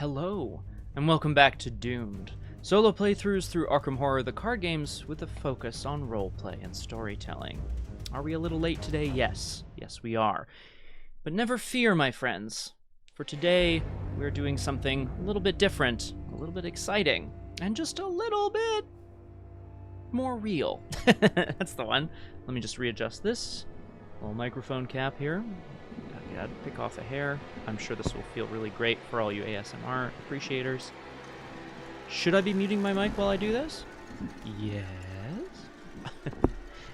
Hello, and welcome back to Doomed. Solo playthroughs through Arkham Horror, the card games with a focus on roleplay and storytelling. Are we a little late today? Yes. Yes, we are. But never fear, my friends. For today, we're doing something a little bit different, a little bit exciting, and just a little bit more real. That's the one. Let me just readjust this. Little microphone cap here. Gotta pick off a hair. I'm sure this will feel really great for all you ASMR appreciators. Should I be muting my mic while I do this? Yes.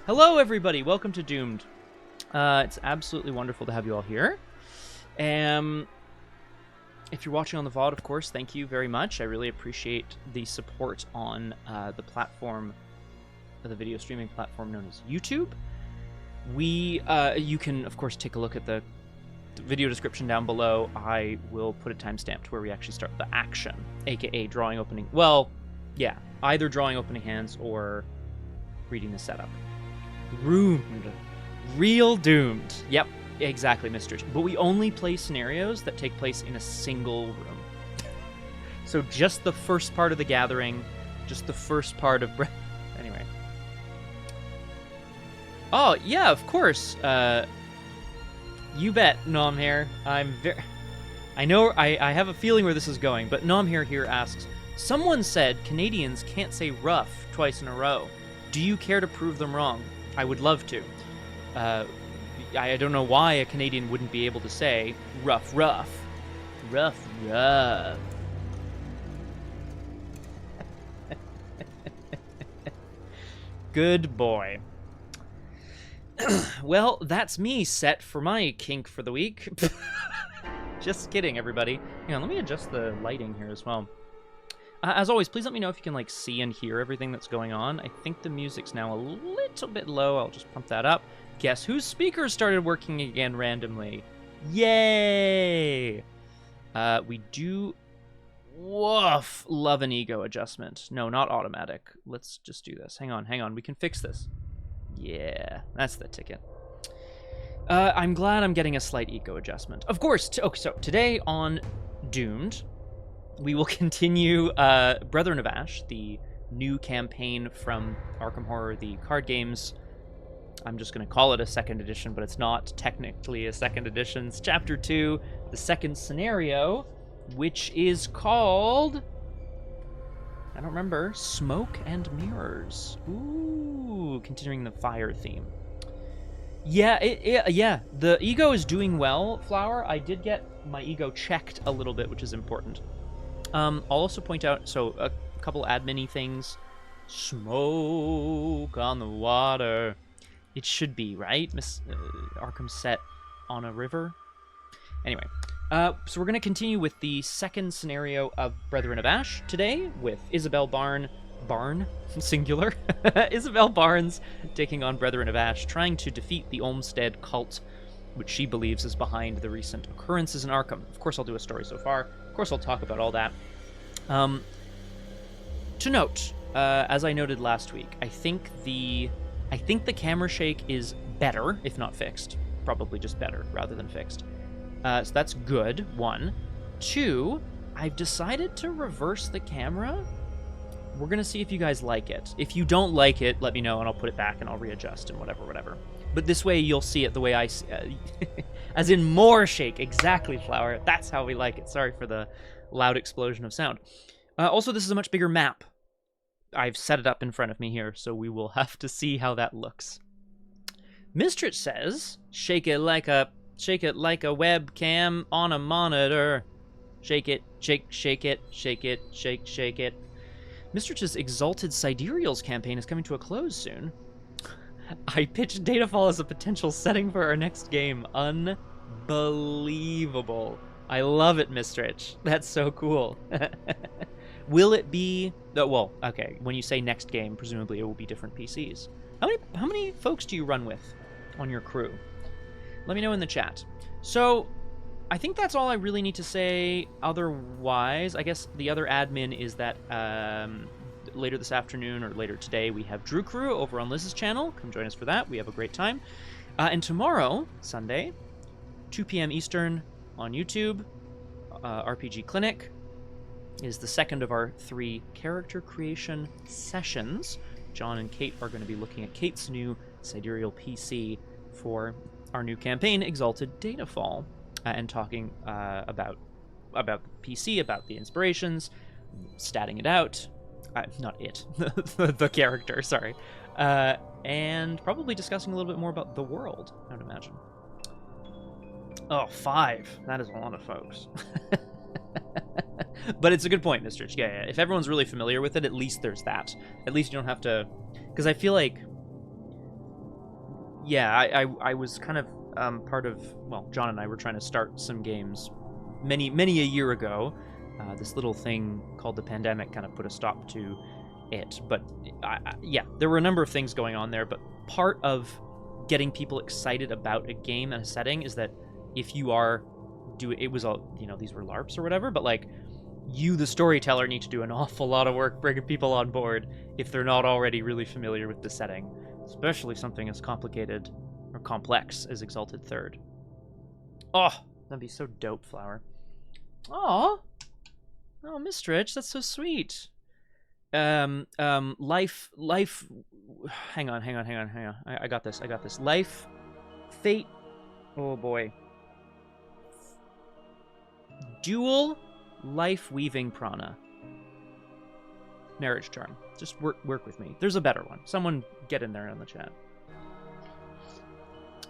Hello, everybody. Welcome to Doomed. It's absolutely wonderful to have you all here. If you're watching on the VOD, of course, thank you very much. I really appreciate the support on the platform, the video streaming platform known as YouTube. You can, of course, take a look at the video description down below. I will put a timestamp to where we actually start the action, aka drawing opening. Well, yeah, either drawing opening hands or reading the setup. Roomed. Real Doomed. Yep, exactly, Mr. But we only play scenarios that take place in a single room. So just the first part of the gathering, just the first part of... Anyway. Oh, yeah, of course. You bet, Nom here. I know I have a feeling where this is going, but Nom here asks, someone said Canadians can't say rough twice in a row. Do you care to prove them wrong? I would love to. I don't know why a Canadian wouldn't be able to say rough. Good boy. Well, that's me set for my kink for the week. Just kidding, everybody. Hang on, let me adjust the lighting here as well. As always, please let me know if you can see and hear everything that's going on. I think the music's now a little bit low. I'll just pump that up. Guess whose speakers started working again randomly? Yay! We do... Woof! Love an ego adjustment. No, not automatic. Let's just do this. Hang on. We can fix this. Yeah, that's the ticket. I'm glad I'm getting a slight eco adjustment. Of course, so today on Doomed, we will continue Brethren of Ash, the new campaign from Arkham Horror, the card games. I'm just going to call it a second edition, but it's not technically a second edition. It's Chapter 2, the second scenario, which is called... I don't remember. Smoke and Mirrors. Ooh, continuing the fire theme. Yeah, yeah. The ego is doing well, Flower. I did get my ego checked a little bit, which is important. I'll also point out, so a couple admin-y things. Smoke on the water. It should be, right? Arkham set on a river. Anyway. So we're going to continue with the second scenario of Brethren of Ash today with Isabelle Barnes, singular, Isabelle Barnes taking on Brethren of Ash, trying to defeat the Olmsted cult, which she believes is behind the recent occurrences in Arkham. Of course, I'll do a story so far. Of course, I'll talk about all that. To note, as I noted last week, I think the camera shake is better, if not fixed. Probably just better rather than fixed. So that's good, 1. 2, I've decided to reverse the camera. We're going to see if you guys like it. If you don't like it, let me know and I'll put it back and I'll readjust and whatever. But this way you'll see it the way I see as in more shake. Exactly, Flower. That's how we like it. Sorry for the loud explosion of sound. Also, this is a much bigger map. I've set it up in front of me here, so we will have to see how that looks. Mistress says, shake it like a webcam on a monitor. Shake it, shake it. Mistress's Exalted Sidereals campaign is coming to a close soon. I pitched Datafall as a potential setting for our next game. Unbelievable. I love it, Mistress. That's so cool. Will it be... well, okay, when you say next game, presumably it will be different PCs. How many folks do you run with on your crew? Let me know in the chat. So, I think that's all I really need to say. Otherwise, I guess the other admin is that later this afternoon or later today, we have Drew Crew over on Liz's channel. Come join us for that. We have a great time. And tomorrow, Sunday, 2 p.m. Eastern on YouTube, RPG Clinic. is the second of our 3 character creation sessions. John and Kate are going to be looking at Kate's new sidereal PC for our new campaign, Exalted Datafall, and talking about the PC, about the inspirations, statting it out. Not it, the character, sorry. And probably discussing a little bit more about the world, I would imagine. Oh, 5. That is a lot of folks. But it's a good point, Mr. Yeah, if everyone's really familiar with it, at least there's that. At least you don't have to... Because I feel like... Yeah, I was kind of part of... Well, John and I were trying to start some games many a year ago. This little thing called the pandemic kind of put a stop to it. But, yeah, there were a number of things going on there. But part of getting people excited about a game and a setting is that if you are... It was all, these were LARPs or whatever, but, like, you, the storyteller, need to do an awful lot of work bringing people on board if they're not already really familiar with the setting, especially something as complicated or complex as Exalted Third. Oh, that'd be so dope, Flower. Oh, Miss Rich, that's so sweet. Life. Hang on. I got this. Life, fate. Oh boy. Dual life weaving prana. Marriage charm. Just work with me. There's a better one. Someone get in there in the chat.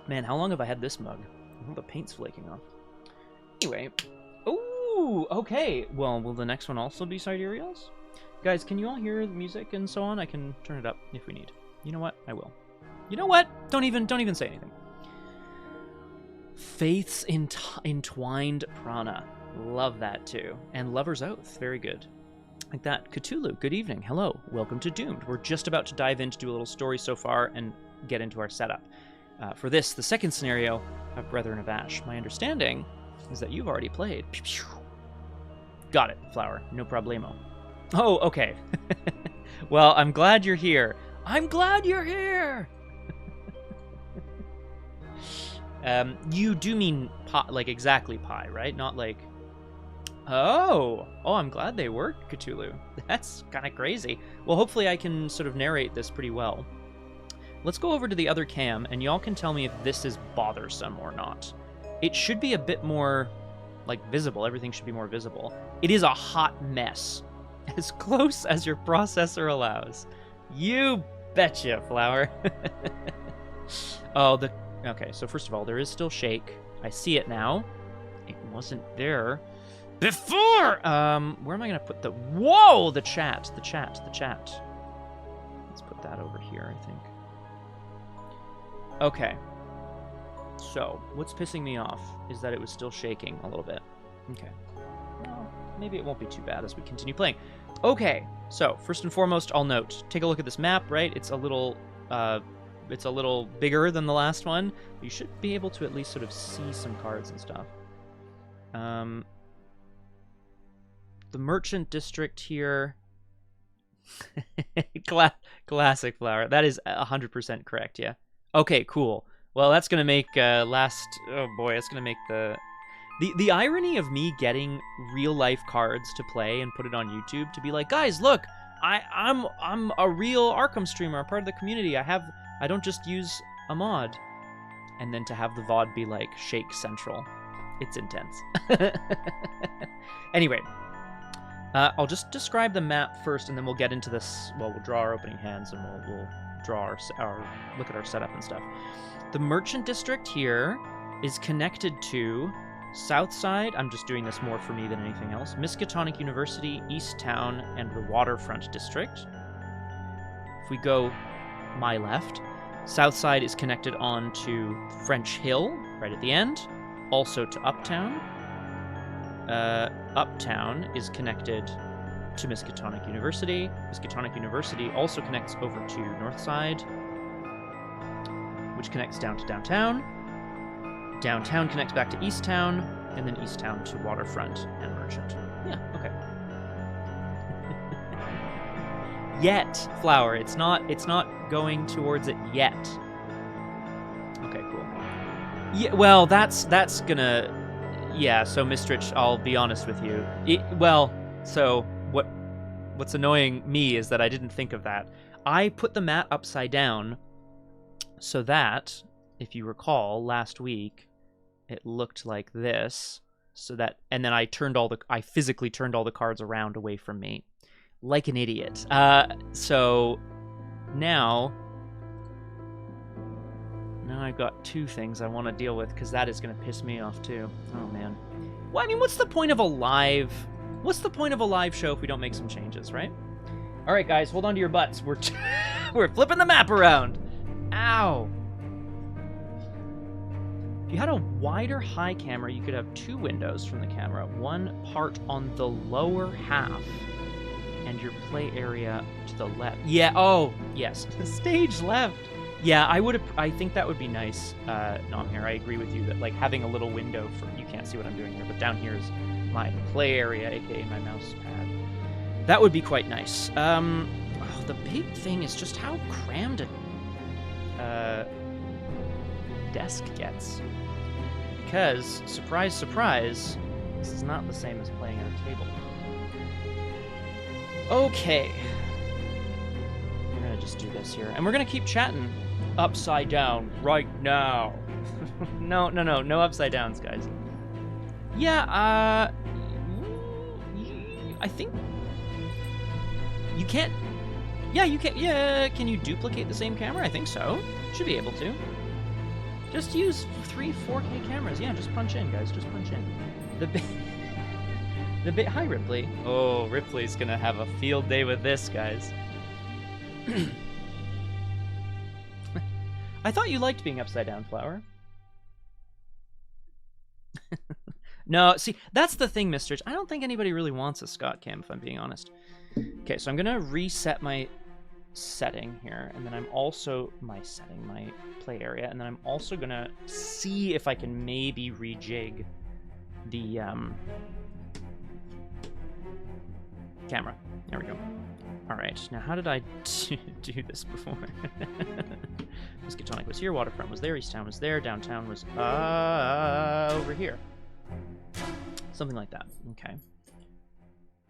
Man, how long have I had this mug? Oh, the paint's flaking off. Anyway. Ooh, okay. Well, will the next one also be sidereals? Guys, can you all hear the music and so on? I can turn it up if we need. You know what? I will. You know what? Don't even say anything. Faith's entwined prana. Love that too. And Lover's Oath. Very good. Like that. Cthulhu, good evening. Hello. Welcome to Doomed. We're just about to dive in to do a little story so far and get into our setup. For this, the second scenario of Brethren of Ash. My understanding is that you've already played. Got it, Flower. No problemo. Oh, okay. Well, I'm glad you're here. I'm glad you're here! You do mean pie, like exactly pie, right? Not like... Oh, I'm glad they worked, Cthulhu. That's kind of crazy. Well, hopefully I can sort of narrate this pretty well. Let's go over to the other cam, and y'all can tell me if this is bothersome or not. It should be a bit more, like, visible. Everything should be more visible. It is a hot mess. As close as your processor allows. You betcha, Flower. Oh, okay, so first of all, there is still shake. I see it now. It wasn't there before! Where am I going to put the... Whoa! The chat. Let's put that over here, I think. Okay. So, what's pissing me off is that it was still shaking a little bit. Okay. Well, maybe it won't be too bad as we continue playing. Okay, so, first and foremost, I'll note. Take a look at this map, right? It's a little bigger than the last one. You should be able to at least sort of see some cards and stuff. The merchant district here. Classic Flower. That is 100% correct, yeah. Okay, cool. Well, that's going to make oh boy, it's going to make the irony of me getting real-life cards to play and put it on YouTube to be like, guys, look, I'm a real Arkham streamer, I'm part of the community. I don't just use a mod. And then to have the VOD be like Shake Central. It's intense. Anyway, I'll just describe the map first, and then we'll get into this. Well, we'll draw our opening hands, and we'll draw our look at our setup and stuff. The merchant district here is connected to Southside. I'm just doing this more for me than anything else. Miskatonic University, East Town, and the Waterfront District. If we go my left, Southside is connected on to French Hill, right at the end. Also to Uptown. Uptown is connected to Miskatonic University. Miskatonic University also connects over to Northside, which connects down to Downtown. Downtown connects back to Easttown, and then Easttown to Waterfront and Merchant. Yeah, okay. Yet, Flower. It's not going towards it yet. Okay, cool. Yeah, well, that's gonna... Yeah, so Mistrich, I'll be honest with you. Well, So what's annoying me is that I didn't think of that. I put the mat upside down so that, if you recall, last week it looked like this. So that, and then I physically turned all the cards around away from me, like an idiot. So now I've got two things I want to deal with, because that is going to piss me off too. Oh man. Well, I mean, what's the point of a live show if we don't make some changes, right? All right, guys, hold on to your butts. We're flipping the map around. Ow. If you had a wider high camera, you could have two windows from the camera, one part on the lower half and your play area to the left. Yeah, oh, yes, the stage left. Yeah, I think that would be nice, Nom here. I agree with you that, like, having a little window for, you can't see what I'm doing here, but down here is my play area, aka my mouse pad. That would be quite nice. The big thing is just how crammed a desk gets. Because, surprise, surprise, this is not the same as playing at a table. Okay. We're gonna just do this here. And we're gonna keep chatting upside down right now. No upside downs, guys. Yeah, I think you can't. Yeah, you can. Yeah, can you duplicate the same camera? I think so. Should be able to. Just use 3 4K cameras. Yeah, just punch in, guys. Just punch in. Hi, Ripley. Oh, Ripley's gonna have a field day with this, guys. I thought you liked being upside down, Flower. No, see, that's the thing, Mistrich. I don't think anybody really wants a Scott cam, if I'm being honest. Okay, so I'm gonna reset my setting here, and then I'm also my play area, and then I'm also gonna see if I can maybe rejig the camera. There we go. All right, now how did I do this before? Miskatonic was here, Waterfront was there, Easttown was there, Downtown was over here. Something like that. Okay.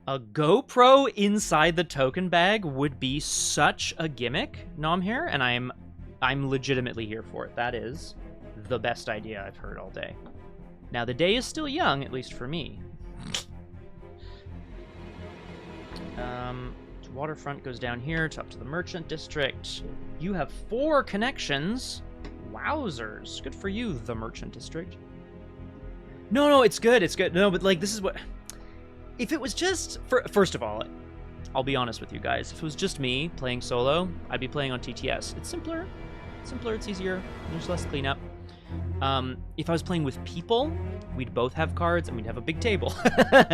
A GoPro inside the token bag would be such a gimmick, Nom here, and I'm legitimately here for it. That is the best idea I've heard all day. Now, the day is still young, at least for me. Waterfront goes down here, up to the Merchant District. You have 4 connections. Wowzers. Good for you, the Merchant District. No, it's good, it's good. No, but, like, this is what... If it was just... First of all, I'll be honest with you guys. If it was just me playing solo, I'd be playing on TTS. It's simpler, it's easier, there's less cleanup. If I was playing with people, we'd both have cards and we'd have a big table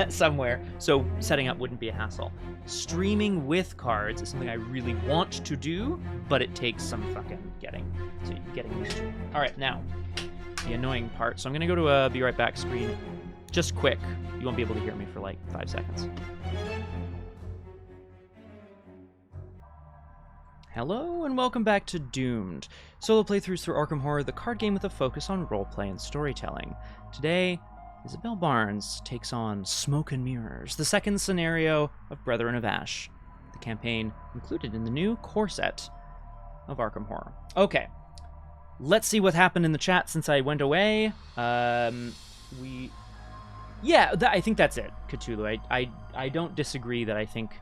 somewhere, so setting up wouldn't be a hassle. Streaming with cards is something I really want to do, but it takes some fucking getting used to. All right, now, the annoying part. So I'm gonna go to a be right back screen, just quick. You won't be able to hear me for like 5 seconds. Hello and welcome back to Doomed, solo playthroughs through Arkham Horror, the card game with a focus on roleplay and storytelling. Today, Isabelle Barnes takes on Smoke and Mirrors, the second scenario of Brethren of Ash, the campaign included in the new core set of Arkham Horror. Okay, let's see what happened in the chat since I went away. I think that's it, Cthulhu. I don't disagree that I think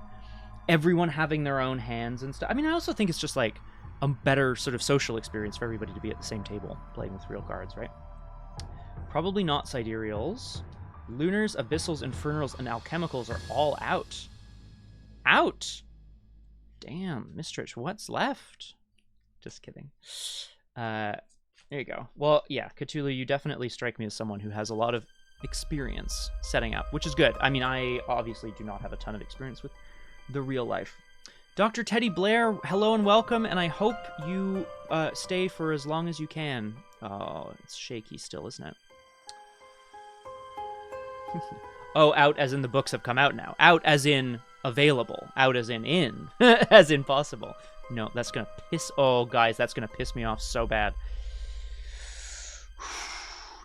everyone having their own hands and stuff. I mean, I also think it's just like a better sort of social experience for everybody to be at the same table playing with real cards, right? Probably not sidereals. Lunars, abyssals, infernals, and alchemicals are all out. Out! Damn, Mistrich, what's left? Just kidding. There you go. Well, yeah, Cthulhu, you definitely strike me as someone who has a lot of experience setting up, which is good. I mean, I obviously do not have a ton of experience with the real life. Dr. Teddy Blair, hello and welcome, and I hope you stay for as long as you can. Oh, it's shaky still, isn't it? Oh, out as in the books have come out now. Out as in available. Out as in as in possible. No, that's gonna piss... Oh, guys, that's gonna piss me off so bad.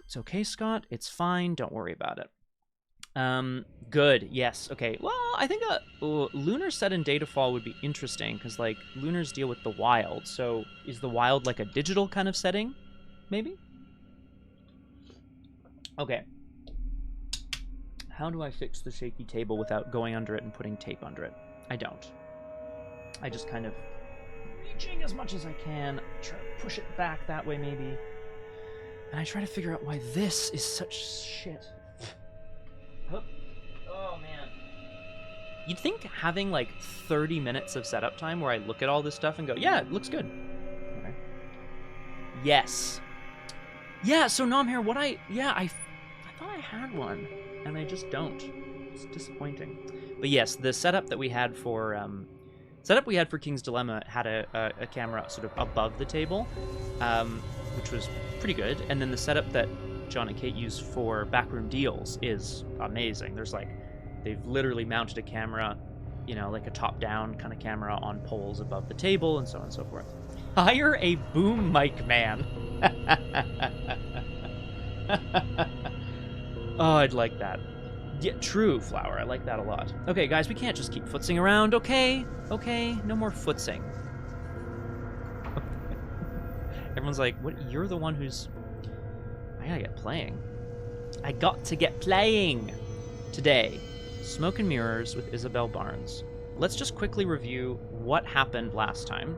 It's okay, Scott. It's fine. Don't worry about it. Good. Yes. Okay. Well, I think a lunar set in Datafall would be interesting because, like, lunars deal with the wild. So, is the wild like a digital kind of setting? Maybe. Okay. How do I fix the shaky table without going under it and putting tape under it? I don't. I just kind of reaching as much as I can, try to push it back that way maybe. And I try to figure out why this is such shit. Oh, man. You'd think having, like, 30 minutes of setup time where I look at all this stuff and go, yeah, it looks good. Okay. Yes. Yeah, so Nom here, I thought I had one, and I just don't. It's disappointing. But yes, the setup that we had for, King's Dilemma had a camera sort of above the table, which was pretty good. And then the setup that John and Kate use for Backroom Deals is amazing. There's like, they've literally mounted a camera, you know, like a top-down kind of camera on poles above the table and so on and so forth. Hire a boom mic man. Oh, I'd like that. Yeah, true, Flower. I like that a lot. Okay, guys, we can't just keep footsing around, okay? Okay, no more footsing. Everyone's like, what? You're the one who's... I gotta get playing. I got to get playing today. Smoke and Mirrors with Isabelle Barnes. Let's just quickly review what happened last time.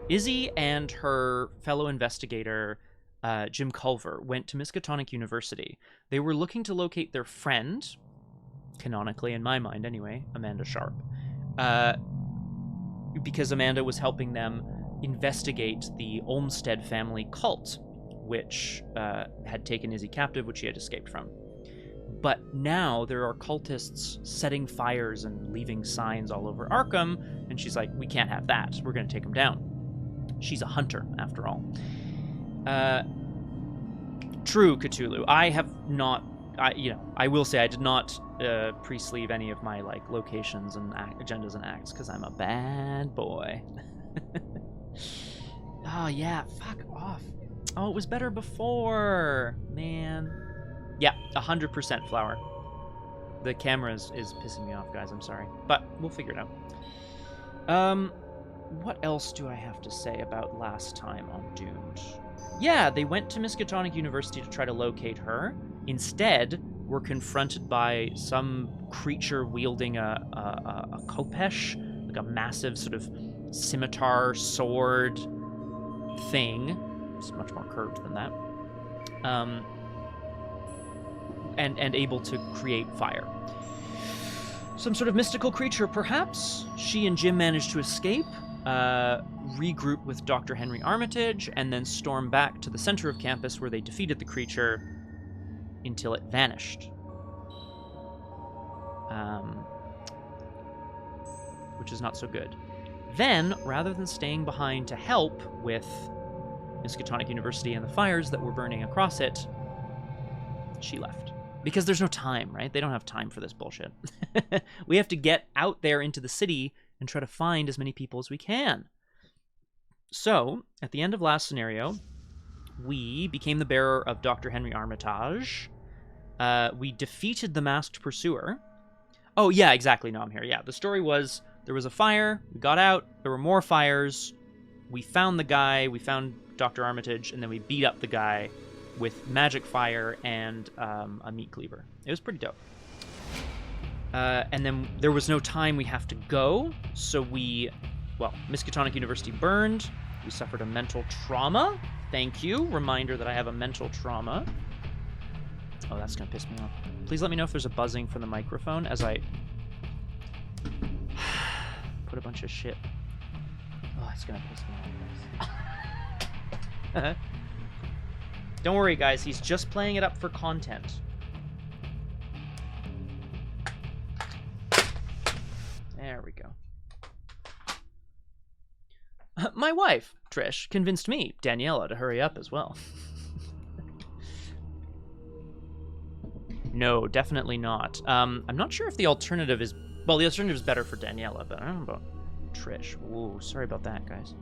Izzy and her fellow investigator, Jim Culver, went to Miskatonic University. They were looking to locate their friend, canonically in my mind anyway, Amanda Sharp, because Amanda was helping them investigate the Olmsted family cult, which had taken Izzy captive, which she had escaped from. But now there are cultists setting fires and leaving signs all over Arkham, and she's like, we can't have that. We're going to take them down. She's a hunter, after all. True, Cthulhu. I have not... I will say I did not pre-sleeve any of my like locations and agendas and acts because I'm a bad boy. Oh yeah, fuck off. Oh, it was better before, man. Yeah, 100% Flower. The camera is pissing me off, guys. I'm sorry, but we'll figure it out. What else do I have to say about last time on Doomed? Yeah, they went to Miskatonic University to try to locate her. Instead, were confronted by some creature wielding a khopesh, like a massive sort of scimitar sword thing. It's much more curved than that. And able to create fire. Some sort of mystical creature, perhaps? She and Jim managed to escape, regroup with Dr. Henry Armitage, and then storm back to the center of campus where they defeated the creature until it vanished. Which is not so good. Then, rather than staying behind to help with Miskatonic University and the fires that were burning across it, she left. Because there's no time, right? They don't have time for this bullshit. We have to get out there into the city and try to find as many people as we can. So, at the end of last scenario, we became the bearer of Dr. Henry Armitage. We defeated the masked pursuer. Oh, yeah, exactly. No, I'm here. Yeah, the story was there was a fire. We got out. There were more fires. We found the guy. We found Dr. Armitage, and then we beat up the guy with magic fire and a meat cleaver. It was pretty dope. And then there was no time, we have to go, so Miskatonic University burned. We suffered a mental trauma. Thank you. Reminder that I have a mental trauma. Oh, that's gonna piss me off. Please let me know if there's a buzzing from the microphone as I put a bunch of shit. Oh, it's gonna piss me off. Don't worry, guys. He's just playing it up for content. There we go. My wife, Trish, convinced me, Daniela, to hurry up as well. No, definitely not. I'm not sure if the alternative is... Well, the alternative is better for Daniela, but I don't know about Trish. Whoa, sorry about that, guys.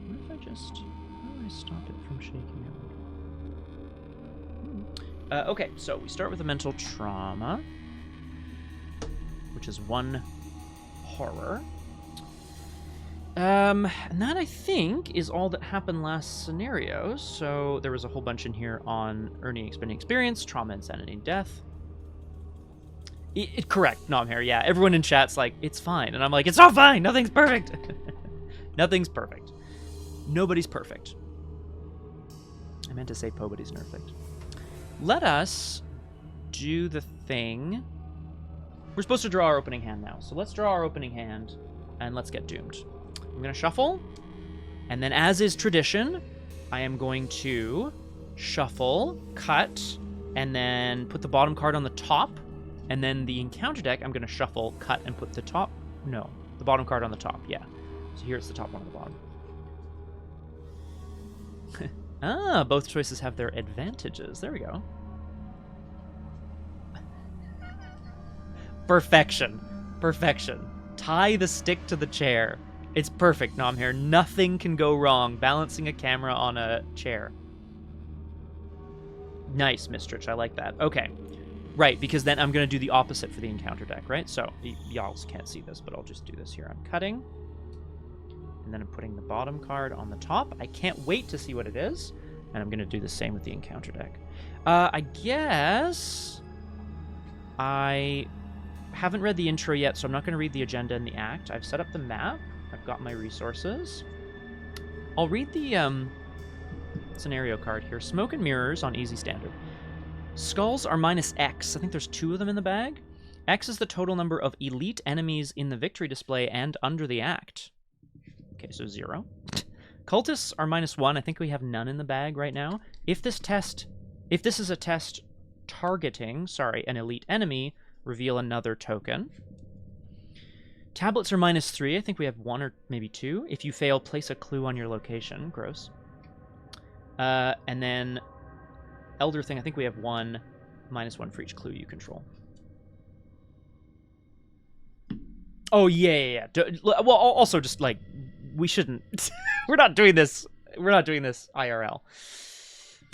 What if I just... How do I stop it from shaking out? Okay, so we start with a mental trauma, which is 1 horror. And that, I think, is all that happened last scenario. So there was a whole bunch in here on earning, expending experience, trauma, insanity, and death. Correct. No, I'm here. Yeah, everyone in chat's like, it's fine. And I'm like, it's not fine. Nothing's perfect. Nothing's perfect. Nobody's perfect. I meant to say nobody's perfect. Let us do the thing. We're supposed to draw our opening hand now. So let's draw our opening hand and let's get doomed. I'm going to shuffle. And then as is tradition, I am going to shuffle, cut, and then put the bottom card on the top. And then the encounter deck, I'm going to shuffle, cut, and put the bottom card on the top. Yeah. So here's the top one on the bottom. Both choices have their advantages. There we go. Perfection. Perfection. Tie the stick to the chair. It's perfect, Nom here. Nothing can go wrong balancing a camera on a chair. Nice, Mistrich. I like that. Okay. Right, because then I'm going to do the opposite for the encounter deck, right? So, y'all can't see this, but I'll just do this here. I'm cutting. And then I'm putting the bottom card on the top. I can't wait to see what it is. And I'm going to do the same with the encounter deck. I guess I haven't read the intro yet, so I'm not going to read the agenda and the act. I've set up the map. I've got my resources. I'll read the scenario card here. Smoke and mirrors on easy standard. Skulls are -X. I think there's 2 of them in the bag. X is the total number of elite enemies in the victory display and under the act. Okay, so 0. Cultists are -1. I think we have none in the bag right now. If this is a test targeting, an elite enemy, reveal another token. Tablets are -3. I think we have 1 or maybe 2. If you fail, place a clue on your location. Gross. And then Elder thing, I think we have 1, -1 for each clue you control. Oh, yeah. Well, also just, like, we shouldn't. We're not doing this. We're not doing this IRL.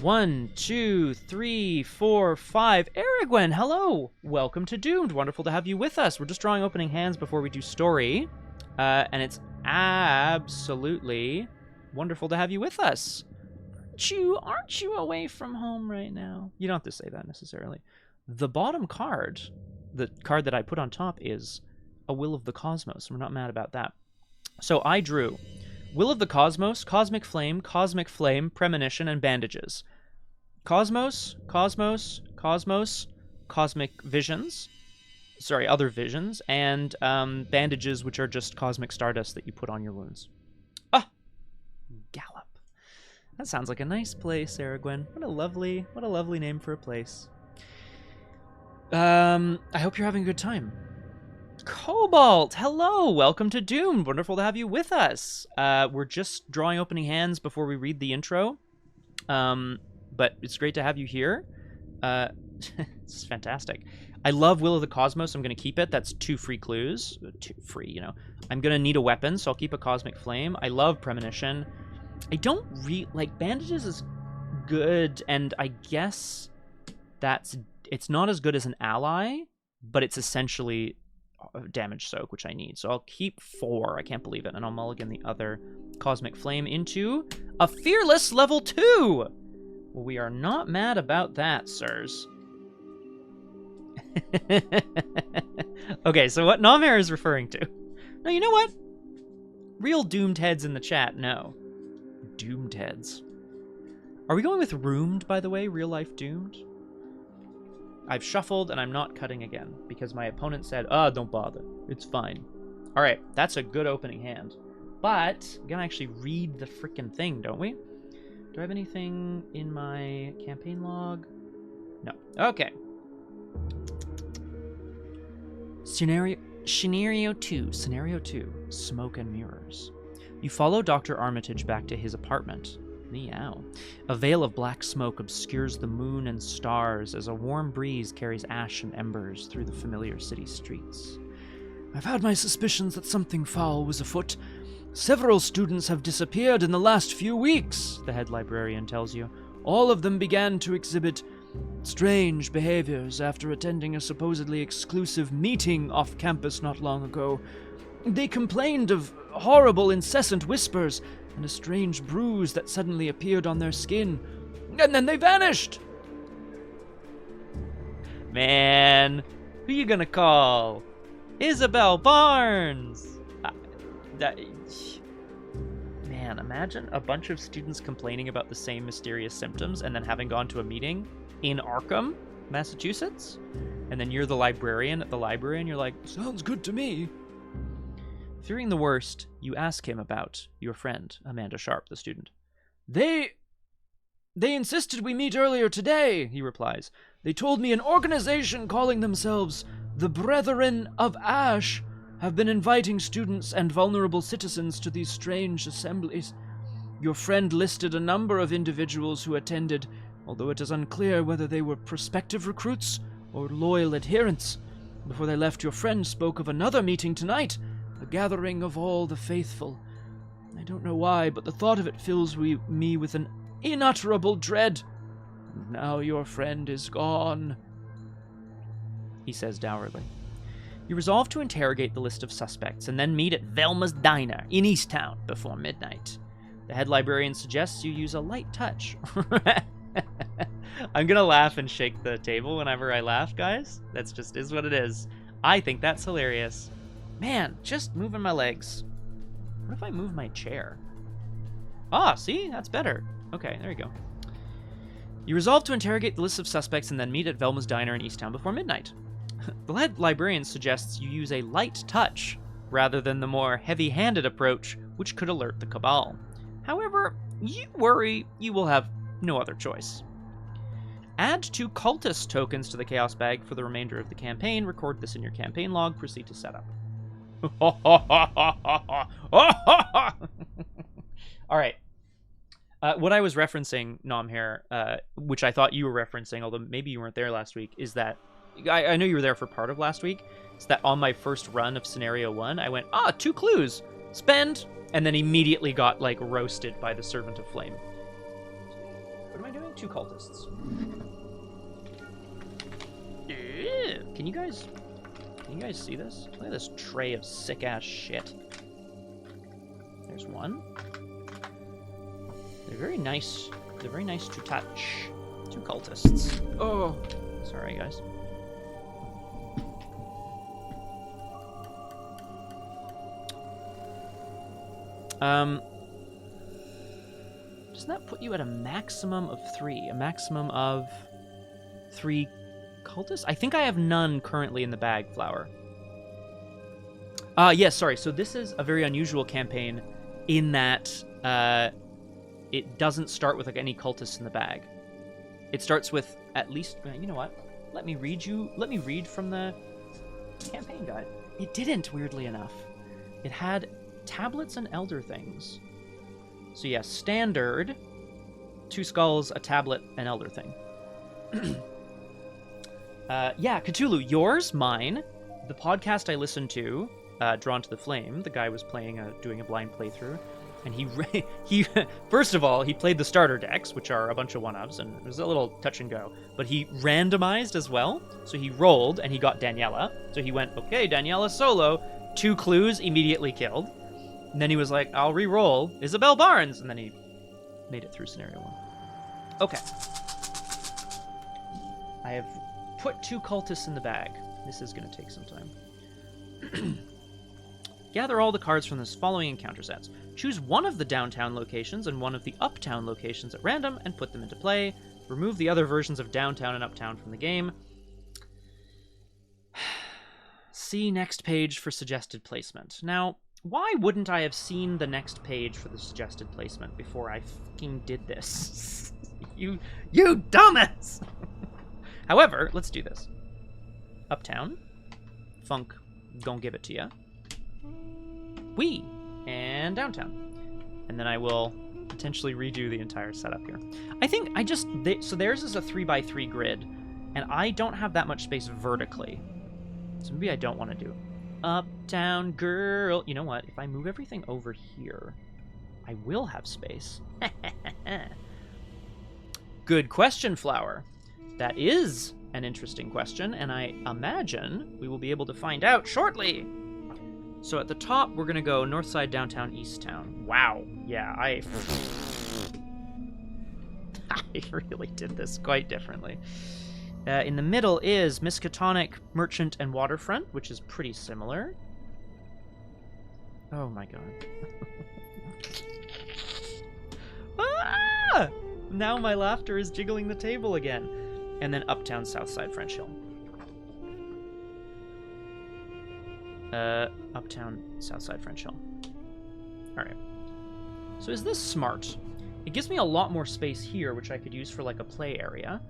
1, 2, 3, 4, 5. Aragwen, hello. Welcome to Doomed. Wonderful to have you with us. We're just drawing opening hands before we do story. And it's absolutely wonderful to have you with us. Aren't you away from home right now? You don't have to say that necessarily. The bottom card, the card that I put on top, is a Will of the Cosmos. We're not mad about that. So I drew Will of the Cosmos, Cosmic Flame, Premonition, and Bandages. Cosmos, Cosmic Visions. Sorry, other visions. And Bandages, which are just Cosmic Stardust that you put on your wounds. Ah! Gallop. That sounds like a nice place, Aragwen. What a lovely name for a place. I hope you're having a good time. Cobalt, hello! Welcome to Doomed. Wonderful to have you with us. We're just drawing opening hands before we read the intro. But it's great to have you here. It's fantastic. I love Will of the Cosmos. I'm going to keep it. That's 2 free clues. 2 free, you know. I'm going to need a weapon, so I'll keep a Cosmic Flame. I love Premonition. I don't like Bandages is good, and I guess it's not as good as an ally, but it's essentially damage soak, which I need. So I'll keep 4. I can't believe it, and I'll mulligan the other Cosmic Flame into a Fearless level 2. Well, we are not mad about that, sirs. Okay, so what Namir is referring to. No, you know what? Real doomed heads in the chat, no. Doomed heads. Are we going with roomed, by the way? Real life doomed? I've shuffled and I'm not cutting again because my opponent said, don't bother. It's fine. All right, that's a good opening hand. But we're gonna actually read the freaking thing, don't we? Do I have anything in my campaign log? No. Okay. Scenario 2. Smoke and mirrors. You follow Dr. Armitage back to his apartment. Meow. A veil of black smoke obscures the moon and stars as a warm breeze carries ash and embers through the familiar city streets. I've had my suspicions that something foul was afoot. Several students have disappeared in the last few weeks, the head librarian tells you. All of them began to exhibit strange behaviors after attending a supposedly exclusive meeting off campus not long ago. They complained of horrible incessant whispers and a strange bruise that suddenly appeared on their skin, and then they vanished. Man, who you gonna call? Isabelle Barnes! Man, imagine a bunch of students complaining about the same mysterious symptoms and then having gone to a meeting in Arkham, Massachusetts, and then you're the librarian at the library and you're like, sounds good to me. Fearing the worst, you ask him about your friend, Amanda Sharp, the student. They insisted we meet earlier today, he replies. They told me an organization calling themselves the Brethren of Ash have been inviting students and vulnerable citizens to these strange assemblies. Your friend listed a number of individuals who attended, although it is unclear whether they were prospective recruits or loyal adherents. Before they left, your friend spoke of another meeting tonight, a gathering of all the faithful. I don't know why, but the thought of it fills me with an unutterable dread. And now your friend is gone, he says dourly. You resolve to interrogate the list of suspects and then meet at Velma's Diner in Easttown before midnight. The head librarian suggests you use a light touch. I'm gonna laugh and shake the table whenever I laugh, guys. That's just is what it is. I think that's hilarious. Man, just moving my legs. What if I move my chair? Ah, see? That's better. Okay, there you go. You resolve to interrogate the list of suspects and then meet at Velma's Diner in Easttown before midnight. The head librarian suggests you use a light touch rather than the more heavy-handed approach, which could alert the Cabal. However, you worry you will have no other choice. Add 2 cultist tokens to the Chaos Bag for the remainder of the campaign. Record this in your campaign log. Proceed to setup. All right. What I was referencing, Nomhair, which I thought you were referencing, although maybe you weren't there last week, is that I know you were there for part of last week. Is that on my first run of Scenario 1, I went, 2 clues. Spend, and then immediately got, like, roasted by the Servant of Flame. What am I doing? 2 cultists. Can you guys see this? Look at this tray of sick-ass shit. There's one. They're very nice. They're very nice to touch. 2 cultists. Oh, sorry, guys. Doesn't that put you at a maximum of 3? A maximum of 3 cultists? I think I have none currently in the bag, Flower. Yes, sorry. So this is a very unusual campaign in that it doesn't start with like any cultists in the bag. It starts with at least, you know what? Let me read from the campaign guide. It didn't, weirdly enough. It had tablets and elder things. So yeah, standard, 2 skulls, a tablet, an elder thing. Yeah, Cthulhu, yours, mine, the podcast I listened to, Drawn to the Flame, the guy was doing a blind playthrough, and he first of all, he played the starter decks, which are a bunch of one-ups, and it was a little touch and go, but he randomized as well, so he rolled, and he got Daniela, so he went, okay, Daniela solo, 2 clues, immediately killed. And then he was like, I'll re-roll Isabelle Barnes. And then he made it through Scenario 1. Okay. I have put 2 cultists in the bag. This is going to take some time. Gather all the cards from the following encounter sets. Choose one of the downtown locations and one of the uptown locations at random and put them into play. Remove the other versions of downtown and uptown from the game. See next page for suggested placement. Now, why wouldn't I have seen the next page for the suggested placement before I fucking did this? You dumbass! However, let's do this. Uptown. Funk, don't give it to ya. Wee! And downtown. And then I will potentially redo the entire setup here. I think so theirs is a 3x3 grid, and I don't have that much space vertically. So maybe I don't want to do Uptown Girl. You know what? If I move everything over here, I will have space. Good question, Flower. That is an interesting question, and I imagine we will be able to find out shortly. So at the top, we're going to go north side, downtown, east town. Wow. Yeah, I really did this quite differently. In the middle is Miskatonic, Merchant, and Waterfront, which is pretty similar. Oh my god. Ah! Now my laughter is jiggling the table again. And then Uptown, Southside, French Hill. Uptown, Southside, French Hill. Alright. So is this smart? It gives me a lot more space here, which I could use for, like, a play area.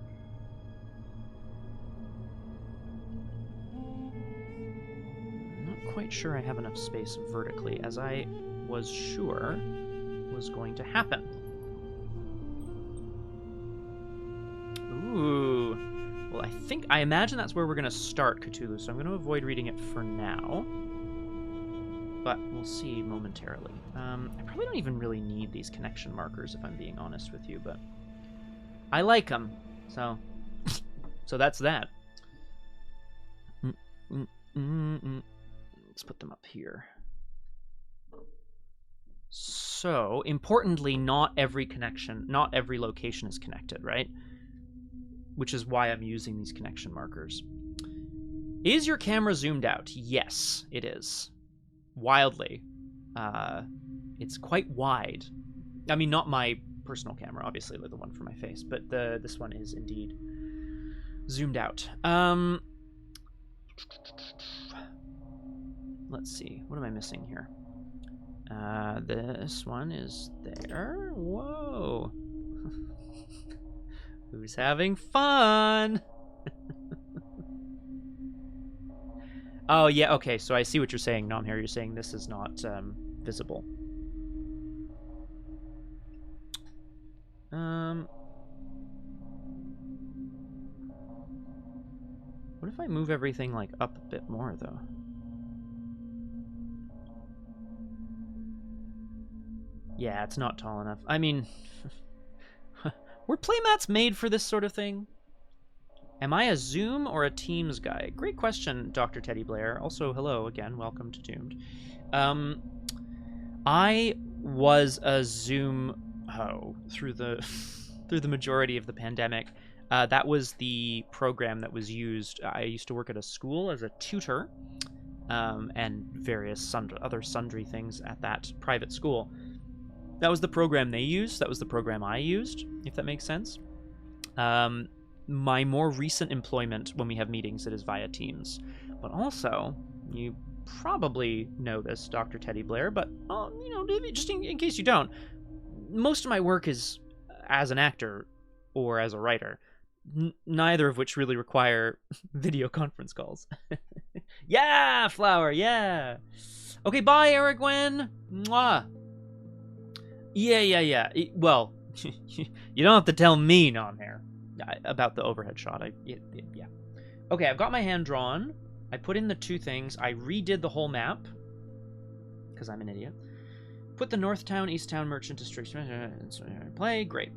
I'm not quite sure I have enough space vertically, as I was sure was going to happen. Ooh. Well, I imagine that's where we're going to start Cthulhu, so I'm going to avoid reading it for now. But we'll see momentarily. I probably don't even really need these connection markers, if I'm being honest with you, but I like them, so that's that. Let's put them up here. So, importantly, not every location is connected, right? Which is why I'm using these connection markers. Is your camera zoomed out? Yes, it is. Wildly. It's quite wide. I mean, not my personal camera, obviously, like the one for my face, but this one is indeed zoomed out. Let's see. What am I missing here? This one is there. Whoa. Who's having fun? Oh, yeah, okay, so I see what you're saying, Nom here. You're saying this is not visible. What if I move everything, like, up a bit more, though? Yeah, it's not tall enough. I mean, were playmats made for this sort of thing? Am I a Zoom or a Teams guy? Great question, Dr. Teddy Blair. Also, hello again. Welcome to Doomed. I was a Zoom through the majority of the pandemic. That was the program that was used. I used to work at a school as a tutor, and various other sundry things at that private school. That was the program they used. That was the program I used, if that makes sense. My more recent employment, when we have meetings, it is via Teams. But also, you probably know this, Dr. Teddy Blair, but, you know, just in case you don't, most of my work is as an actor or as a writer, neither of which really require video conference calls. Yeah, Flower, yeah! Okay, bye, Eric Gwen! Mwah! Yeah. Well, you don't have to tell me, Nom here. About the overhead shot. Yeah. Okay, I've got my hand drawn. I put in the two things. I redid the whole map, because I'm an idiot. Put the North Town, East Town, Merchant District. Play. Great.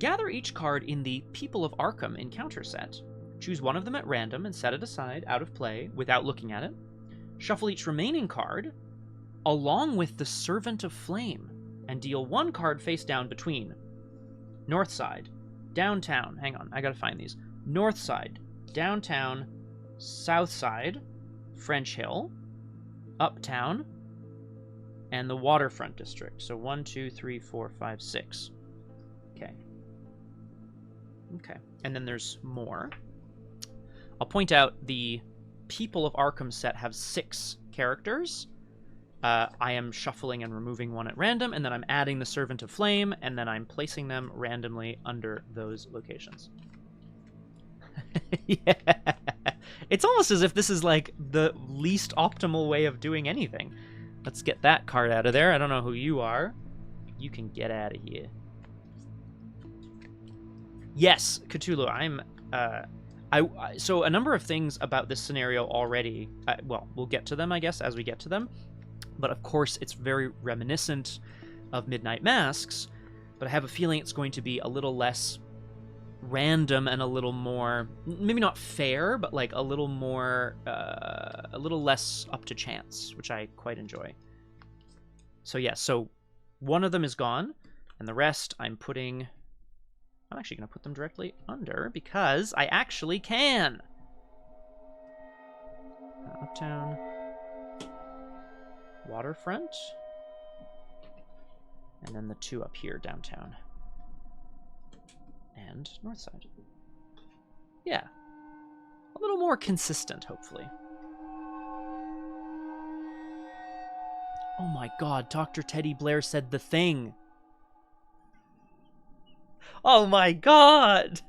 Gather each card in the People of Arkham encounter set. Choose one of them at random and set it aside, out of play, without looking at it. Shuffle each remaining card, along with the Servant of Flame, and deal one card face down between. North side. Downtown, hang on, I gotta find these. North side, downtown, south side, French Hill, uptown, and the waterfront district. So 1, 2, 3, 4, 5, 6. Okay. And then there's more. I'll point out the People of Arkham set have 6 characters. I am shuffling and removing one at random, and then I'm adding the Servant of Flame, and then I'm placing them randomly under those locations. Yeah. It's almost as if this is like the least optimal way of doing anything. Let's get that card out of there. I don't know who you are. You can get out of here. Yes, Cthulhu, so a number of things about this scenario already. Well, we'll get to them, I guess, as we get to them. But of course, it's very reminiscent of Midnight Masks, but I have a feeling it's going to be a little less random and a little more, maybe not fair, but like a little more, a little less up to chance, which I quite enjoy. So yeah, so one of them is gone, and the rest I'm actually going to put them directly under, because I actually can. Uptown. Waterfront. And then the 2 up here, downtown. And north side. Yeah. A little more consistent, hopefully. Oh my god, Dr. Teddy Blair said the thing. Oh my god!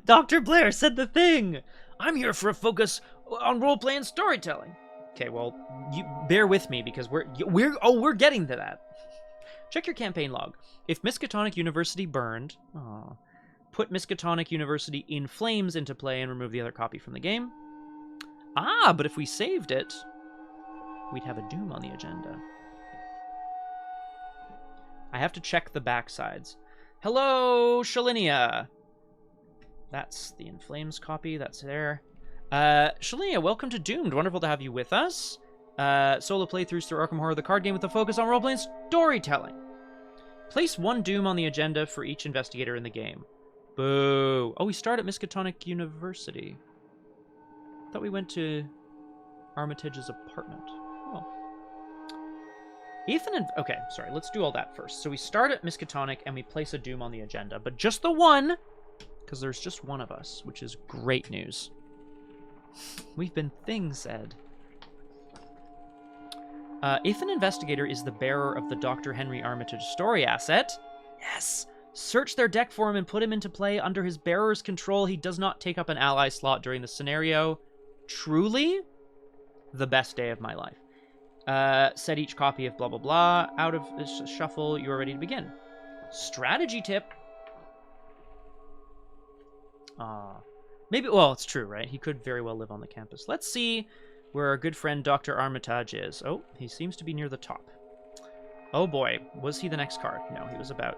Dr. Blair said the thing! I'm here for a focus on roleplay and storytelling. Okay, well, you bear with me because we're getting to that. Check your campaign log. If Miskatonic University burned, put Miskatonic University in flames into play and remove the other copy from the game. Ah, but if we saved it, we'd have a doom on the agenda. I have to check the backsides. Hello, Shalinia. That's the In Flames copy. That's there. Shalinia, welcome to Doomed. Wonderful to have you with us. Solo playthroughs through Arkham Horror, the card game with a focus on roleplay and storytelling. Place 1 doom on the agenda for each investigator in the game. Boo. Oh, we start at Miskatonic University. I thought we went to Armitage's apartment. Oh. Ethan and... Okay, sorry, let's do all that first. So we start at Miskatonic and we place a doom on the agenda, but just the one, because there's just one of us, which is great news. We've been thing-said. If an investigator is the bearer of the Dr. Henry Armitage story asset, yes, search their deck for him and put him into play under his bearer's control. He does not take up an ally slot during the scenario. Truly, the best day of my life. Set each copy of blah blah blah out of the shuffle. You are ready to begin. Strategy tip. Maybe, well, it's true, right? He could very well live on the campus. Let's see where our good friend Dr. Armitage is. Oh, he seems to be near the top. Oh boy, was he the next card? No, he was about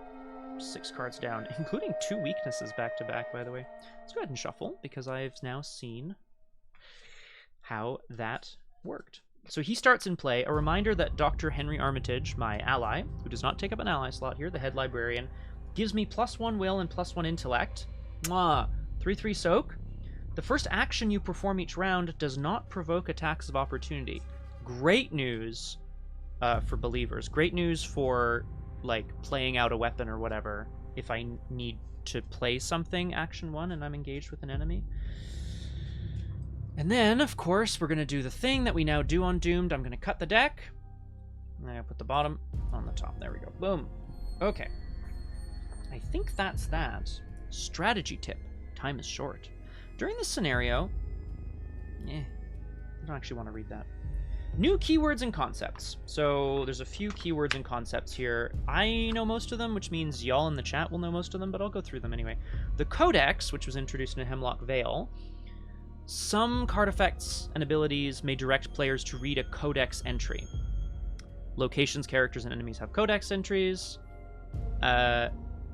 6 cards down, including 2 weaknesses back to back, by the way. Let's go ahead and shuffle, because I've now seen how that worked. So he starts in play. A reminder that Dr. Henry Armitage, my ally, who does not take up an ally slot here, the head librarian, gives me +1 will and +1 intellect. Mwah! 3/3 soak. The first action you perform each round does not provoke attacks of opportunity. Great news for believers. Great news for, like, playing out a weapon or whatever if I need to play something action 1 and I'm engaged with an enemy. And then, of course, we're going to do the thing that we now do on Doomed. I'm going to cut the deck. And I'm going to put the bottom on the top. There we go. Boom. Okay. I think that's that. Strategy tip. Time is short. During this scenario... I don't actually want to read that. New keywords and concepts. So there's a few keywords and concepts here. I know most of them, which means y'all in the chat will know most of them, but I'll go through them anyway. The Codex, which was introduced in Hemlock Vale. Some card effects and abilities may direct players to read a codex entry. Locations, characters, and enemies have codex entries.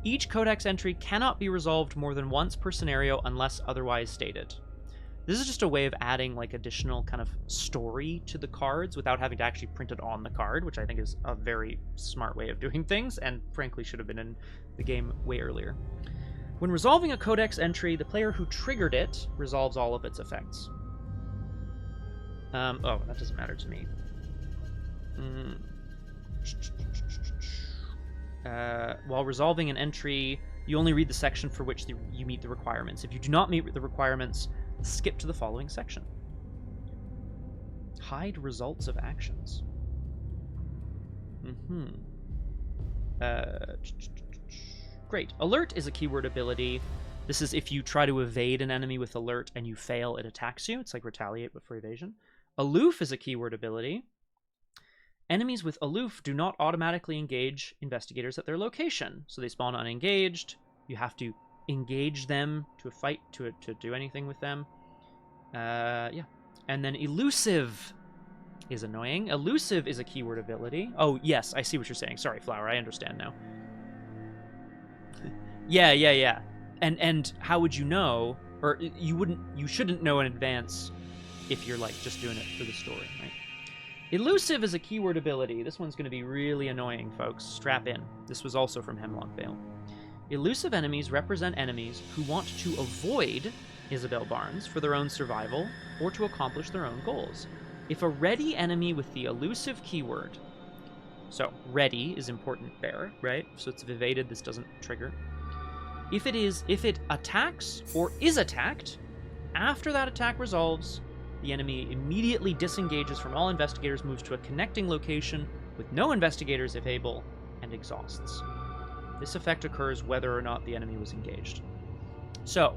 Each codex entry cannot be resolved more than once per scenario unless otherwise stated. This is just a way of adding, like, additional kind of story to the cards without having to actually print it on the card, which I think is a very smart way of doing things, and frankly should have been in the game way earlier. When resolving a codex entry, the player who triggered it resolves all of its effects. Oh, that doesn't matter to me. While resolving an entry, you only read the section for which you meet the requirements. If you do not meet the requirements, skip to the following section. Hide results of actions. Great. Alert is a keyword ability. This is if you try to evade an enemy with alert and you fail, it attacks you. It's like retaliate, but for evasion. Aloof is a keyword ability. Enemies with aloof do not automatically engage investigators at their location. So they spawn unengaged. You have to engage them to a fight, to do anything with them. Yeah. And then elusive is annoying. Elusive is a keyword ability. Oh, yes, I see what you're saying. Sorry, Flower, I understand now. Yeah. And how would you know? Or you shouldn't know in advance if you're like just doing it for the story, right? Elusive is a keyword ability. This one's going to be really annoying, folks. Strap in. This was also from Hemlock Vale. Elusive enemies represent enemies who want to avoid Isabelle Barnes for their own survival or to accomplish their own goals. If a ready enemy with the elusive keyword, so ready is important there, right? So it's evaded, this doesn't trigger. If it attacks or is attacked, after that attack resolves, the enemy immediately disengages from all investigators, moves to a connecting location with no investigators if able, and exhausts. This effect occurs whether or not the enemy was engaged. So,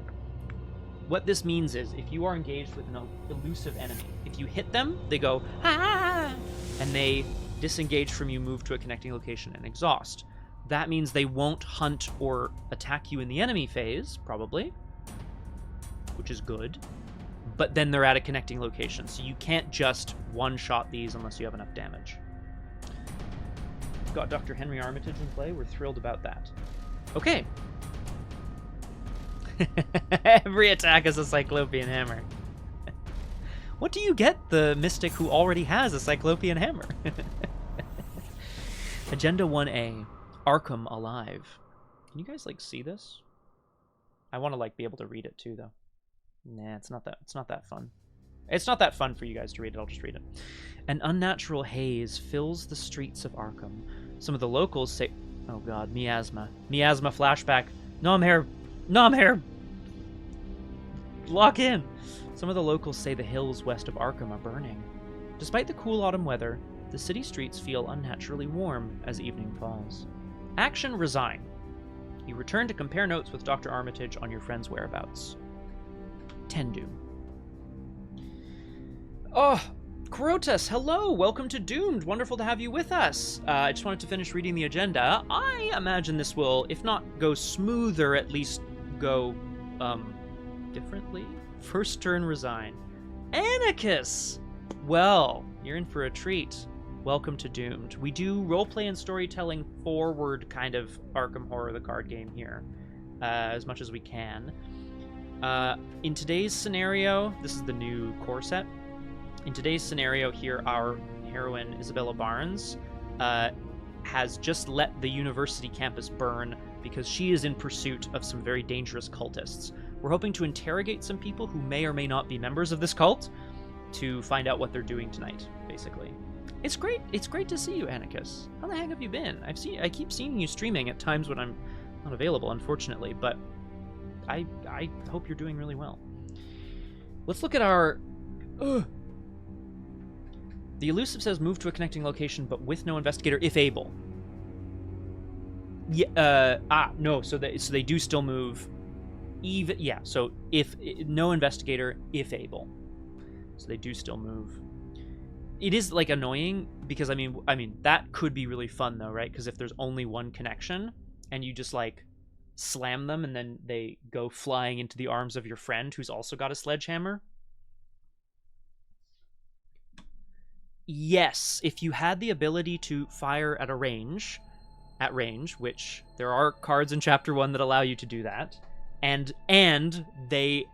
what this means is, if you are engaged with an elusive enemy, if you hit them, they go, ah, and they disengage from you, move to a connecting location, and exhaust. That means they won't hunt or attack you in the enemy phase, probably, which is good, but then they're at a connecting location, so you can't just one-shot these unless you have enough damage. Got Dr. Henry Armitage in play. We're thrilled about that. Okay. Every attack is a Cyclopean Hammer. What do you get, the mystic who already has a Cyclopean Hammer? Agenda 1A. Arkham Alive. Can you guys, like, see this? I want to, like, be able to read it, too, though. Nah, it's not that fun. It's not that fun for you guys to read it. I'll just read it. An unnatural haze fills the streets of Arkham. Some of the locals say... Oh god, miasma. Miasma flashback. No, I'm here. Lock in. Some of the locals say the hills west of Arkham are burning. Despite the cool autumn weather, the city streets feel unnaturally warm as evening falls. Action: resign. You return to compare notes with Dr. Armitage on your friend's whereabouts. Tendu. Oh, Kurotas, hello! Welcome to Doomed! Wonderful to have you with us! I just wanted to finish reading the agenda. I imagine this will, if not go smoother, at least go, differently? First turn, resign. Anarchus! Well, you're in for a treat. Welcome to Doomed. We do roleplay and storytelling forward kind of Arkham Horror, the card game here, as much as we can. In today's scenario, this is the new core set. In today's scenario here, our heroine, Isabelle Barnes, has just let the university campus burn because she is in pursuit of some very dangerous cultists. We're hoping to interrogate some people who may or may not be members of this cult to find out what they're doing tonight, basically. It's great to see you, Anarchus. How the heck have you been? I keep seeing you streaming at times when I'm not available, unfortunately, but I hope you're doing really well. Let's look at our... The elusive says move to a connecting location, but with no investigator if able. Yeah. No. So they do still move. Even yeah. So if no investigator if able, so they do still move. It is like annoying because I mean that could be really fun though, right? Because if there's only one connection and you just like slam them and then they go flying into the arms of your friend who's also got a sledgehammer. Yes, if you had the ability to fire at range, which there are cards in Chapter 1 that allow you to do that, and they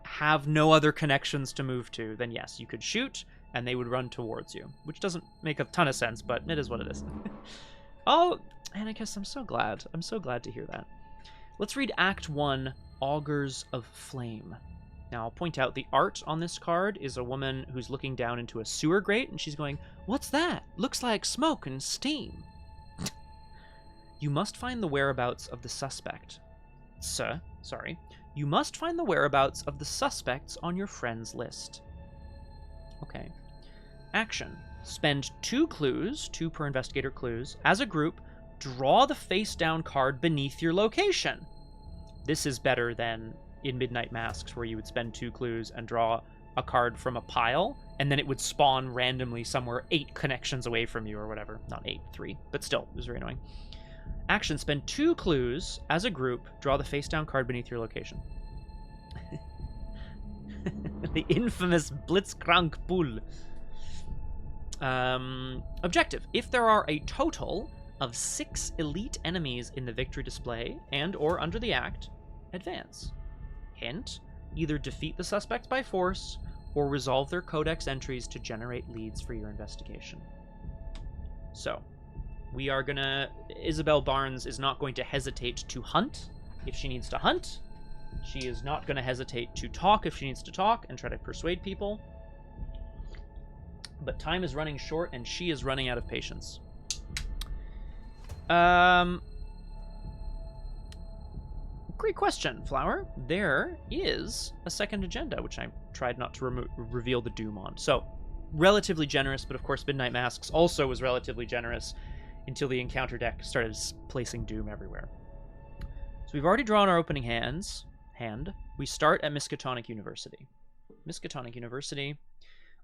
have no other connections to move to, then yes, you could shoot, and they would run towards you, which doesn't make a ton of sense, but it is what it is. Oh, and I guess I'm so glad to hear that. Let's read Act 1, Augurs of Flame. Now, I'll point out the art on this card is a woman who's looking down into a sewer grate, and she's going, "What's that? Looks like smoke and steam." You must find the whereabouts of the suspect. You must find the whereabouts of the suspects on your friend's list. Okay. Action. Spend 2 clues, 2 per investigator clues. As a group, draw the face-down card beneath your location. This is better than in Midnight Masks, where you would spend 2 clues and draw a card from a pile, and then it would spawn randomly somewhere 8 connections away from you or whatever. Not 8, 3, but still, it was very annoying. Action, spend 2 clues. As a group, draw the face-down card beneath your location. The infamous Blitzcrank Bull. Objective. If there are a total of 6 elite enemies in the victory display and or under the act, advance. Hint, either defeat the suspects by force or resolve their codex entries to generate leads for your investigation. So, we are gonna... Isabelle Barnes is not going to hesitate to hunt if she needs to hunt. She is not going to hesitate to talk if she needs to talk and try to persuade people. But time is running short, and she is running out of patience. Great question, Flower. There is a second agenda, which I tried not to reveal the doom on. So, relatively generous, but of course Midnight Masks also was relatively generous until the encounter deck started placing doom everywhere. So we've already drawn our opening hand. We start at Miskatonic University. Miskatonic University.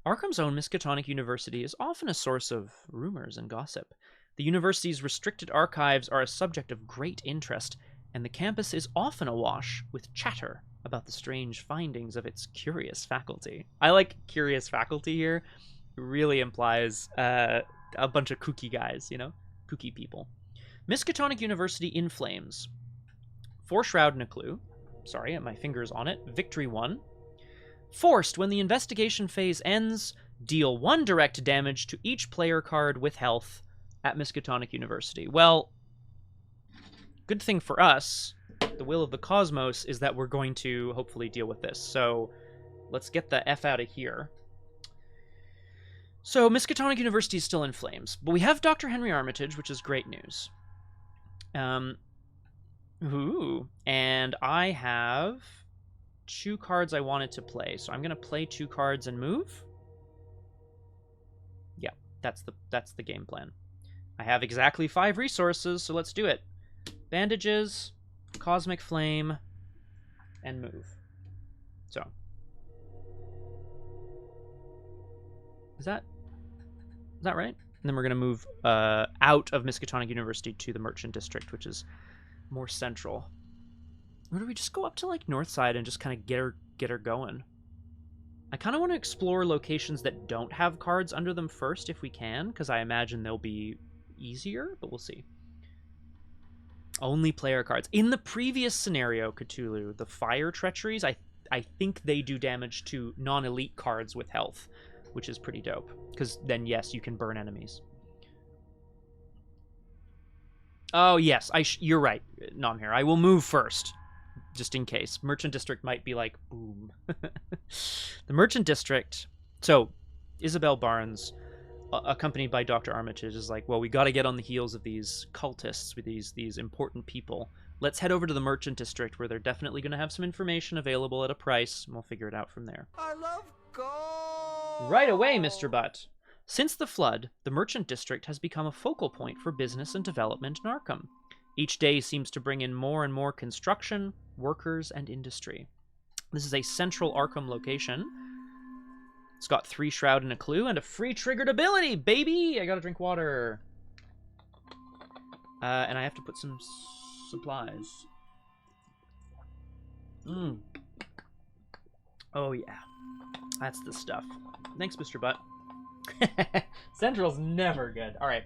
Arkham's own Miskatonic University is often a source of rumors and gossip. The university's restricted archives are a subject of great interest, and the campus is often awash with chatter about the strange findings of its curious faculty. I like curious faculty here. It really implies a bunch of kooky guys, you know? Kooky people. Miskatonic University in flames. 4 Shroud and a Clue. Sorry, my finger's on it. Victory 1. Forced, when the investigation phase ends, deal 1 direct damage to each player card with health at Miskatonic University. Well, good thing for us, the will of the cosmos, is that we're going to hopefully deal with this. So let's get the F out of here. So Miskatonic University is still in flames, but we have Dr. Henry Armitage, which is great news. And I have 2 cards I wanted to play, so I'm going to play 2 cards and move. Yeah, that's the game plan. I have exactly 5 resources, so let's do it. Bandages, Cosmic Flame, and move. So. Is that right? And then we're going to move out of Miskatonic University to the Merchant District, which is more central. Or do we just go up to, like, Northside and just kind of get her going? I kind of want to explore locations that don't have cards under them first if we can, because I imagine they'll be easier, but we'll see. Only player cards. In the previous scenario, Cthulhu, the Fire Treacheries, I think they do damage to non-elite cards with health, which is pretty dope, because then, yes, you can burn enemies. Oh, yes, you're right, Nomhair. I will move first, just in case. Merchant District might be like, boom. The Merchant District, so Isabelle Barnes, accompanied by Dr. Armitage, is like, well, we got to get on the heels of these cultists, with these important people. Let's head over to the Merchant District, where they're definitely going to have some information available at a price, and we'll figure it out from there. I love gold! Right away, Mr. Butt. Since the flood, the Merchant District has become a focal point for business and development in Arkham. Each day seems to bring in more and more construction, workers, and industry. This is a central Arkham location. It's got 3 Shroud and a Clue, and a free triggered ability, baby! I gotta drink water. And I have to put some supplies. Oh, yeah. That's the stuff. Thanks, Mr. Butt. Central's never good. Alright.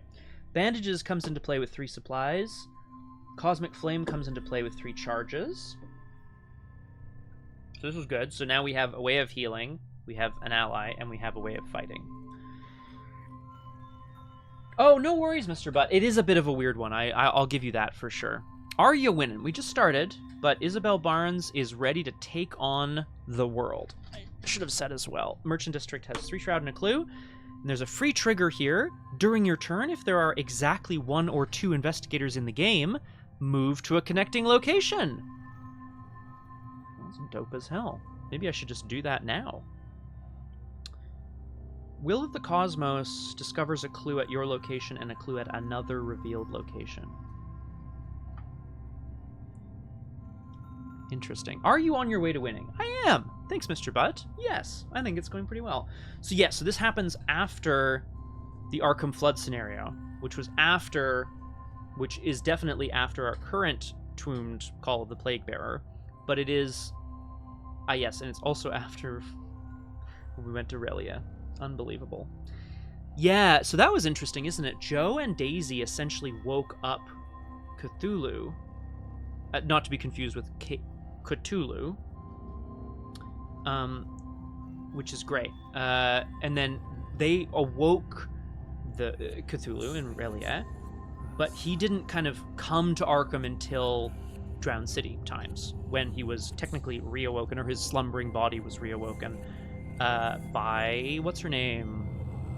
Bandages comes into play with 3 supplies. Cosmic Flame comes into play with 3 charges. So this was good. So now we have a way of healing, we have an ally, and we have a way of fighting. Oh, no worries, Mr. Butt. It is a bit of a weird one. I'll give you that for sure. Are you winning? We just started, but Isabelle Barnes is ready to take on the world. I should have said as well. Merchant District has 3 Shroud and a Clue. And there's a free trigger here. During your turn, if there are exactly 1 or 2 investigators in the game, move to a connecting location. That's dope as hell. Maybe I should just do that now. Will of the Cosmos discovers a clue at your location and a clue at another revealed location. Interesting. Are you on your way to winning? I am. Thanks, Mr. Butt. Yes, I think it's going pretty well. So yeah, so this happens after the Arkham Flood scenario, which is definitely after our current Tombed Call of the Plague Bearer, but it is, yes, and it's also after when we went to Relia. Unbelievable. Yeah, so that was interesting, isn't it? Joe and Daisy essentially woke up Cthulhu, not to be confused with Cthulhu, which is great. And then they awoke the Cthulhu in Relia, but he didn't kind of come to Arkham until Drowned City times, when he was technically reawoken, or his slumbering body was reawoken by, what's her name?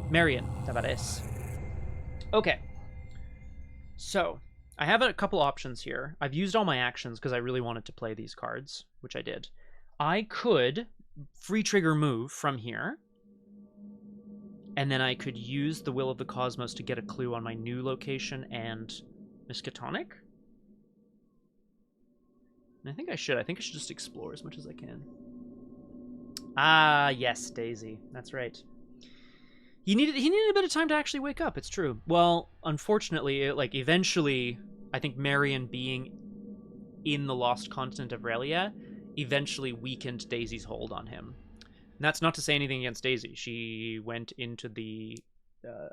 Marion Tavares. Okay. So, I have a couple options here. I've used all my actions because I really wanted to play these cards, which I did. I could free trigger move from here, and then I could use the Will of the Cosmos to get a clue on my new location and Miskatonic. And I think I should just explore as much as I can. Ah, yes, Daisy. That's right. He needed a bit of time to actually wake up, it's true. Well, unfortunately, eventually, I think Marion being in the lost continent of Relia eventually weakened Daisy's hold on him. And that's not to say anything against Daisy. She went into the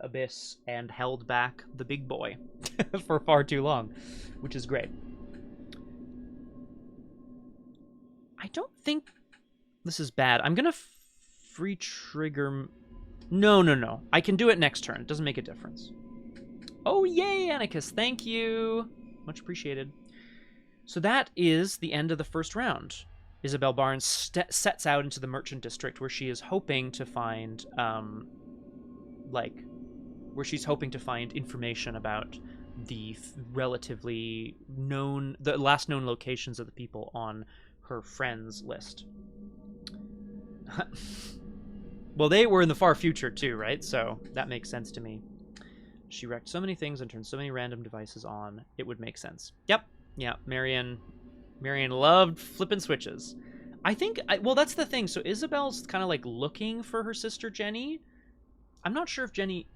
abyss and held back the big boy for far too long, which is great. I don't think this is bad. I'm going to free trigger... No. I can do it next turn. It doesn't make a difference. Oh, yay, Anarchus. Thank you. Much appreciated. So that is the end of the first round. Isabelle Barnes sets out into the Merchant District, where she is hoping to find, information about the relatively known, the last known locations of the people on her friends list. Well, they were in the far future too, right? So that makes sense to me. She wrecked so many things and turned so many random devices on. It would make sense. Yep. Yeah, Marion loved flipping switches. Well, that's the thing. So Isabelle's kind of like looking for her sister Jenny. I'm not sure if Jenny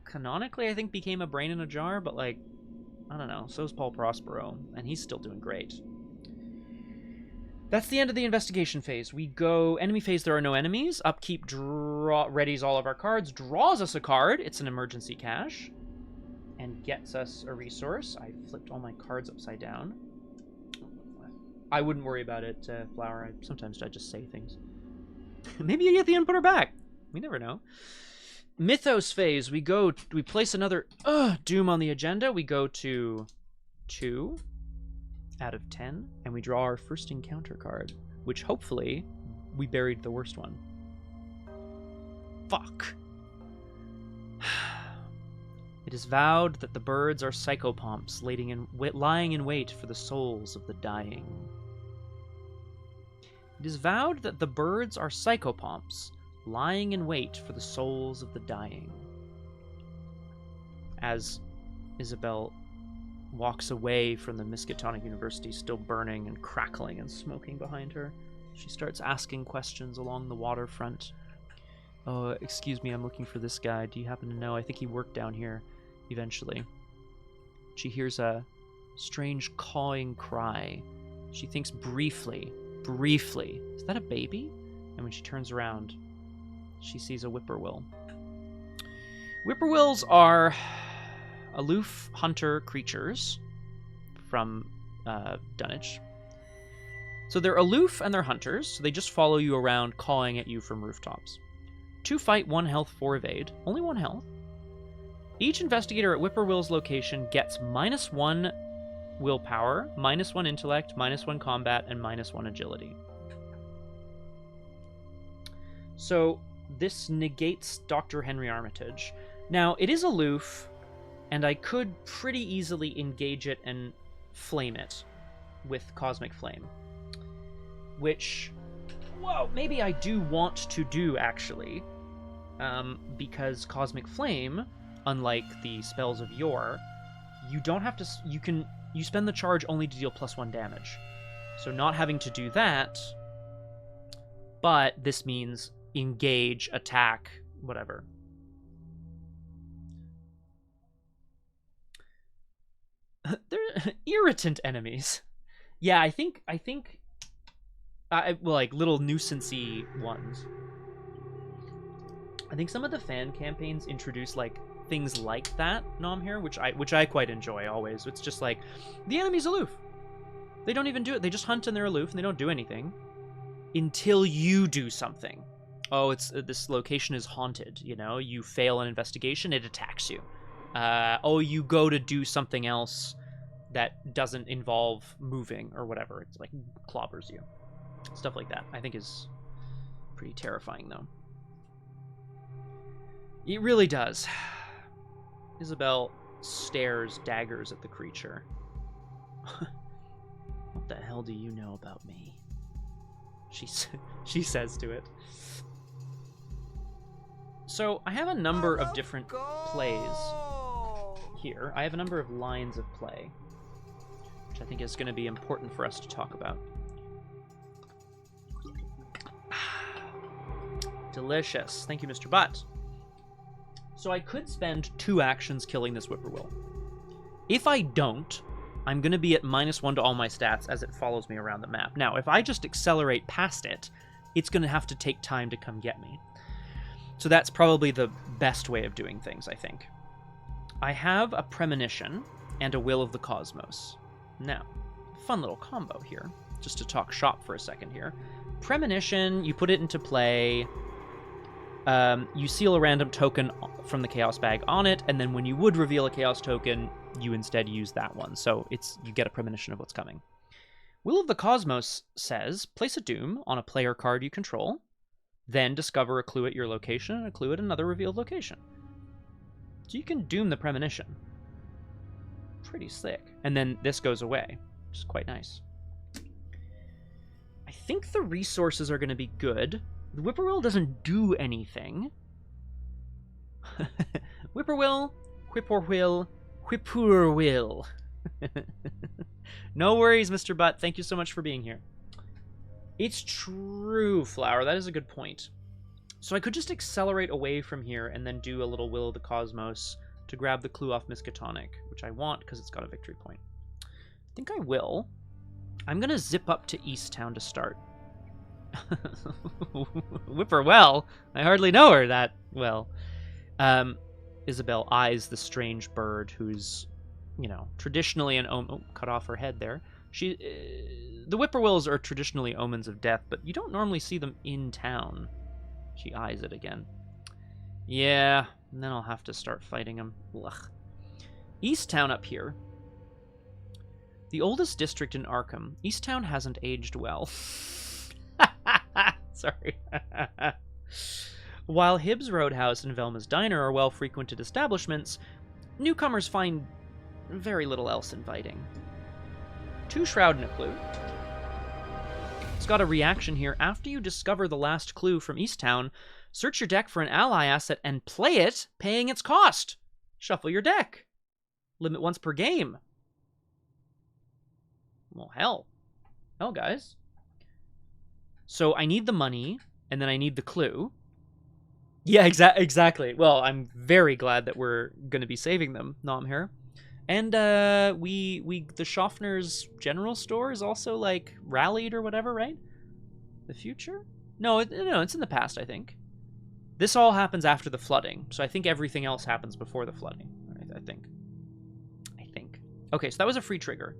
canonically, I think, became a brain in a jar, but like, I don't know. So's Paul Prospero, and he's still doing great. That's the end of the investigation phase. We go enemy phase. There are no enemies. Upkeep readies all of our cards, draws us a card. It's an emergency cache, and gets us a resource. I flipped all my cards upside down. I wouldn't worry about it, Flower. Sometimes I just say things. Maybe you get the inputter back. We never know. Mythos phase. We place another Doom on the agenda. We go to 2 out of 10, and we draw our first encounter card, which hopefully we buried the worst one. Fuck. It is vowed that the birds are psychopomps lying in wait for the souls of the dying. It is vowed that the birds are psychopomps lying in wait for the souls of the dying. As Isabelle walks away from the Miskatonic University, still burning and crackling and smoking behind her, she starts asking questions along the waterfront. Oh, excuse me, I'm looking for this guy. Do you happen to know? I think he worked down here eventually. She hears a strange cawing cry. She thinks briefly, is that a baby? And when she turns around, she sees a whippoorwill. Whippoorwills are aloof hunter creatures from Dunwich. So they're aloof and they're hunters, so they just follow you around, cawing at you from rooftops. 2 fight, 1 health, 4 evade. Only 1 health. Each investigator at Whippoorwill's location gets -1 willpower, -1 intellect, -1 combat, and -1 agility. So this negates Dr. Henry Armitage. Now, it is aloof, and I could pretty easily engage it and flame it with Cosmic Flame. Which, whoa, maybe I do want to do, actually. Because Cosmic Flame, unlike the spells of yore, you don't have to... You spend the charge only to deal +1 damage. So not having to do that, but this means engage, attack, whatever. They're irritant enemies. Yeah, I think like little nuisance-y ones. I think some of the fan campaigns introduce like things like that, Nom here, which I quite enjoy always. It's just like the enemy's aloof. They don't even do it. They just hunt and they're aloof and they don't do anything until you do something. Oh, this location is haunted, you know? You fail an investigation, it attacks you. Oh, you go to do something else that doesn't involve moving or whatever. It's like clobbers you. Stuff like that, I think, is pretty terrifying, though. It really does. Isabelle stares daggers at the creature. What the hell do you know about me? She says to it. So I have a number of different plays here. I have a number of lines of play, which I think is going to be important for us to talk about. Delicious. Thank you, Mr. Butt. So I could spend 2 actions killing this whippoorwill. If I don't, I'm going to be at -1 to all my stats as it follows me around the map. Now, if I just accelerate past it, it's going to have to take time to come get me. So that's probably the best way of doing things, I think. I have a premonition and a will of the cosmos. Now, fun little combo here, just to talk shop for a second here. Premonition, you put it into play, you seal a random token from the chaos bag on it, and then when you would reveal a chaos token, you instead use that one. So you get a premonition of what's coming. Will of the Cosmos says, place a doom on a player card you control, then discover a clue at your location and a clue at another revealed location. So you can doom the premonition. Pretty sick. And then this goes away, which is quite nice. I think the resources are going to be good. The whippoorwill doesn't do anything. Whippoorwill, whippoorwill, whippoorwill. No worries, Mr. Butt. Thank you so much for being here. It's true, Flower. That is a good point. So I could just accelerate away from here and then do a little Will of the Cosmos to grab the clue off Miskatonic, which I want because it's got a victory point. I think I will. I'm going to zip up to East Town to start. Whippoorwill? I hardly know her that well. Isabelle eyes the strange bird who's, you know, traditionally an omen. Oh, cut off her head there. The whippoorwills are traditionally omens of death, but you don't normally see them in town. She eyes it again. Yeah, and then I'll have to start fighting them. Ugh. East Town up here. The oldest district in Arkham. East Town hasn't aged well. Sorry. While Hibbs Roadhouse and Velma's Diner are well-frequented establishments, newcomers find very little else inviting. 2 Shroud and a clue. It's got a reaction here. After you discover the last clue from East Town, search your deck for an ally asset and play it, paying its cost. Shuffle your deck. Limit once per game. Well, hell. Hell, guys. So I need the money, and then I need the clue. Yeah, exactly. Well, I'm very glad that we're going to be saving them, Nom here. And the Schaffner's general store is also, like, rallied or whatever, right? The future? No, it's in the past, I think. This all happens after the flooding, so I think everything else happens before the flooding, I think. Okay, so that was a free trigger.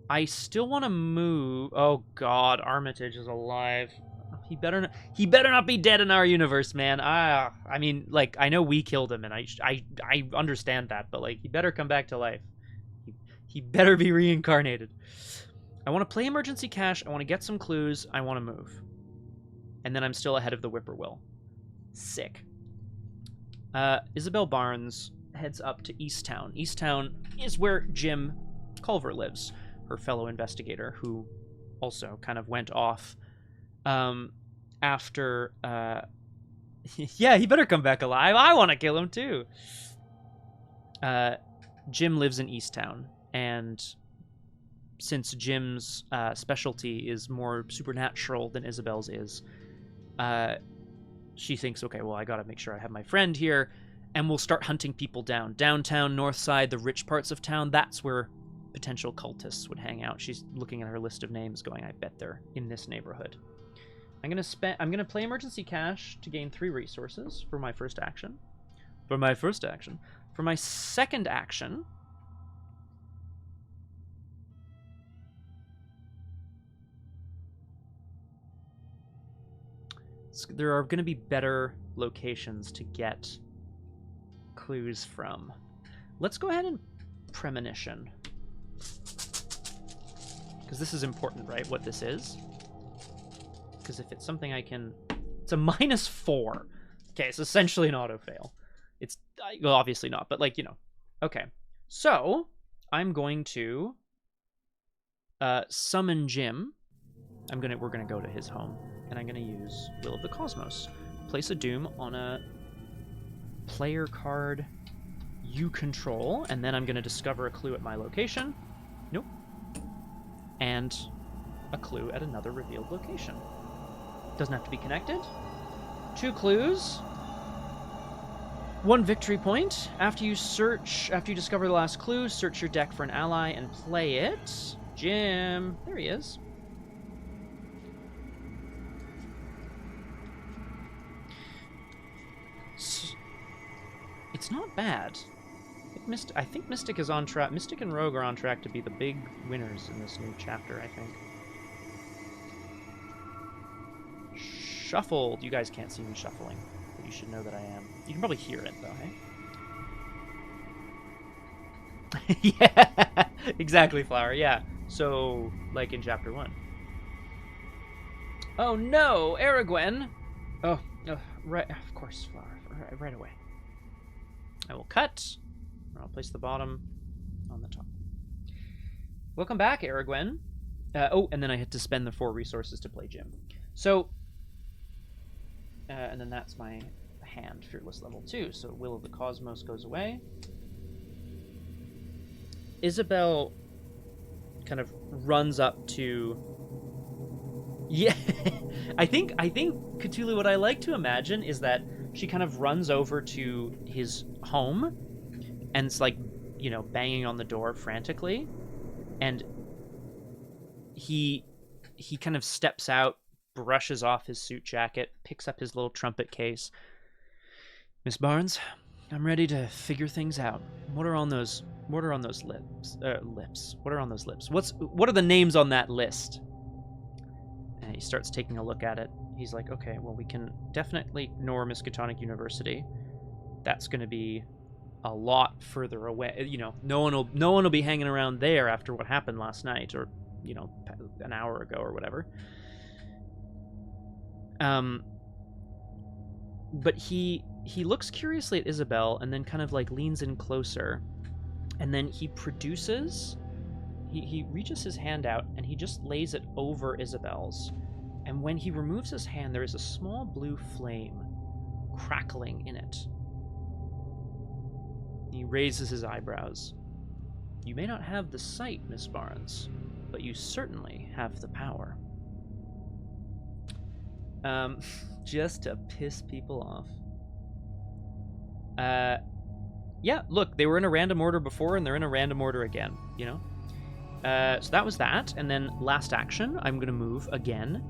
I still want to move... Oh, God, Armitage is alive. He better not be dead in our universe, man. I mean, like, I know we killed him, and I understand that, but, like, he better come back to life. He better be reincarnated. I want to play emergency cash. I want to get some clues. I want to move. And then I'm still ahead of the whippoorwill. Sick. Isabelle Barnes heads up to East Town. East Town is where Jim Culver lives, her fellow investigator, who also kind of went off after yeah, he better come back alive. I want to kill him too. Jim lives in East Town, and since Jim's specialty is more supernatural than Isabelle's is, she thinks, okay, well, I gotta make sure I have my friend here, and we'll start hunting people down. Downtown, north side, the rich parts of town, that's where potential cultists would hang out. She's looking at her list of names going, I bet they're in this neighborhood. I'm gonna play emergency cash to gain 3 resources for my first action. For my second action, There are going to be better locations to get clues from. Let's go ahead and premonition. Because this is important, right? What this is. Because if it's something I can... It's a -4. Okay, it's essentially an auto-fail. It's... Well, obviously not, but like, you know. Okay. So, I'm going to... summon Jim. We're gonna go to his home. And I'm gonna use Will of the Cosmos. Place a doom on a player card you control, and then I'm gonna discover a clue at my location. Nope. And a clue at another revealed location. Doesn't have to be connected. 2 clues. 1 victory point. After you discover the last clue, search your deck for an ally and play it. Jim. There he is. It's not bad. I think Mystic is on track. Mystic and Rogue are on track to be the big winners in this new chapter, I think. Shuffled. You guys can't see me shuffling, but you should know that I am. You can probably hear it, though, hey? Yeah, exactly, Flower, yeah. So, like in chapter 1. Oh no, Aragwen! Oh, right, of course, Flower, right away. I will cut. I'll place the bottom on the top. Welcome back, Aragwen. Oh, and then I had to spend the 4 resources to play Jim. So, and then that's my hand, Fearless level 2. So Will of the Cosmos goes away. Isabelle kind of runs up to... Yeah, I think Cthulhu, what I like to imagine is that she kind of runs over to his home and it's like, you know, banging on the door frantically. And he kind of steps out, brushes off his suit jacket, picks up his little trumpet case. Miss Barnes, I'm ready to figure things out. What are on those lips? What are on those lips? What are the names on that list? And he starts taking a look at it. He's like, okay, well, we can definitely ignore Miskatonic University. That's going to be a lot further away. You know, no one will be hanging around there after what happened last night, or, you know, an hour ago or whatever. But he looks curiously at Isabelle and then kind of like leans in closer, and then he produces. He reaches his hand out and he just lays it over Isabelle's. And when he removes his hand, there is a small blue flame crackling in it. He raises his eyebrows. You may not have the sight, Miss Barnes, but you certainly have the power. Just to piss people off. Yeah, look, they were in a random order before and they're in a random order again, you know? So that was that, and then last action, I'm going to move again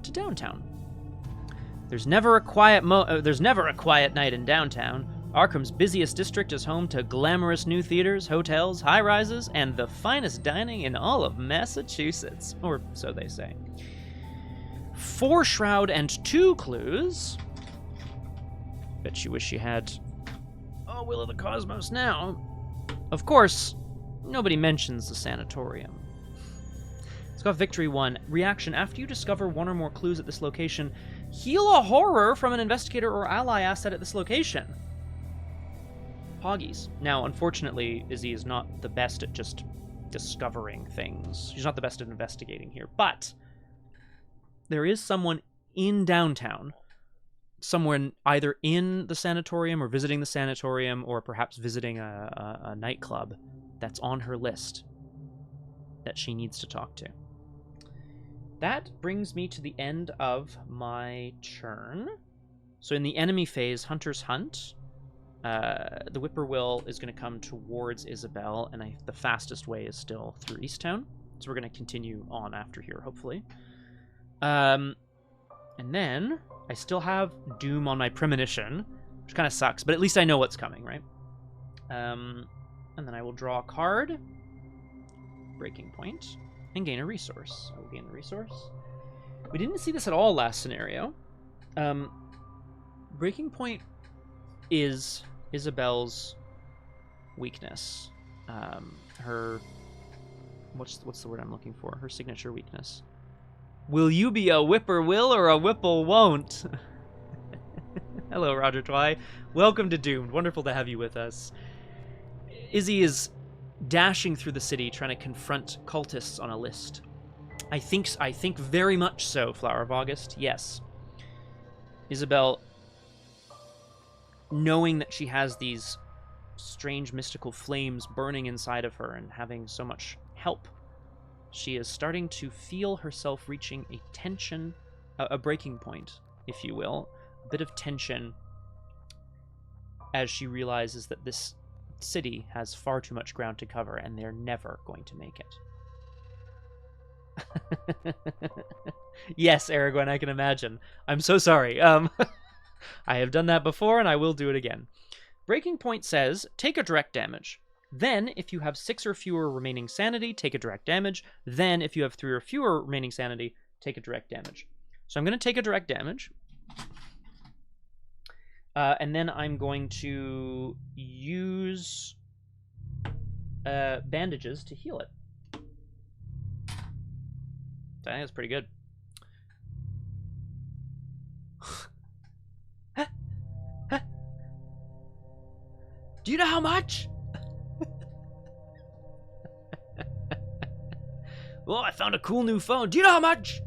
to downtown. There's never a quiet night in downtown. Arkham's busiest district is home to glamorous new theaters, hotels, high-rises, and the finest dining in all of Massachusetts, or so they say. 4 shroud and 2 clues. Bet you wish you had Will of the Cosmos now. Of course, nobody mentions the sanatorium. It's got victory 1. Reaction: after you discover 1 or more clues at this location, heal a horror from an investigator or ally asset at this location. Hoggies. Now, unfortunately, Izzy is not the best at just discovering things. She's not the best at investigating here, but there is someone in downtown, somewhere either in the sanatorium or visiting the sanatorium or perhaps visiting a nightclub that's on her list that she needs to talk to. That brings me to the end of my turn. So in the enemy phase, Hunter's Hunt, the Whippoorwill is going to come towards Isabelle, and the fastest way is still through Easttown. So we're going to continue on after here, hopefully. And then I still have Doom on my Premonition, which kind of sucks, but at least I know what's coming, right? And then I will draw a card, Breaking Point, and gain a resource. I will gain a resource. We didn't see this at all last scenario. Breaking point is Isabelle's weakness. Her what's the word I'm looking for? Her signature weakness. Will you be a whippoorwill or a whipple won't? Hello, Roger Twy. Welcome to Doomed. Wonderful to have you with us. Izzy is dashing through the city trying to confront cultists on a list. I think very much so, Flower of August. Yes. Isabelle, knowing that she has these strange mystical flames burning inside of her and having so much help, she is starting to feel herself reaching a tension, a breaking point, if you will, a bit of tension as she realizes that this city has far too much ground to cover and they're never going to make it. Yes, Aragorn, I can imagine. I'm so sorry. I have done that before and I will do it again. Breaking point says, take a direct damage. Then, if you have 6 or fewer remaining sanity, take a direct damage. Then, if you have 3 or fewer remaining sanity, take a direct damage. So I'm going to take a direct damage. And then I'm going to use bandages to heal it. I think that's pretty good. Do you know how much? Well, I found a cool new phone. Do you know how much?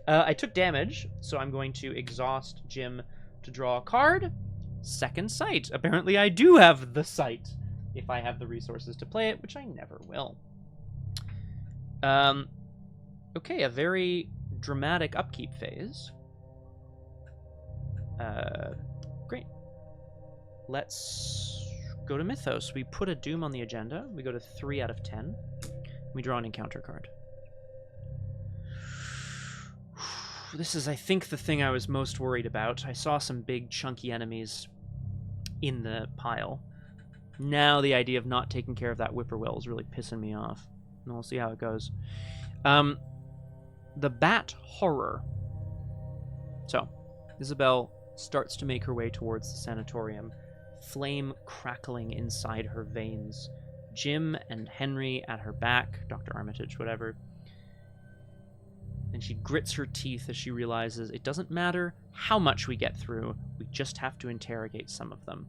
I took damage, so I'm going to exhaust Jim to draw a card. Second sight. Apparently I do have the sight if I have the resources to play it, which I never will. Okay, a very dramatic upkeep phase. Great. Let's go to Mythos. We put a Doom on the agenda. We go to 3 out of 10. We draw an encounter card. This is, I think, the thing I was most worried about. I saw some big, chunky enemies in the pile. Now the idea of not taking care of that whippoorwill is really pissing me off. And we'll see how it goes. The Bat Horror. So, Isabelle starts to make her way towards the sanatorium, flame crackling inside her veins. Jim and Henry at her back, Dr. Armitage, whatever. And she grits her teeth as she realizes it doesn't matter how much we get through, we just have to interrogate some of them.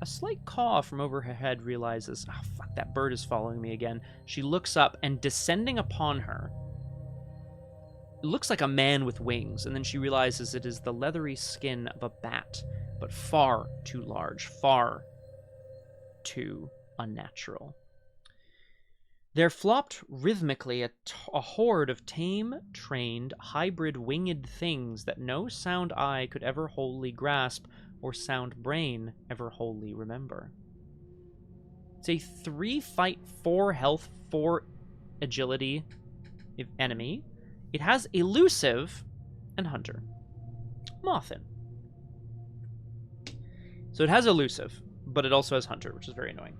A slight caw from over her head realizes, oh fuck, that bird is following me again. She looks up and descending upon her, it looks like a man with wings, and then she realizes it is the leathery skin of a bat, but far too large, far too unnatural. There flopped rhythmically a horde of tame, trained, hybrid winged things that no sound eye could ever wholly grasp or sound brain ever wholly remember. It's a 3 fight, 4 health, 4 agility enemy. It has elusive and hunter. Mothin. So it has elusive, but it also has hunter, which is very annoying.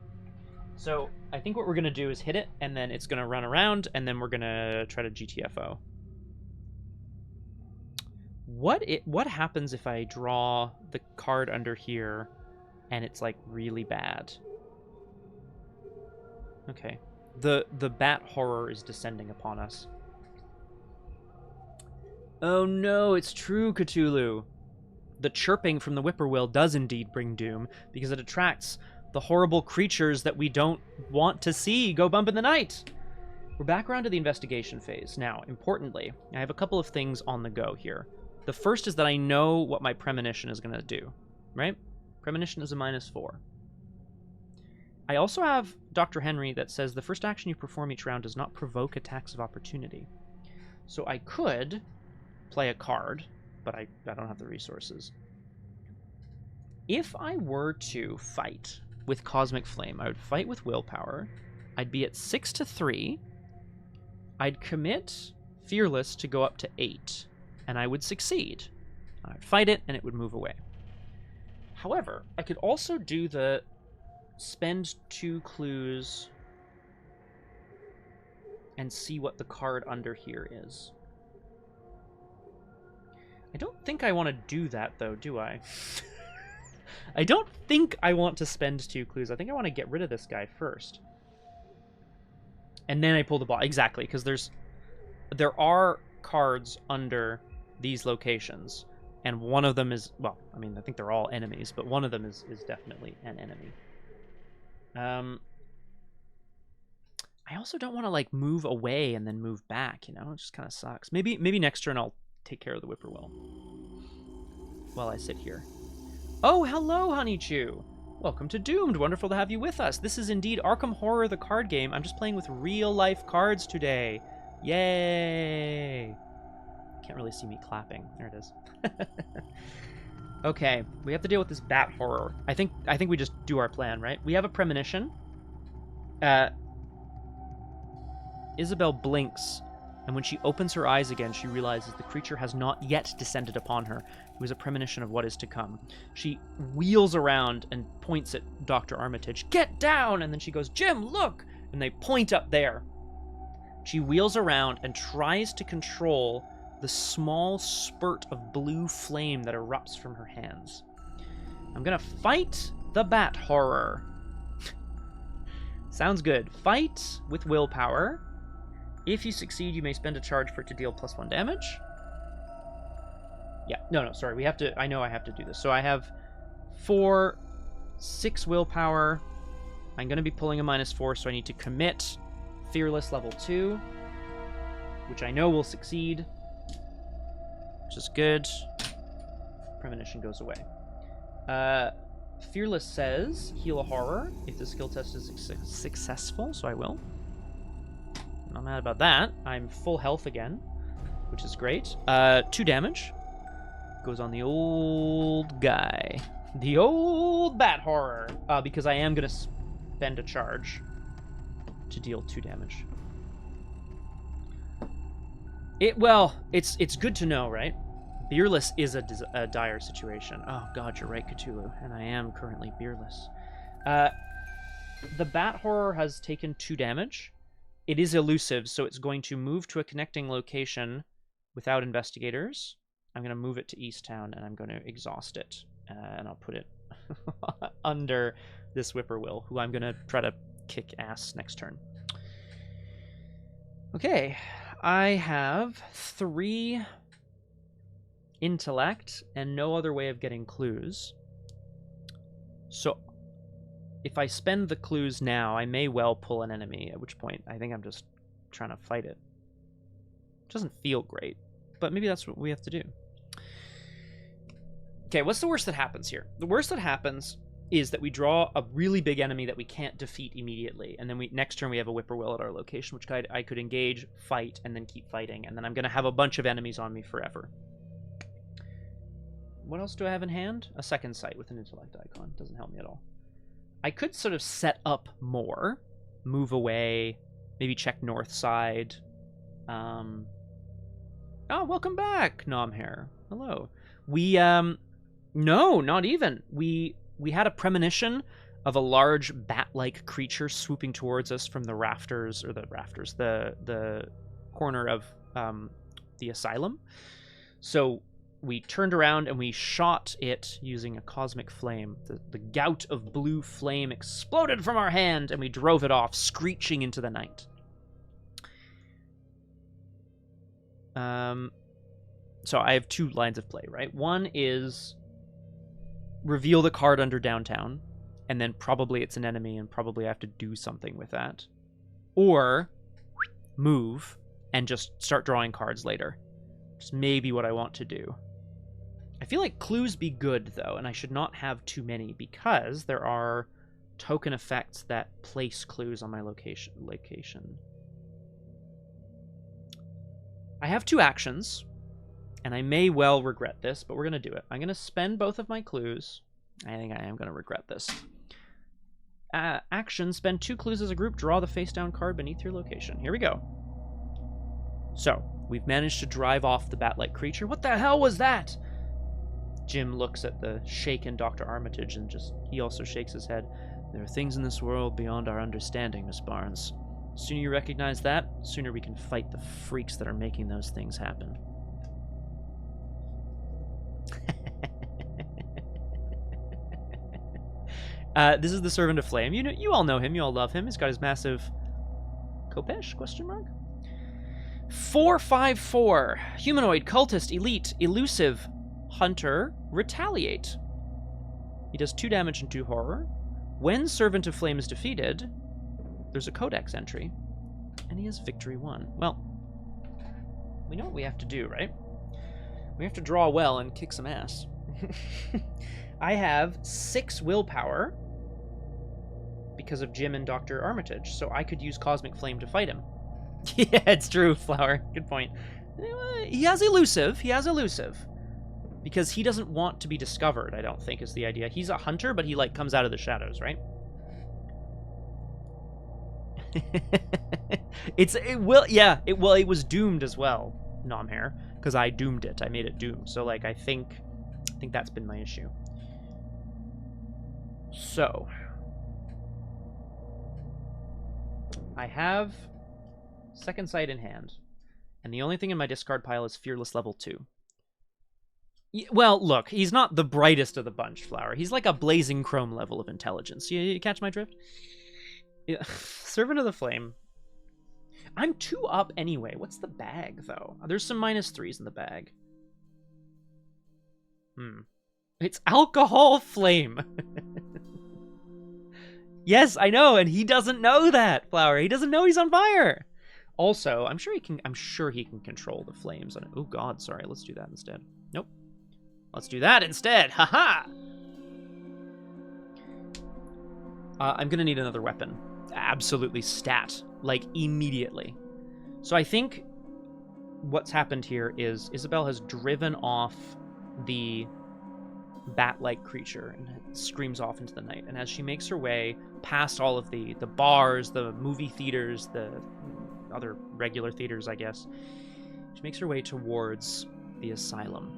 So I think what we're going to do is hit it, and then it's going to run around, and then we're going to try to GTFO. What happens if I draw the card under here, and it's, like, really bad? Okay. The Bat Horror is descending upon us. Oh no, it's true, Cthulhu. The chirping from the whippoorwill does indeed bring doom, because it attracts the horrible creatures that we don't want to see go bump in the night. We're back around to the investigation phase. Now, importantly, I have a couple of things on the go here. The first is that I know what my premonition is going to do, right? Premonition is a -4. I also have Dr. Henry that says the first action you perform each round does not provoke attacks of opportunity. So I could play a card, but I don't have the resources. If I were to fight with Cosmic Flame, I would fight with Willpower. I'd be at 6 to 3. I'd commit Fearless to go up to 8, and I would succeed. I'd fight it, and it would move away. However, I could also do the spend 2 clues and see what the card under here is. I don't think I want to do that, though, do I? I don't think I want to spend 2 clues. I think I want to get rid of this guy first. And then I pull the ball. Exactly, because there are cards under these locations. And one of them is, well, I mean, I think they're all enemies, but one of them is definitely an enemy. I also don't want to, like, move away and then move back, you know? It just kind of sucks. Maybe next turn I'll take care of the whippoorwill while I sit here. Oh, hello, Honeychew! Welcome to Doomed. Wonderful to have you with us. This is indeed Arkham Horror, the card game. I'm just playing with real-life cards today. Yay! Can't really see me clapping. There it is. Okay, we have to deal with this bat horror. I think we just do our plan, right? We have a premonition. Isabelle blinks, and when she opens her eyes again, she realizes the creature has not yet descended upon her. It was a premonition of what is to come. She wheels around and points at Dr. Armitage. Get down! And then she goes, Jim, look! And they point up there. She wheels around and tries to control the small spurt of blue flame that erupts from her hands. I'm gonna fight the bat horror. Sounds good. Fight with willpower. If you succeed, you may spend a charge for it to deal +1 damage. Yeah, no, sorry. We have to, I know I have to do this. So I have 6 willpower. I'm gonna be pulling a -4, so I need to commit Fearless level 2, which I know will succeed. Which is good. Premonition goes away. Fearless says, heal a horror if the skill test is successful, so I will. Not mad about that. I'm full health again, which is great. 2 damage. Goes on the old guy. The old bat horror. Because I am going to spend a charge to deal 2 damage. It's good to know, right? Beerless is a dire situation. Oh god, you're right, Cthulhu, and I am currently beerless. The bat horror has taken 2 damage. It is elusive, so it's going to move to a connecting location without investigators. I'm going to move it to East Town, and I'm going to exhaust it, and I'll put it under this whippoorwill, who I'm going to try to kick ass next turn. Okay, I have 3 intellect and no other way of getting clues. So if I spend the clues now, I may well pull an enemy, at which point I think I'm just trying to fight it. It doesn't feel great, but maybe that's what we have to do. Okay, what's the worst that happens here? The worst that happens is that we draw a really big enemy that we can't defeat immediately, and then next turn we have a whippoorwill at our location, which I could engage, fight, and then keep fighting, and then I'm going to have a bunch of enemies on me forever. What else do I have in hand? A second sight with an intellect icon. Doesn't help me at all. I could sort of set up more, move away, maybe check north side. Oh, welcome back, Nomhair. Hello. No, not even. We had a premonition of a large bat-like creature swooping towards us from the rafters, the corner of the asylum. So we turned around and we shot it using a cosmic flame. The gout of blue flame exploded from our hand, and we drove it off, screeching into the night. So I have 2 lines of play, right? One is reveal the card under downtown, and then probably it's an enemy, and probably I have to do something with that. Or move and just start drawing cards later. Just maybe what I want to do. I feel like clues be good, though, and I should not have too many, because there are token effects that place clues on my location. I have 2 actions, and I may well regret this, but we're going to do it. I'm going to spend both of my clues. I think I am going to regret this. Action, spend 2 clues as a group, draw the face-down card beneath your location. Here we go. So, we've managed to drive off the bat-like creature. What the hell was that? Jim looks at the shaken Dr. Armitage and he also shakes his head. There are things in this world beyond our understanding, Miss Barnes. The sooner you recognize that, the sooner we can fight the freaks that are making those things happen. This is the Servant of Flame. You all know him. You all love him. He's got his massive Kopesh, question mark? 4/5/4. Humanoid, cultist, elite, elusive, hunter, retaliate. He does 2 damage and 2 horror. When Servant of Flame is defeated, there's a codex entry, and he has victory 1. Well, we know what we have to do, right? We have to draw well and kick some ass. I have 6 willpower because of Jim and Dr. Armitage, so I could use Cosmic Flame to fight him. Yeah, it's true, Flower. Good point. He has elusive. He has elusive. Because he doesn't want to be discovered, I don't think, is the idea. He's a hunter, but he, like, comes out of the shadows, right? It was doomed as well, Nomhair, because I doomed it. I made it doom. So, like, I think that's been my issue. So, I have Second Sight in hand, and the only thing in my discard pile is Fearless level 2. Well, look, he's not the brightest of the bunch, Flower. He's like a Blazing Chrome level of intelligence. You catch my drift? Yeah. Servant of the Flame. I'm 2 up anyway. What's the bag, though? There's some -3s in the bag. It's Alcohol Flame. Yes, I know, and he doesn't know that, Flower. He doesn't know he's on fire. Also, I'm sure he can control the flames on it. Oh god, sorry. Let's do that instead. Nope. Let's do that instead. Haha. I'm gonna need another weapon. Absolutely stat. Like, immediately. So I think what's happened here is Isabelle has driven off the bat-like creature and screams off into the night. And as she makes her way past all of the bars, the movie theaters, the other regular theaters, I guess, she makes her way towards the asylum,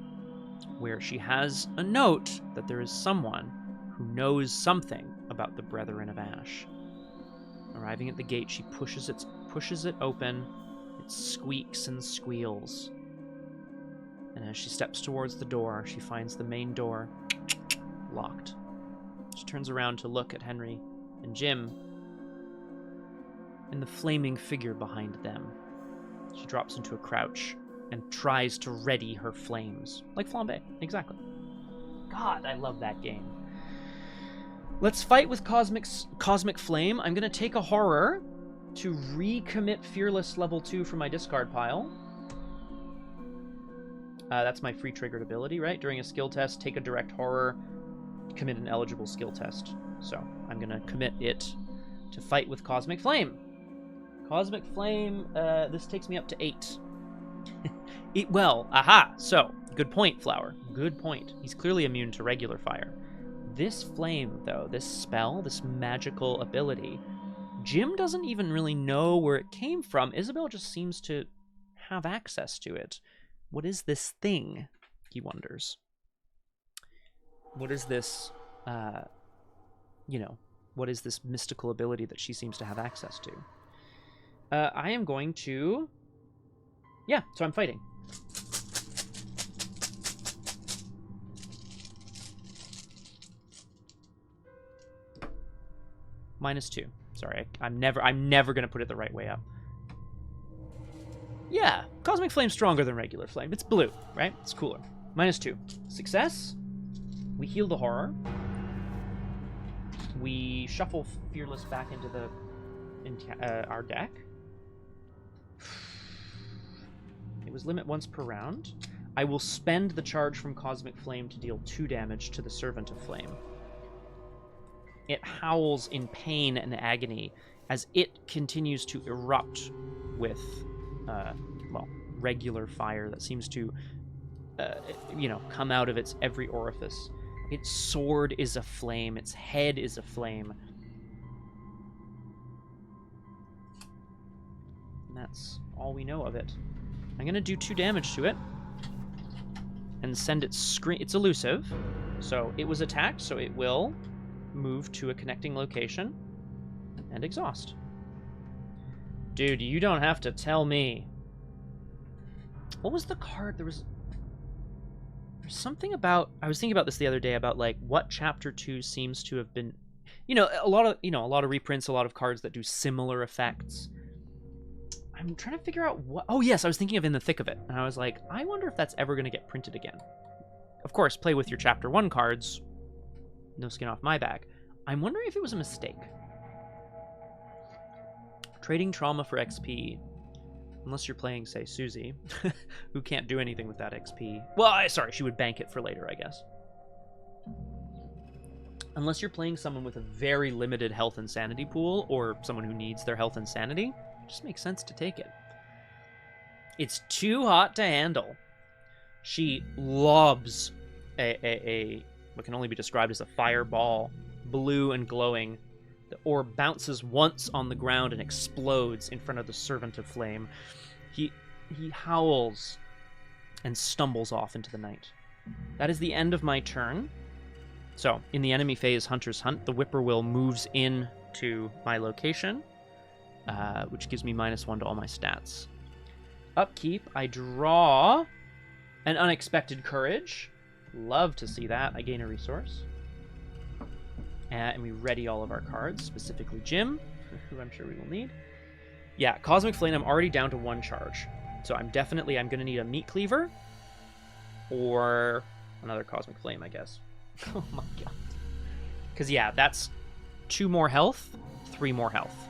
where she has a note that there is someone who knows something about the Brethren of Ash. Arriving at the gate, she pushes it open. It squeaks and squeals. And as she steps towards the door, she finds the main door locked. She turns around to look at Henry and Jim and the flaming figure behind them. She drops into a crouch and tries to ready her flames. Like Flambe, exactly. God, I love that game. Let's fight with Cosmic Flame. I'm going to take a horror to recommit Fearless level 2 from my discard pile. That's my free triggered ability, right? During a skill test, take a direct horror, commit an eligible skill test. So I'm going to commit it to fight with Cosmic Flame. Cosmic Flame, this takes me up to 8. Aha! So, good point, Flower. Good point. He's clearly immune to regular fire. This flame, though, this spell, this magical ability, Jim doesn't even really know where it came from. Isabelle just seems to have access to it. What is this thing? He wonders. What is this, what is this mystical ability that she seems to have access to? I am going to... Yeah, so I'm fighting. -2. Sorry, I'm never gonna put it the right way up. Yeah, Cosmic Flame's stronger than regular flame. It's blue, right? It's cooler. -2. Success. We heal the horror. We shuffle Fearless back into our deck. It was limit once per round. I will spend the charge from Cosmic Flame to deal 2 damage to the Servant of Flame. It howls in pain and agony as it continues to erupt with, regular fire that seems to, come out of its every orifice. Its sword is aflame. Its head is aflame. And that's all we know of it. I'm going to do 2 damage to it and send it It's elusive, so it was attacked, so it will move to a connecting location and exhaust. Dude, you don't have to tell me. What was the card? There's something about... I was thinking about this the other day about, like, what Chapter 2 seems to have been a lot of reprints, a lot of cards that do similar effects. I'm trying to figure out what... Oh, yes, I was thinking of In the Thick of It. And I was like, I wonder if that's ever going to get printed again. Of course, play with your Chapter 1 cards. No skin off my back. I'm wondering if it was a mistake. Trading trauma for XP. Unless you're playing, say, Susie, who can't do anything with that XP. Well, sorry, she would bank it for later, I guess. Unless you're playing someone with a very limited health and sanity pool, or someone who needs their health and sanity, it just makes sense to take it. It's too hot to handle. She lobs what can only be described as a fireball, blue and glowing. The orb bounces once on the ground and explodes in front of the Servant of Flame. He howls and stumbles off into the night. That is the end of my turn. So, in the enemy phase Hunter's Hunt, the Whippoorwill moves in to my location, which gives me -1 to all my stats. Upkeep, I draw an Unexpected Courage. Love to see that. I gain a resource. And we ready all of our cards, specifically Jim, who I'm sure we will need. Yeah, Cosmic Flame, I'm already down to 1 charge. So I'm going to need a Meat Cleaver or another Cosmic Flame, I guess. Oh my god. Because, yeah, that's 2 more health, 3 more health.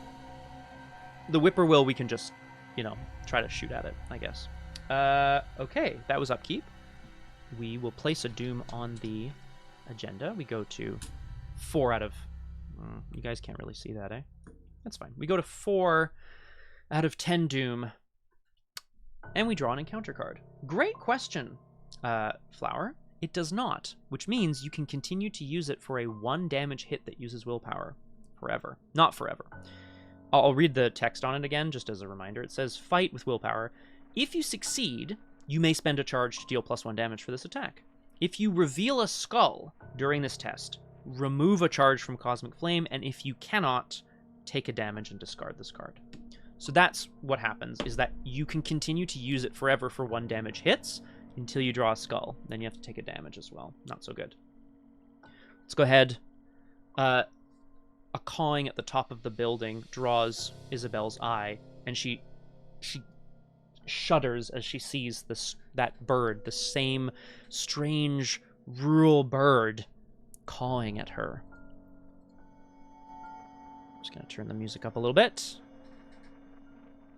The Whippoorwill, we can just, try to shoot at it, I guess. Okay, that was upkeep. We will place a Doom on the agenda. We go to 4 out of... you guys can't really see that, eh? That's fine. We go to 4 out of 10 Doom, and we draw an encounter card. Great question, Flower. It does not, which means you can continue to use it for a 1 damage hit that uses willpower. Forever. Not forever. I'll read the text on it again, just as a reminder. It says, fight with willpower. If you succeed, you may spend a charge to deal +1 damage for this attack. If you reveal a skull during this test, remove a charge from Cosmic Flame, and if you cannot, take a damage and discard this card. So that's what happens, is that you can continue to use it forever for 1 damage hits until you draw a skull. Then you have to take a damage as well. Not so good. Let's go ahead. A cawing at the top of the building draws Isabelle's eye, and she shudders as she sees that bird, the same strange rural bird, cawing at her. Just gonna turn the music up a little bit.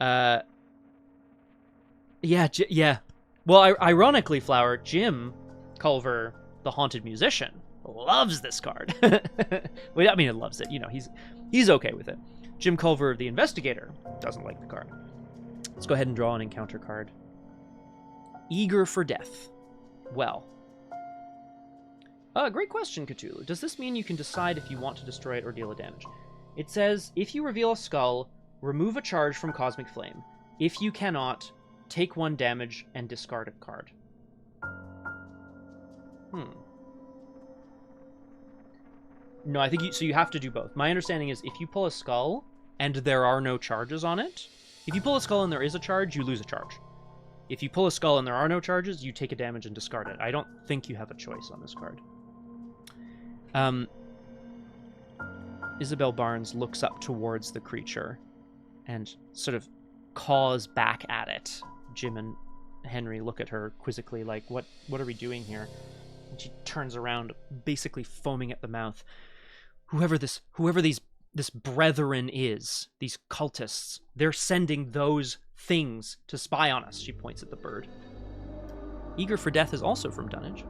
Yeah. Well, ironically, Flower, Jim Culver, the Haunted Musician, loves this card. Well, I mean, he loves it. He's okay with it. Jim Culver, the Investigator, doesn't like the card. Let's go ahead and draw an encounter card. Eager for Death. Well. Great question, Cthulhu. Does this mean you can decide if you want to destroy it or deal a damage? It says, if you reveal a skull, remove a charge from Cosmic Flame. If you cannot, take 1 damage and discard a card. No, I think you have to do both. My understanding is if you pull a skull and there are no charges on it, if you pull a skull and there is a charge, you lose a charge. If you pull a skull and there are no charges, you take a damage and discard it. I don't think you have a choice on this card. Isabelle Barnes looks up towards the creature and sort of caws back at it. Jim and Henry look at her quizzically like, what are we doing here? And she turns around, basically foaming at the mouth. Whoever this brethren is, these cultists, they're sending those things to spy on us. She points at the bird. Eager for Death is also from Dunnage.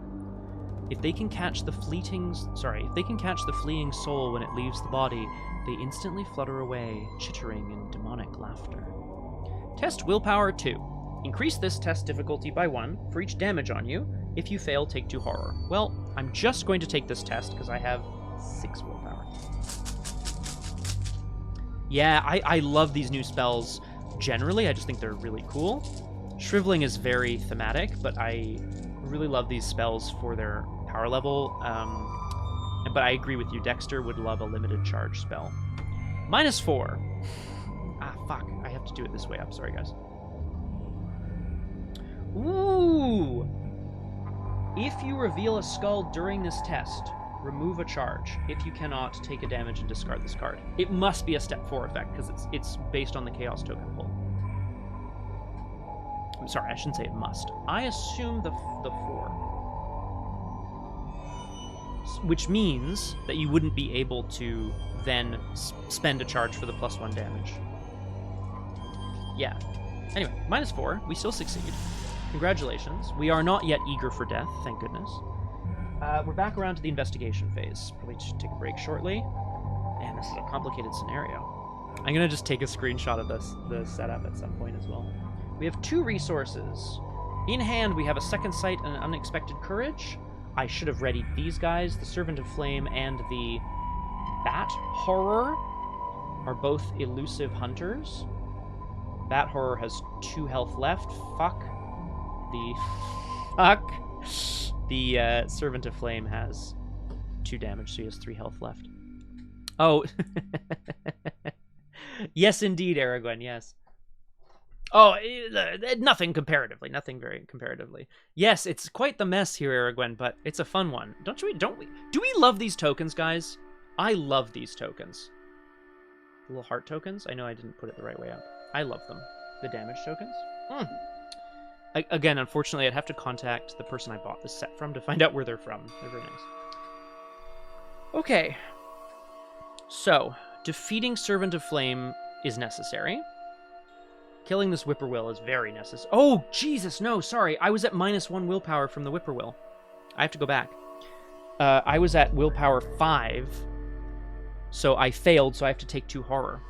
If they can catch the fleeing soul when it leaves the body, they instantly flutter away, chittering in demonic laughter. Test Willpower 2. Increase this test difficulty by 1 for each damage on you. If you fail, take 2 horror. Well, I'm just going to take this test because I have 6 willpower. Yeah, I love these new spells. Generally, I just think they're really cool. Shriveling is very thematic, but I really love these spells for their power level. But I agree with you, Dexter would love a limited charge spell. -4. Ah, fuck. I have to do it this way up. Sorry, guys. Ooh! If you reveal a skull during this test, remove a charge. If you cannot, take a damage and discard this card. It must be a step 4 effect, because it's based on the Chaos token pull. I'm sorry, I shouldn't say it must. I assume the 4. Which means that you wouldn't be able to then spend a charge for the +1 damage. Yeah. Anyway, -4. We still succeed. Congratulations. We are not yet eager for death, thank goodness. We're back around to the investigation phase. Probably should take a break shortly. Man, this is a complicated scenario. I'm going to just take a screenshot of the setup at some point as well. We have 2 resources. In hand, we have a Second Sight and an Unexpected Courage. I should have readied these guys. The Servant of Flame and the Bat Horror are both elusive hunters. Bat Horror has 2 health left. Fuck. The Servant of Flame has 2 damage, so he has 3 health left. Oh. Yes, indeed, Aragwen, yes. Oh, nothing comparatively. Nothing very comparatively. Yes, it's quite the mess here, Aragwen, but it's a fun one. Don't we? Do we love these tokens, guys? I love these tokens. The little heart tokens? I know I didn't put it the right way up. I love them. The damage tokens? Again, unfortunately, I'd have to contact the person I bought this set from to find out where they're from. They're very nice. Okay. So, defeating Servant of Flame is necessary. Killing this Whippoorwill is very necessary. Oh, Jesus, no, sorry. I was at -1 willpower from the Whippoorwill. I have to go back. I was at willpower 5, so I failed, so I have to take 2 horror.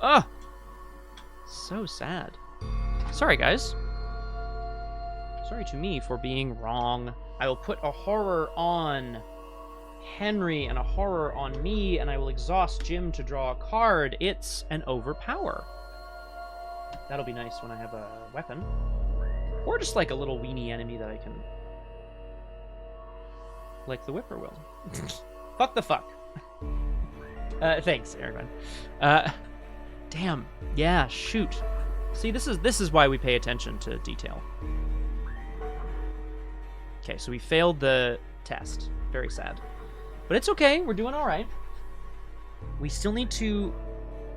Ugh! So sad. Sorry, guys. Sorry to me for being wrong. I will put a horror on Henry and a horror on me, and I will exhaust Jim to draw a card. It's an overpower. That'll be nice when I have a weapon. Or just like a little weenie enemy that I can... like the Whippoorwill. Fuck the fuck. Thanks, Aragorn. Damn. Yeah, shoot. See, this is why we pay attention to detail. Okay, so we failed the test. Very sad. But it's okay. We're doing all right. We still need to...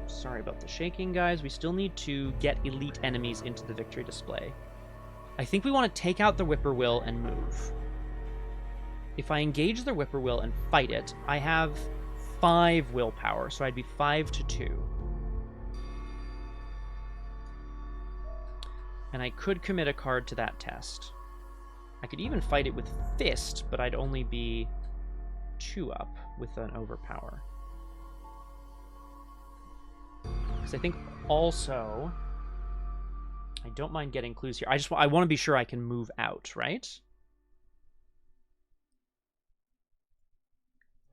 Sorry about the shaking, guys. We still need to get elite enemies into the victory display. I think we want to take out the Whippoorwill and move. If I engage the Whippoorwill and fight it, I have 5 willpower, so I'd be 5 to 2. And I could commit a card to that test. I could even fight it with Fist, but I'd only be 2 up with an overpower. Because I think also... I don't mind getting clues here. I want to be sure I can move out, right?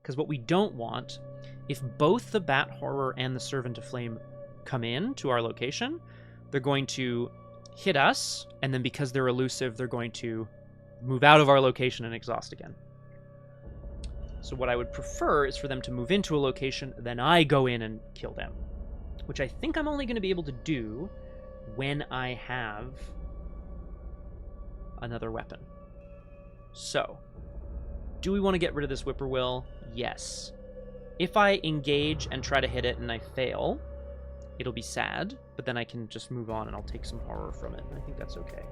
Because what we don't want, if both the Bat Horror and the Servant of Flame come in to our location, they're going to hit us, and then because they're elusive, they're going to move out of our location and exhaust again. So what I would prefer is for them to move into a location, then I go in and kill them. Which I think I'm only going to be able to do when I have another weapon. So, do we want to get rid of this Whippoorwill? Yes. If I engage and try to hit it and I fail, it'll be sad, but then I can just move on and I'll take some horror from it. I think that's okay.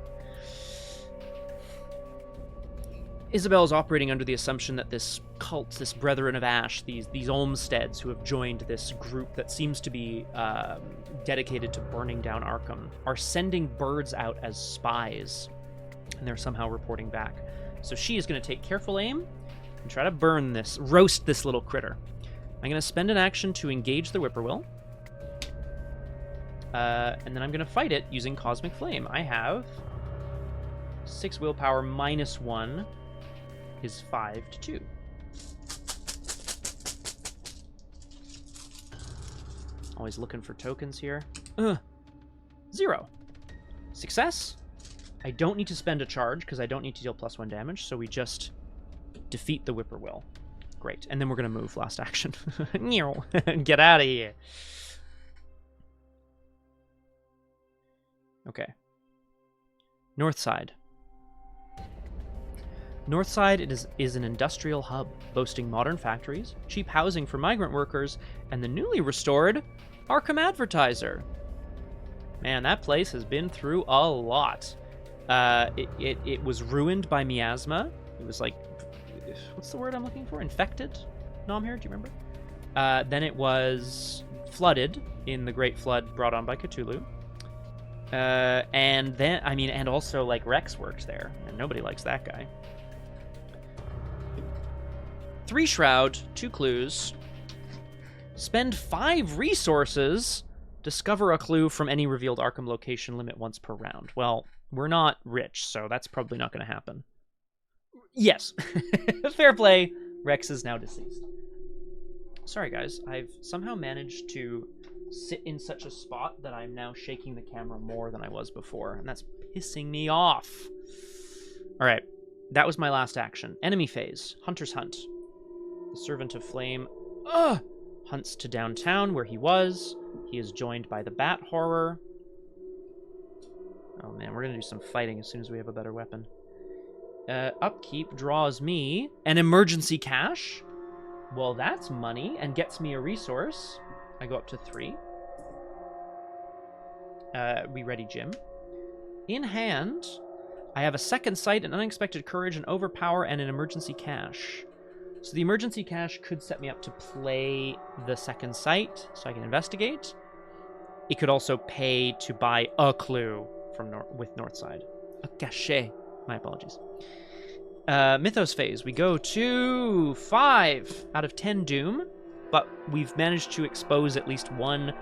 Isabelle is operating under the assumption that this cult, this Brethren of Ash, these Olmsteads who have joined this group that seems to be dedicated to burning down Arkham, are sending birds out as spies, and they're somehow reporting back. So she is going to take careful aim and try to roast this little critter. I'm going to spend an action to engage the Whippoorwill, and then I'm going to fight it using Cosmic Flame. I have 6 willpower minus 1 is 5 to 2. Always looking for tokens here. 0. Success. I don't need to spend a charge because I don't need to deal +1 damage, so we just defeat the Whippoorwill. Great. And then we're going to move last action. Get out of here. Okay. North side. Northside is an industrial hub, boasting modern factories, cheap housing for migrant workers, and the newly restored Arkham Advertiser. Man, that place has been through a lot. It was ruined by miasma. It was like, what's the word I'm looking for? Infected? Nomhere, do you remember? Then it was flooded in the Great Flood brought on by Cthulhu. And also, like, Rex worked there, and nobody likes that guy. 3 shroud, 2 clues. Spend 5 resources. Discover a clue from any revealed Arkham location, limit once per round. Well, we're not rich, so that's probably not going to happen. Yes. Fair play. Rex is now deceased. Sorry, guys. I've somehow managed to sit in such a spot that I'm now shaking the camera more than I was before, and that's pissing me off. All right. That was my last action. Enemy phase. Hunter's Hunt. The Servant of Flame hunts to downtown where he was. He is joined by the Bat Horror. Oh man, we're going to do some fighting as soon as we have a better weapon. Upkeep draws me an emergency cache. Well, that's money and gets me a resource. I go up to 3. We ready, Jim. In hand, I have a second sight, an unexpected courage, an overpower, and an emergency cache. So the emergency cache could set me up to play the second sight, so I can investigate. It could also pay to buy a clue from with Northside. A cachet. My apologies. Mythos phase. We go to 5 out of 10 Doom, but we've managed to expose at least 1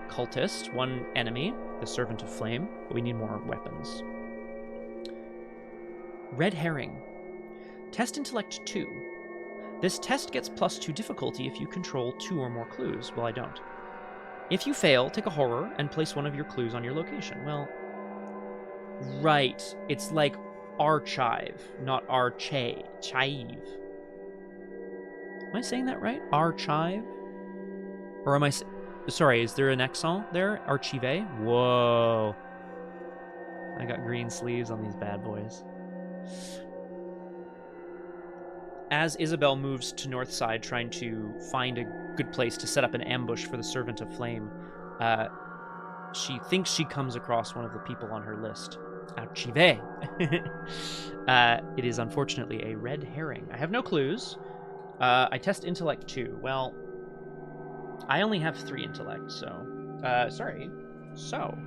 cultist, 1 enemy, the Servant of Flame, but we need more weapons. Red Herring. Test Intellect 2. This test gets +2 difficulty if you control 2 or more clues. Well, I don't. If you fail, take a horror and place one of your clues on your location. Well, right. It's like archive, not archive. Chive. Am I saying that right? Archive? Or am I... Sorry, is there an accent there? Archive? Whoa. I got green sleeves on these bad boys. As Isabelle moves to Northside, trying to find a good place to set up an ambush for the Servant of Flame, she thinks she comes across one of the people on her list. Archive. It is unfortunately a red herring. I have no clues. I test Intellect 2. Well, I only have 3 Intellect, so... sorry. So,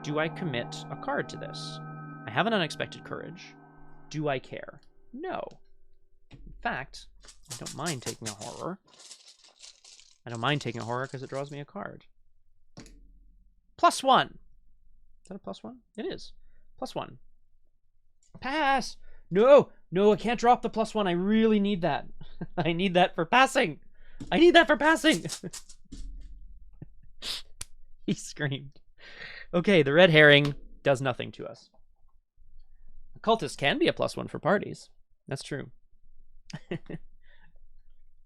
do I commit a card to this? I have an unexpected courage. Do I care? No. In fact, I don't mind taking a horror. I don't mind taking a horror because it draws me a card. +1. Is that a +1? It is. +1. Pass! No! No, I can't drop the +1. I really need that. I need that for passing. I need that for passing. He screamed. Okay, the red herring does nothing to us. Occultist can be a +1 for parties. That's true.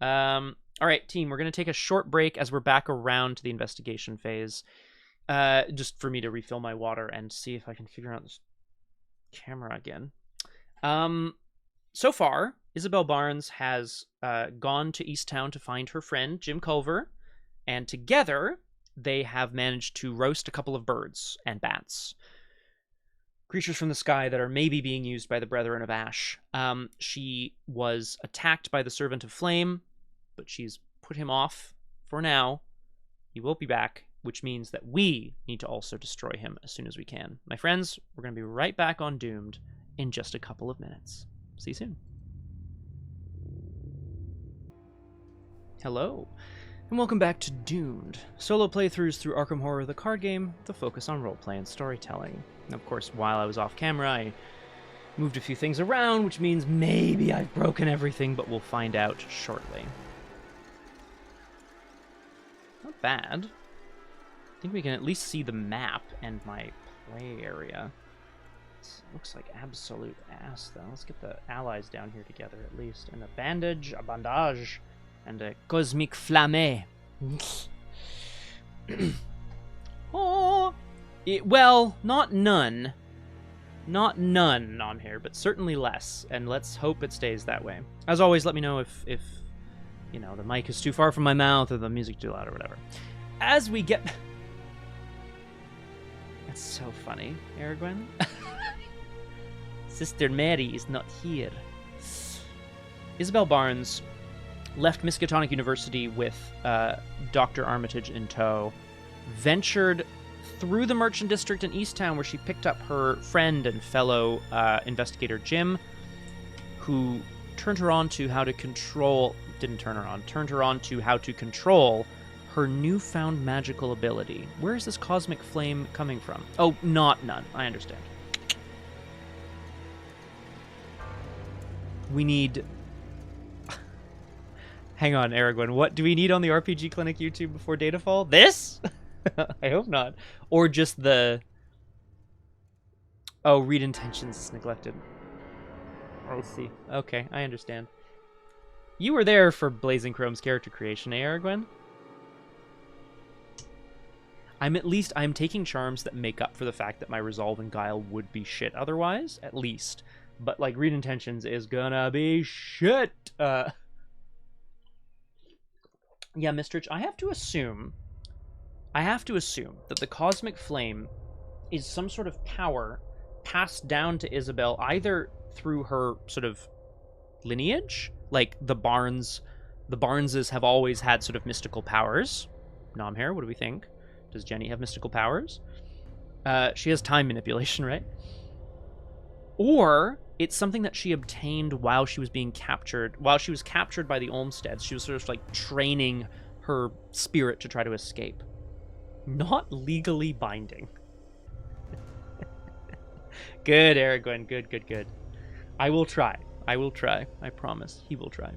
All right, team, we're going to take a short break as we're back around to the investigation phase. Just for me to refill my water and see if I can figure out this camera again. So far, Isabelle Barnes has gone to East Town to find her friend, Jim Culver, and together they have managed to roast a couple of birds and bats. Creatures from the sky that are maybe being used by the Brethren of Ash. She was attacked by the Servant of Flame, but she's put him off for now. He will be back, which means that we need to also destroy him as soon as we can. My friends, we're going to be right back on Doomed in just a couple of minutes. See you soon. Hello, and welcome back to Doomed. Solo playthroughs through Arkham Horror, the card game, with a focus on roleplay and storytelling. And of course, while I was off camera, I moved a few things around, which means maybe I've broken everything, but we'll find out shortly. Not bad. I think we can at least see the map and my play area. It looks like absolute ass, though. Let's get the allies down here together, at least. And a bandage, and a cosmic flamme. Oh! Well, not none. Not none on here, but certainly less, and let's hope it stays that way. As always, let me know if you know, the mic is too far from my mouth or the music too loud or whatever. As we get... That's so funny, Aragwen. Sister Mary is not here. Isabelle Barnes left Miskatonic University with Dr. Armitage in tow, ventured through the Merchant District in Easttown, where she picked up her friend and fellow investigator Jim, who turned her on to how to control... Didn't turn her on. Turned her on to how to control her newfound magical ability. Where is this cosmic flame coming from? Oh, not none. I understand. We need... Hang on, Aragwen. What do we need on the RPG Clinic YouTube before Datafall? This? I hope not. Or just the... Oh, read intentions is neglected. I see. Okay, I understand. You were there for Blazing Chrome's character creation, eh, Aragwen? I'm taking charms that make up for the fact that my resolve and guile would be shit otherwise, at least. But, like, read intentions is gonna be shit! Yeah, Mistrich, I have to assume that the cosmic flame is some sort of power passed down to Isabelle either through her sort of lineage, like the Barneses have always had sort of mystical powers. Nomhair, what do we think? Does Jenny have mystical powers? She has time manipulation, right? Or it's something that she obtained while she was being captured. While she was captured by the Olmsteads, she was sort of like training her spirit to try to escape. Not legally binding. Good, Aragwen. Good, good, good. I will try. I will try. I promise. He will try.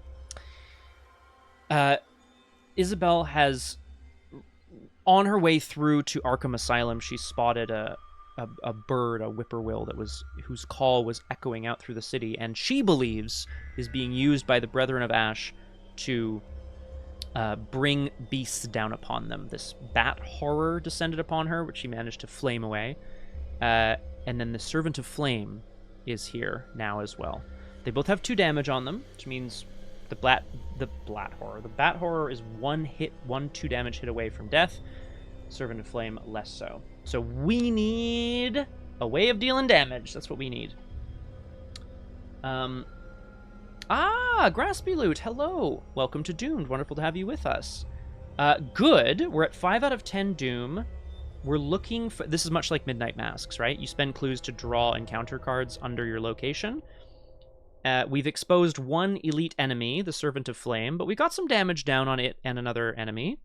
Isabelle has... On her way through to Arkham Asylum, she spotted a bird, a whippoorwill, whose call was echoing out through the city, and she believes is being used by the Brethren of Ash to bring beasts down upon them. This bat horror descended upon her, which she managed to flame away. And then the Servant of Flame is here now as well. They both have 2 damage on them, which means the bat horror is 1 2 damage hit away from death. Servant of Flame less so. So we need a way of dealing damage. That's what we need. Graspy Loot, hello. Welcome to Doomed. Wonderful to have you with us. Good. We're at 5 out of 10 Doom. We're looking for... This is much like Midnight Masks, right? You spend clues to draw encounter cards under your location. We've exposed 1 elite enemy, the Servant of Flame, but we got some damage down on it and another enemy.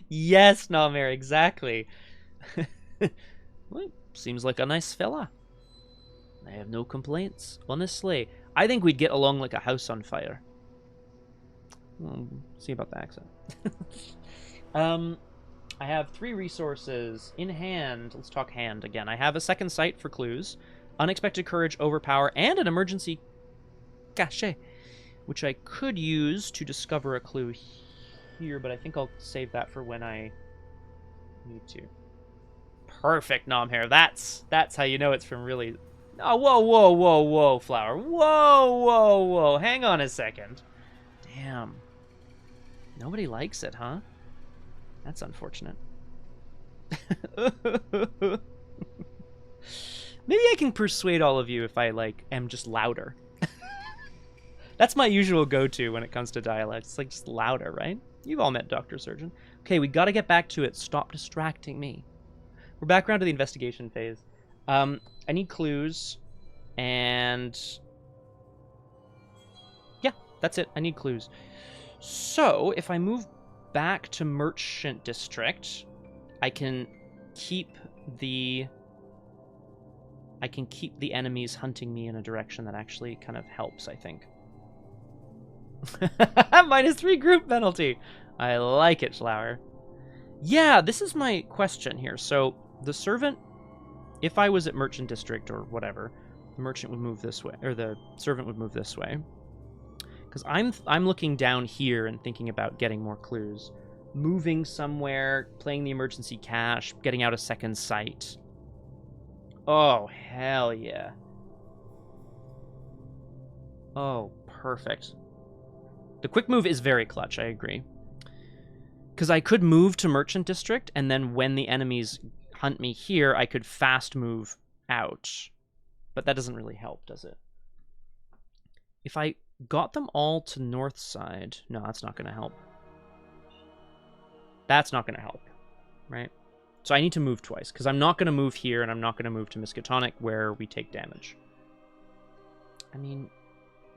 Yes, Namir, exactly. Well, seems like a nice fella. I have no complaints, honestly. I think we'd get along like a house on fire. See about the accent. I have 3 resources in hand. Let's talk hand again. I have a second sight for clues, unexpected courage, overpower, and an emergency cache, which I could use to discover a clue here, but I think I'll save that for when I need to. Perfect, Nomhair. That's how you know it's from really... Oh, whoa, Flower. Whoa. Hang on a second. Damn. Nobody likes it, huh? That's unfortunate. Maybe I can persuade all of you if I, like, am just louder. That's my usual go-to when it comes to dialect. It's, like, just louder, right? You've all met Dr. Surgeon. Okay, we gotta get back to it. Stop distracting me. We're back around to the investigation phase. I need clues, and... yeah, that's it. I need clues. So, if I move back to Merchant District, I can keep the enemies hunting me in a direction that actually kind of helps, I think. -3 group penalty. I like it, Flower. Yeah, this is my question here. So, the servant, if I was at Merchant District or whatever, the merchant would move this way, or the servant would move this way. Because I'm looking down here and thinking about getting more clues. moving somewhere, playing the emergency cash, getting out a second sight. Oh, hell yeah. Oh, perfect. The quick move is very clutch, I agree. Because I could move to Merchant District, and then when the enemies hunt me here, I could fast move out. But that doesn't really help, does it? If I got them all to north side... No, that's not going to help. That's not going to help, right? So I need to move twice, because I'm not going to move here, and I'm not going to move to Miskatonic, where we take damage. I mean,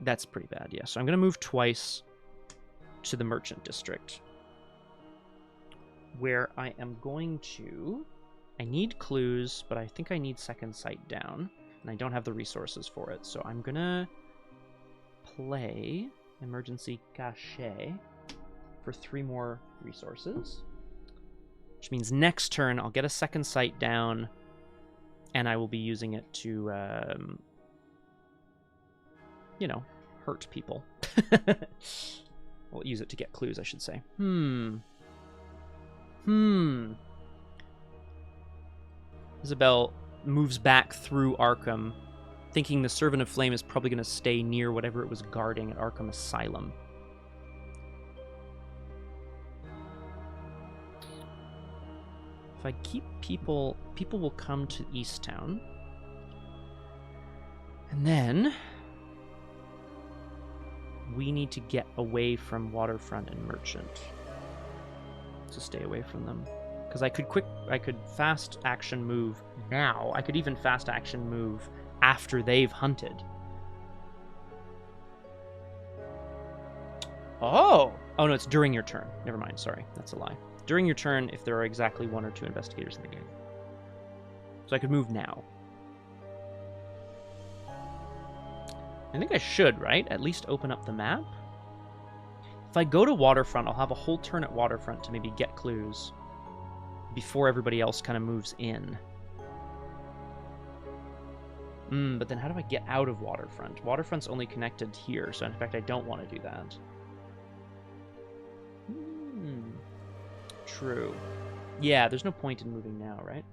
that's pretty bad, yeah. So I'm going to move twice to the Merchant District, where I am going to... I need clues, but I think I need second sight down, and I don't have the resources for it, so I'm going to play Emergency Cache for 3 more resources, which means next turn I'll get a second sight down, and I will be using it to, you know, hurt people. We'll use it to get clues, I should say. Isabelle moves back through Arkham, thinking the Servant of Flame is probably going to stay near whatever it was guarding at Arkham Asylum. If I keep people will come to Easttown. And then we need to get away from Waterfront and Merchant. To stay away from them. Because I could fast action move now. I could even fast action move after they've hunted. Oh no, it's during your turn. Never mind, sorry. That's a lie. During your turn, if there are exactly 1 or 2 investigators in the game. So I could move now. I think I should, right? At least open up the map. If I go to Waterfront, I'll have a whole turn at Waterfront to maybe get clues before everybody else kind of moves in. But then how do I get out of Waterfront? Waterfront's only connected here, so in fact I don't want to do that. True. Yeah, there's no point in moving now, right?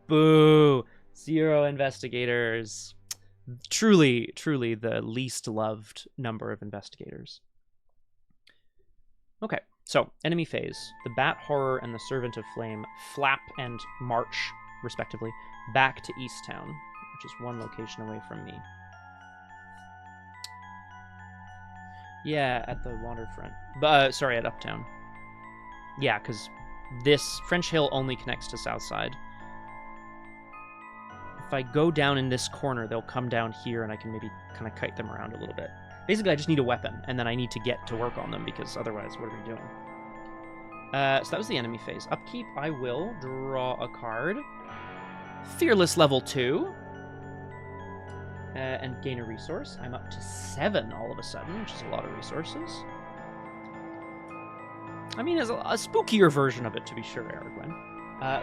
Boo! 0 investigators. Truly the least loved number of investigators. Okay, so enemy phase. The Bat Horror and the Servant of Flame flap and march, respectively, back to Easttown, which is 1 location away from me. Yeah, at the waterfront. Sorry, at Uptown. Yeah, because this French Hill only connects to Southside. If I go down in this corner, they'll come down here, and I can maybe kind of kite them around a little bit. Basically, I just need a weapon, and then I need to get to work on them, because otherwise, what are we doing? So that was the enemy phase. Upkeep, I will draw a card. Fearless level 2. And gain a resource. I'm up to 7 all of a sudden, which is a lot of resources. I mean, as a spookier version of it, to be sure, Aragwen.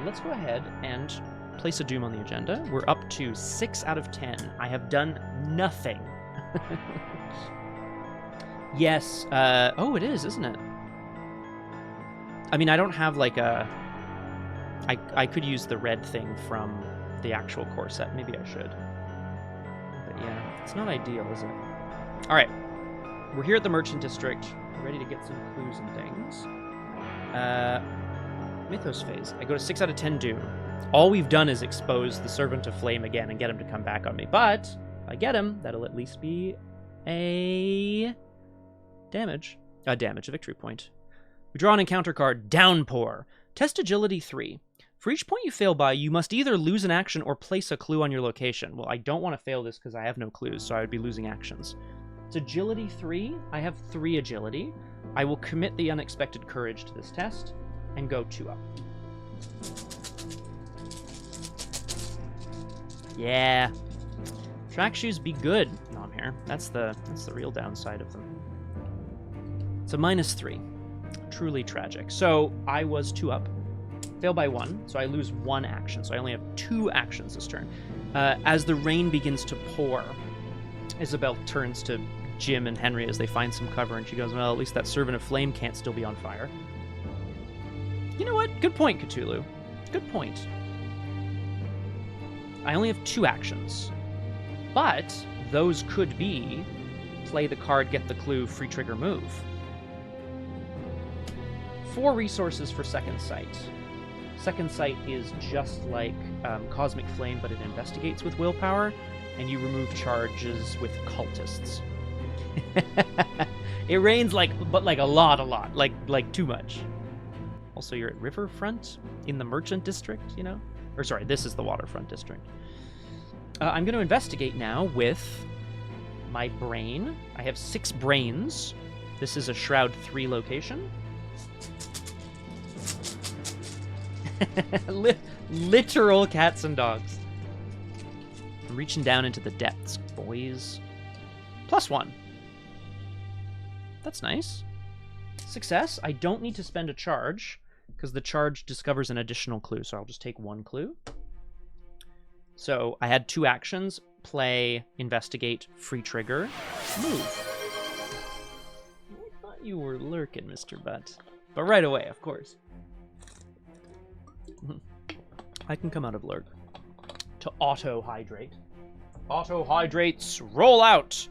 Let's go ahead and place a Doom on the agenda. We're up to 6 out of 10. I have done nothing. Yes. Oh, it is, isn't it? I mean, I don't have like a... I could use the red thing from the actual core set. Maybe I should. But yeah, it's not ideal, is it? All right. We're here at the Merchant District. We're ready to get some clues and things. Mythos phase. I go to 6 out of 10 Doom. All we've done is expose the Servant of Flame again and get him to come back on me. But if I get him, that'll at least be a damage. A victory point. We draw an encounter card, Downpour. Test Agility 3. For each point you fail by, you must either lose an action or place a clue on your location. Well, I don't want to fail this because I have no clues, so I would be losing actions. It's Agility 3. I have 3 Agility. I will commit the Unexpected Courage to this test and go 2 up. Yeah. Track shoes be good. No, I'm here. That's the real downside of them. It's a -3. Truly tragic. So I was 2 up. Fail by 1, so I lose 1 action. So I only have 2 actions this turn. As the rain begins to pour, Isabelle turns to Jim and Henry as they find some cover, and she goes, well, at least that Servant of Flame can't still be on fire. You know what? Good point, Cthulhu. Good point. I only have 2 actions. But those could be play the card, get the clue, free trigger, move. 4 resources for Second Sight. Second Sight is just like Cosmic Flame, but it investigates with willpower, and you remove charges with cultists. It rains but like a lot, like too much. Also, you're at Riverfront in the Merchant District, you know? Or sorry, this is the Waterfront District. I'm going to investigate now with my brain. I have 6 brains. This is a Shroud 3 location. Literal cats and dogs. I'm reaching down into the depths, boys. +1. That's nice. Success. I don't need to spend a charge, because the charge discovers an additional clue, so I'll just take 1 clue. So I had 2 actions: play, investigate, free trigger, move. I thought you were lurking, Mr. Butt. But right away, of course. I can come out of lurk to auto-hydrate. Auto-hydrates, roll out!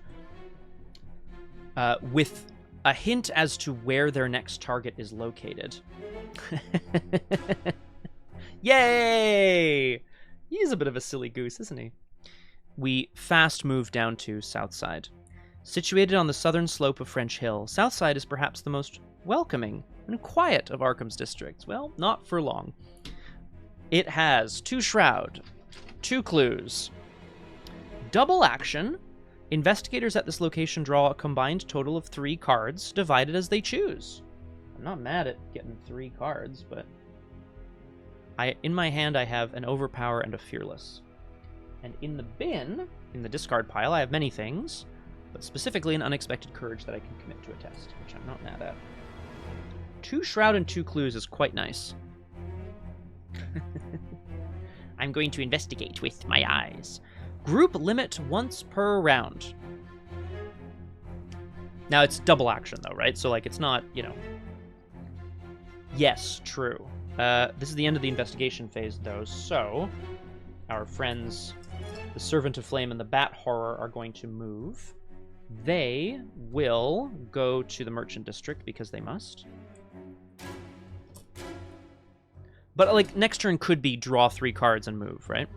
With a hint as to where their next target is located. Yay! He's a bit of a silly goose, isn't he? We fast move down to Southside. Situated on the southern slope of French Hill, Southside is perhaps the most welcoming and quiet of Arkham's districts. Well, not for long. It has 2 Shroud, 2 clues. Double action. Investigators at this location draw a combined total of 3 cards, divided as they choose. I'm not mad at getting 3 cards, but... in my hand, I have an Overpower and a Fearless. And in the bin, in the discard pile, I have many things, but specifically an Unexpected Courage that I can commit to a test, which I'm not mad at. 2 Shroud and 2 clues is quite nice. I'm going to investigate with my eyes. Group limit once per round. Now, it's double action, though, right? So, like, it's not, you know... Yes, true. This is the end of the investigation phase, though, so our friends, the Servant of Flame and the Bat Horror, are going to move. They will go to the Merchant District, because they must. But, like, next turn could be draw 3 cards and move, right?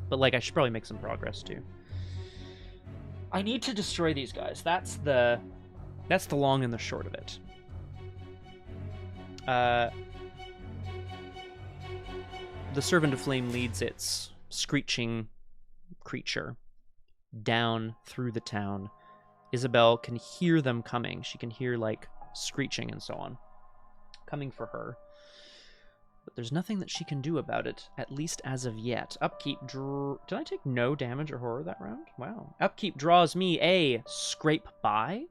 But, like, I should probably make some progress, too. I need to destroy these guys. That's the long and the short of it. The Servant of Flame leads its screeching creature down through the town. Isabelle can hear them coming. She can hear, like, screeching and so on. Coming for her. But there's nothing that she can do about it, at least as of yet. Upkeep did I take no damage or horror that round? Wow. Upkeep draws me a Scrape By.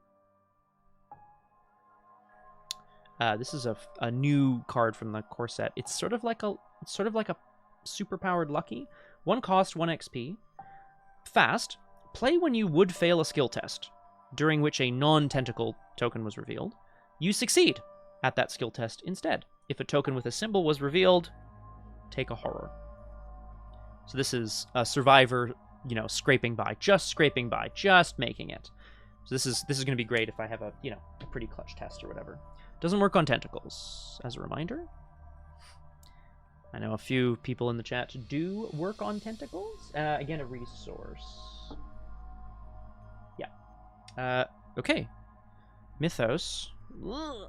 This is a new card from the core set. It's sort of like a super-powered Lucky. 1 cost, 1 XP. Fast. Play when you would fail a skill test, during which a non-tentacle token was revealed. You succeed at that skill test instead. If a token with a symbol was revealed, take a horror. So this is a survivor, you know, scraping by, just making it. So this is going to be great if I have a pretty clutch test or whatever. Doesn't work on tentacles, as a reminder. I know a few people in the chat do work on tentacles. Again, a resource. Yeah. Okay. Mythos. Ugh.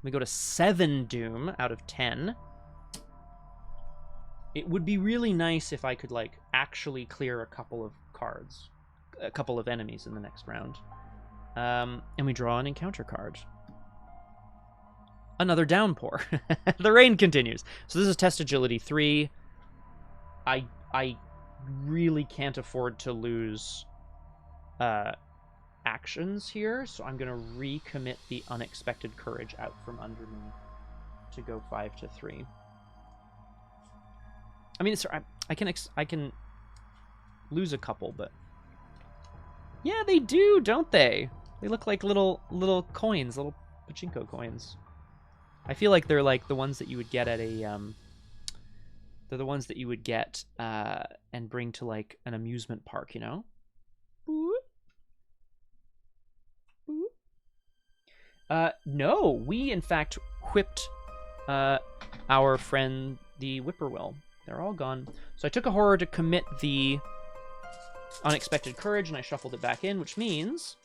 We go to 7 Doom out of 10. It would be really nice if I could, like, actually clear a couple of cards. A couple of enemies in the next round. And we draw an encounter card. Another downpour. The rain continues. So this is Test Agility 3. I really can't afford to lose actions here, so I'm going to recommit the Unexpected Courage out from under me to go 5 to 3. I mean, I can lose a couple, but yeah, they do, don't they? They look like little coins, little pachinko coins. I feel like they're like the ones that you would get at a they're the ones that you would get and bring to like an amusement park, you know? No, we in fact whipped our friend the whippoorwill. They're all gone. So I took a horror to commit the unexpected courage, and I shuffled it back in, which means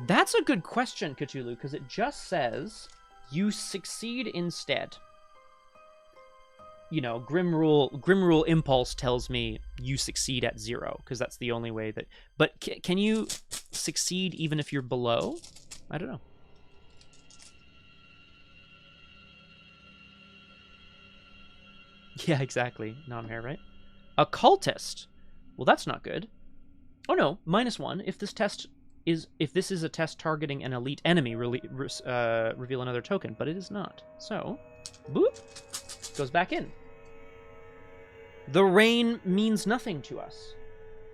that's a good question, Cthulhu, because it just says you succeed instead. You know, Grim Rule Impulse tells me you succeed at 0, because that's the only way that... But can you succeed even if you're below? I don't know. Yeah, exactly. Non-hair, right? Occultist. Well, that's not good. Oh no, -1. If this is a test targeting an elite enemy, reveal another token, but it is not. So, boop, goes back in. The rain means nothing to us.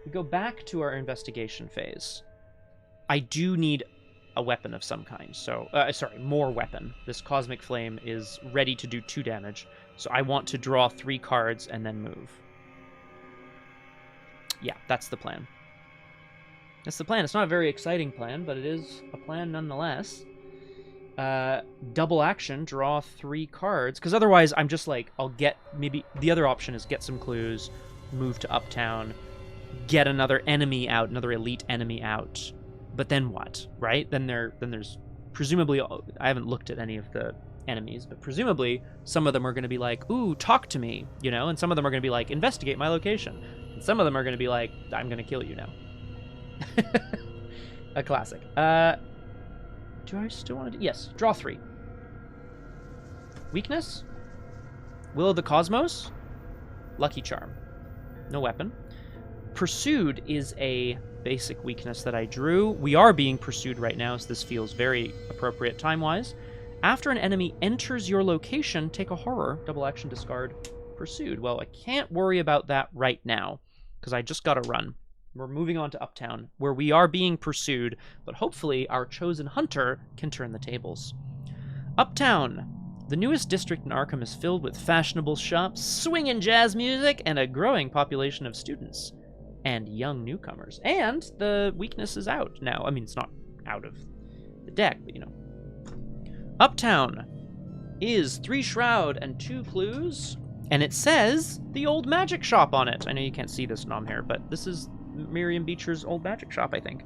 We go back to our investigation phase. I do need a weapon of some kind. So, sorry, more weapon. This Cosmic Flame is ready to do 2 damage. So I want to draw 3 cards and then move. Yeah, that's the plan. That's the plan. It's not a very exciting plan, but it is a plan nonetheless. Double action, draw 3 cards, because otherwise I'm just like, I'll get, maybe the other option is get some clues, move to Uptown, get another enemy out, another elite enemy out, but then what, right? Then there's presumably, I haven't looked at any of the enemies, but presumably some of them are going to be like, ooh, talk to me, you know, and some of them are going to be like, investigate my location, and some of them are going to be like, I'm going to kill you now. A classic. Do I still want to do... Yes, draw 3. Weakness? Will of the Cosmos? Lucky Charm. No weapon. Pursued is a basic weakness that I drew. We are being pursued right now, so this feels very appropriate time-wise. After an enemy enters your location, take a horror. Double action, discard. Pursued. Well, I can't worry about that right now, because I just gotta run. We're moving on to Uptown, where we are being pursued, but hopefully our chosen hunter can turn the tables. Uptown. The newest district in Arkham is filled with fashionable shops, swinging jazz music, and a growing population of students and young newcomers. And the weakness is out now. I mean, it's not out of the deck, but you know. Uptown is 3 shroud and 2 clues, and it says the old magic shop on it. I know you can't see this, Nomhair, but this is Miriam Beecher's old magic shop, I think.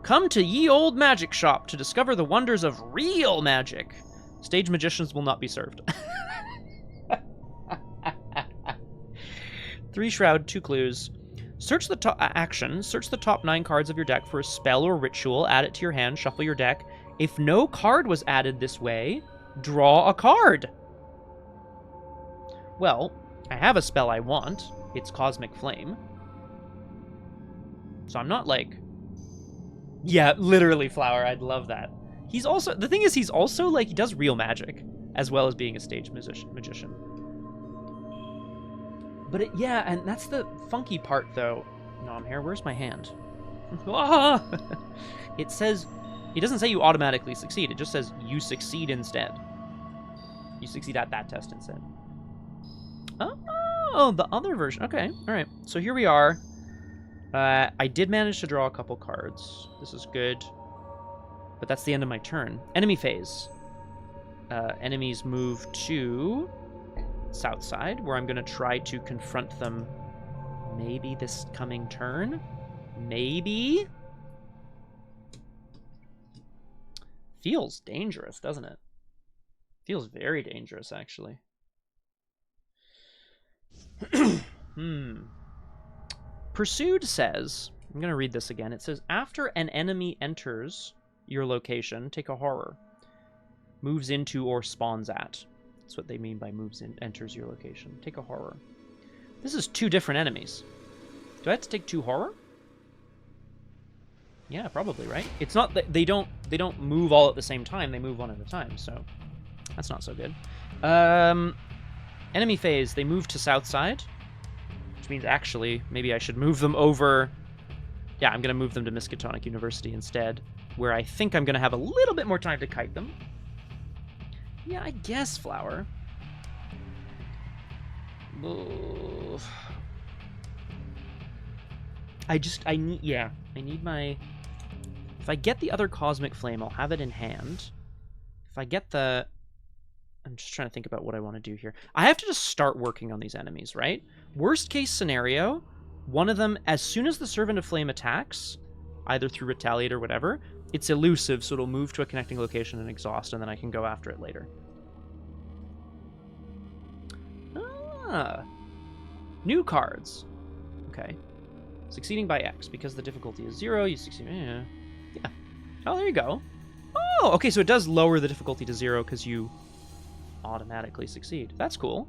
Come to ye old magic shop to discover the wonders of real magic. Stage magicians will not be served. 3 shroud, 2 clues. Search the top Search the top 9 cards of your deck for a spell or ritual. Add it to your hand. Shuffle your deck. If no card was added this way, draw a card. Well, I have a spell I want. It's Cosmic Flame. So I'm not like... Yeah, literally Flower. I'd love that. He's also... The thing is, he's also, like, he does real magic, as well as being a stage magician. But, yeah, and that's the funky part, though. Nomhair, where's my hand? It says... It doesn't say you automatically succeed. It just says you succeed instead. You succeed at that test instead. Oh, the other version. Okay, all right. So here we are. I did manage to draw a couple cards. This is good. But that's the end of my turn. Enemy phase. Enemies move to south side, where I'm going to try to confront them maybe this coming turn. Maybe. Feels dangerous, doesn't it? Feels very dangerous, actually. Pursued says, I'm going to read this again. It says, after an enemy enters your location, take a horror. Moves into or spawns at. That's what they mean by moves in, enters your location. Take a horror. This is 2 different enemies. Do I have to take 2 horror? Yeah, probably, right? It's not that they don't move all at the same time. They move one at a time, so that's not so good. Enemy phase, they move to south side, which means actually maybe I should move them over. Yeah, I'm going to move them to Miskatonic University instead. where I think I'm going to have a little bit more time to kite them. Yeah, I guess flower. Ugh. I need my... If I get the other Cosmic Flame, I'll have it in hand. If I get the... I'm just trying to think about what I want to do here. I have to just start working on these enemies, right? Worst case scenario, one of them, as soon as the Servant of Flame attacks, either through Retaliate or whatever, it's elusive, so it'll move to a connecting location and exhaust, and then I can go after it later. Ah. New cards. Okay. Succeeding by X. Because the difficulty is 0, you succeed... Yeah. Oh, there you go. Oh, okay, so it does lower the difficulty to 0 because you automatically succeed. That's cool.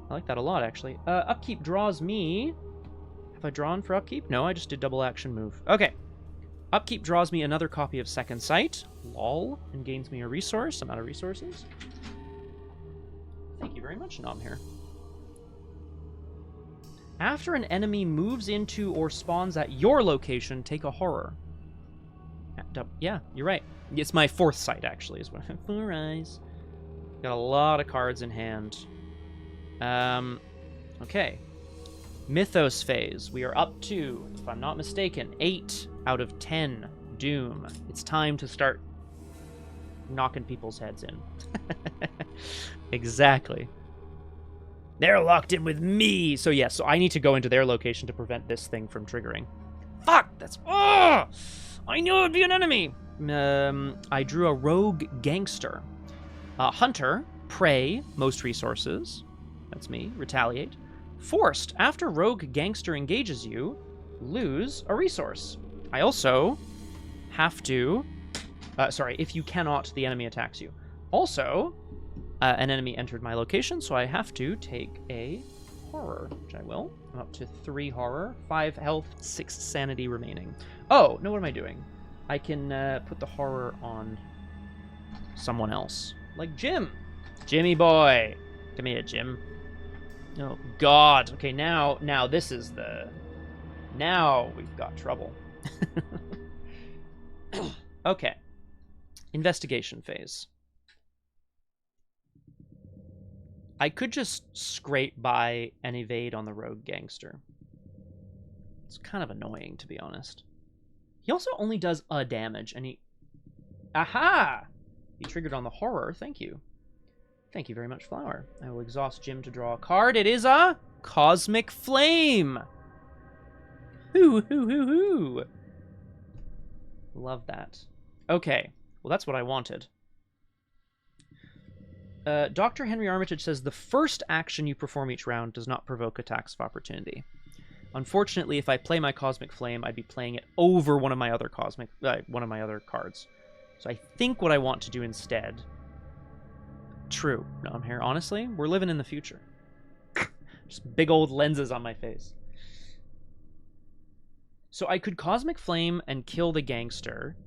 I like that a lot, actually. Upkeep draws me... Have I drawn for upkeep? No, I just did double action move. Okay. Upkeep draws me another copy of Second Sight. Lol. And gains me a resource. I'm out of resources. Thank you very much, Nom here. After an enemy moves into or spawns at your location, take a horror. Yeah, you're right. It's my fourth sight, actually, is what I have. 4 eyes. Got a lot of cards in hand. Okay. Mythos phase. We are up to, if I'm not mistaken, 8 out of 10 Doom. It's time to start knocking people's heads in. Exactly. They're locked in with me! So yes, so I need to go into their location to prevent this thing from triggering. Fuck! That's... Oh! I knew it would be an enemy! I drew a rogue gangster. Hunter, prey, most resources. That's me. Retaliate. Forced. After rogue gangster engages you, lose a resource. I also have to... if you cannot, the enemy attacks you. Also... an enemy entered my location, so I have to take a horror, which I will. I'm up to 3 horror, 5 health, 6 sanity remaining. Oh, no, what am I doing? I can put the horror on someone else. Like Jim. Jimmy boy. Come here, Jim. Oh, God. Okay, now this is the... Now we've got trouble. Okay. Investigation phase. I could just scrape by and evade on the rogue gangster. It's kind of annoying, to be honest. He also only does a damage, and he... Aha! He triggered on the horror. Thank you. Thank you very much, Flower. I will exhaust Jim to draw a card. It is a Cosmic Flame! Hoo, hoo, hoo, hoo! Love that. Okay. Well, that's what I wanted. Dr. Henry Armitage says the first action you perform each round does not provoke attacks of opportunity. Unfortunately, if I play my Cosmic Flame, I'd be playing it over one of my other cards. So I think what I want to do instead... True. No, I'm here. Honestly, we're living in the future. Just big old lenses on my face. So I could Cosmic Flame and kill the gangster,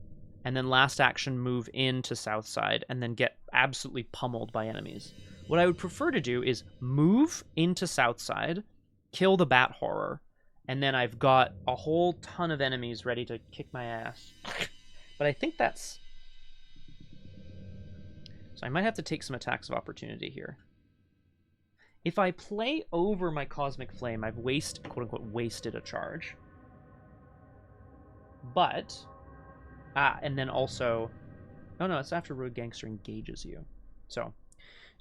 and then last action move into Southside, and then get absolutely pummeled by enemies. What I would prefer to do is move into Southside, kill the Bat Horror, and then I've got a whole ton of enemies ready to kick my ass. But I think that's... So I might have to take some attacks of opportunity here. If I play over my Cosmic Flame, I've quote-unquote wasted a charge. But... and then also... Oh no, it's after Rogue Gangster engages you. So,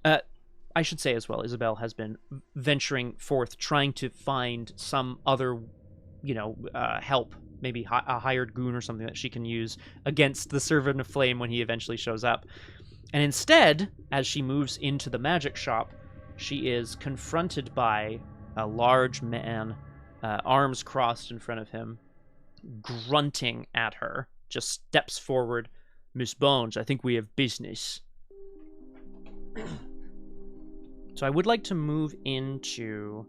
I should say as well, Isabelle has been venturing forth, trying to find some other, help. Maybe a hired goon or something that she can use against the Servant of Flame when he eventually shows up. And instead, as she moves into the magic shop, she is confronted by a large man, arms crossed in front of him, grunting at her. Just steps forward. Miss Barnes, I think we have business. So I would like to move into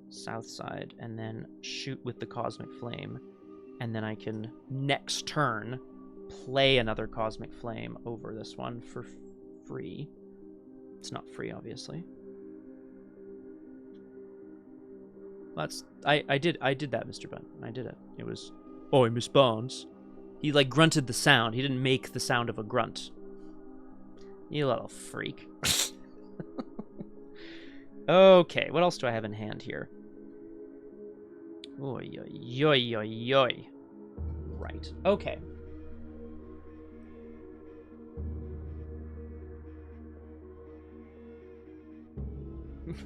Southside and then shoot with the Cosmic Flame. And then I can, next turn, play another Cosmic Flame over this one for free. It's not free, obviously. I did that, Mr. Bunn. I did it. It was... Oh, Miss Barnes. He, like, grunted the sound. He didn't make the sound of a grunt. You little freak. Okay, what else do I have in hand here? Oy, oy, oy, oy, oy. Right, okay.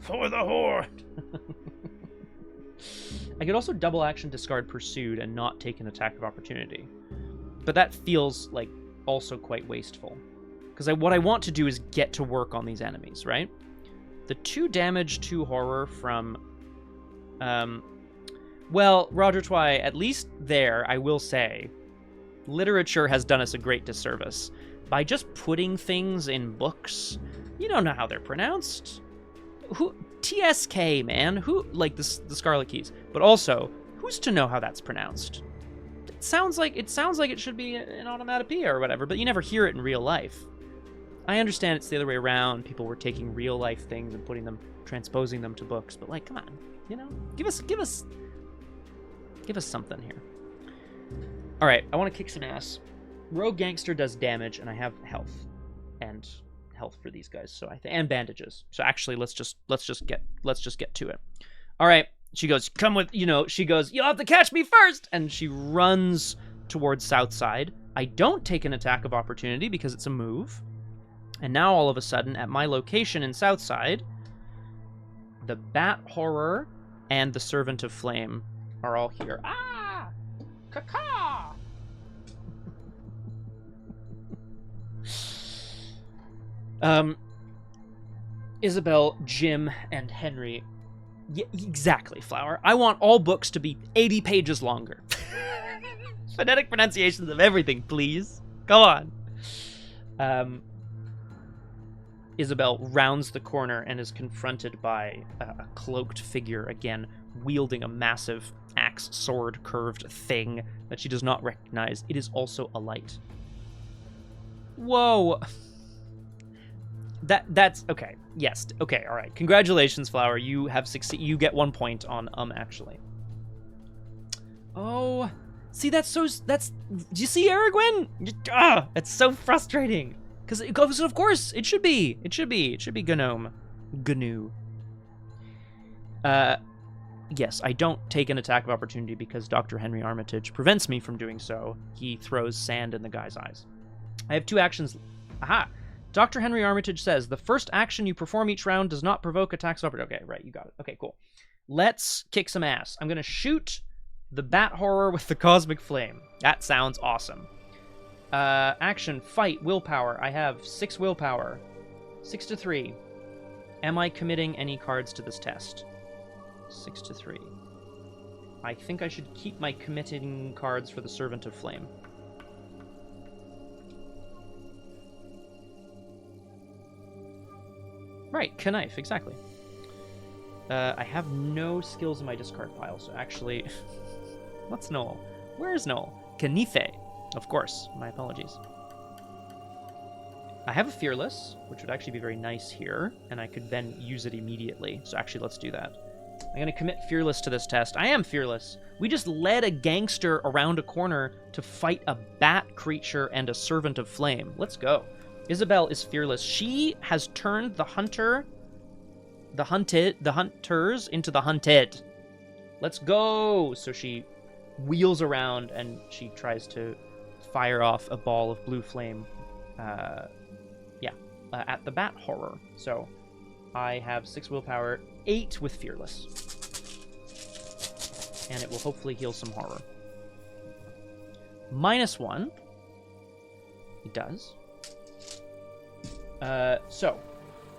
For the horde! I could also double action discard pursued and not take an attack of opportunity. But that feels like also quite wasteful. Because what I want to do is get to work on these enemies, right? The 2 damage, 2 horror from... well, Roger Twy, at least there, I will say, literature has done us a great disservice. By just putting things in books, you don't know how they're pronounced. Who... TSK, man. Who... Like, the Scarlet Keys. But also, who's to know how that's pronounced? It sounds like it should be an onomatopoeia or whatever, but you never hear it in real life. I understand it's the other way around. People were taking real life things and putting them, transposing them to books. But like, come on, you know, give us something here. All right, I want to kick some ass. Rogue Gangster does damage, and I have health for these guys. So and bandages. So actually, let's just get to it. All right. She goes, come with, she goes, you'll have to catch me first. And she runs towards Southside. I don't take an attack of opportunity because it's a move. And now all of a sudden, at my location in Southside, the Bat Horror and the Servant of Flame are all here. Ah! Caca! Isabelle, Jim, and Henry. Yeah, exactly, Flower. I want all books to be 80 pages longer. Phonetic pronunciations of everything, please. Go on. Isabelle rounds the corner and is confronted by a cloaked figure again, wielding a massive axe sword curved thing that she does not recognize. It is also a light. Whoa. That's okay. Yes. Okay. All right. Congratulations, Flower. You have succeeded. You get 1 point on actually. Oh, see, do you see, Aragwen? It's so frustrating. Because of course it should be Gnome. GNU. Yes, I don't take an attack of opportunity because Dr. Henry Armitage prevents me from doing so. He throws sand in the guy's eyes. I have 2 actions. Aha! Dr. Henry Armitage says, the first action you perform each round does not provoke attacks of opportunity. Okay, right, you got it. Okay, cool. Let's kick some ass. I'm going to shoot the Bat Horror with the Cosmic Flame. That sounds awesome. Action, fight, willpower. I have 6 willpower. 6 to 3. Am I committing any cards to this test? 6 to 3. I think I should keep my committing cards for the Servant of Flame. Right, knife, exactly. I have no skills in my discard pile, so actually... What's Noel? Where's Noel? Knife. Of course, my apologies. I have a Fearless, which would actually be very nice here, and I could then use it immediately. So actually, let's do that. I'm going to commit Fearless to this test. I am Fearless. We just led a gangster around a corner to fight a bat creature and a Servant of Flame. Let's go. Isabelle is Fearless. She has turned the hunters into the hunted. Let's go! So she wheels around and she tries to fire off a ball of blue flame at the Bat Horror. So I have 6 willpower, 8 with Fearless. And it will hopefully heal some horror. -1. It does. So,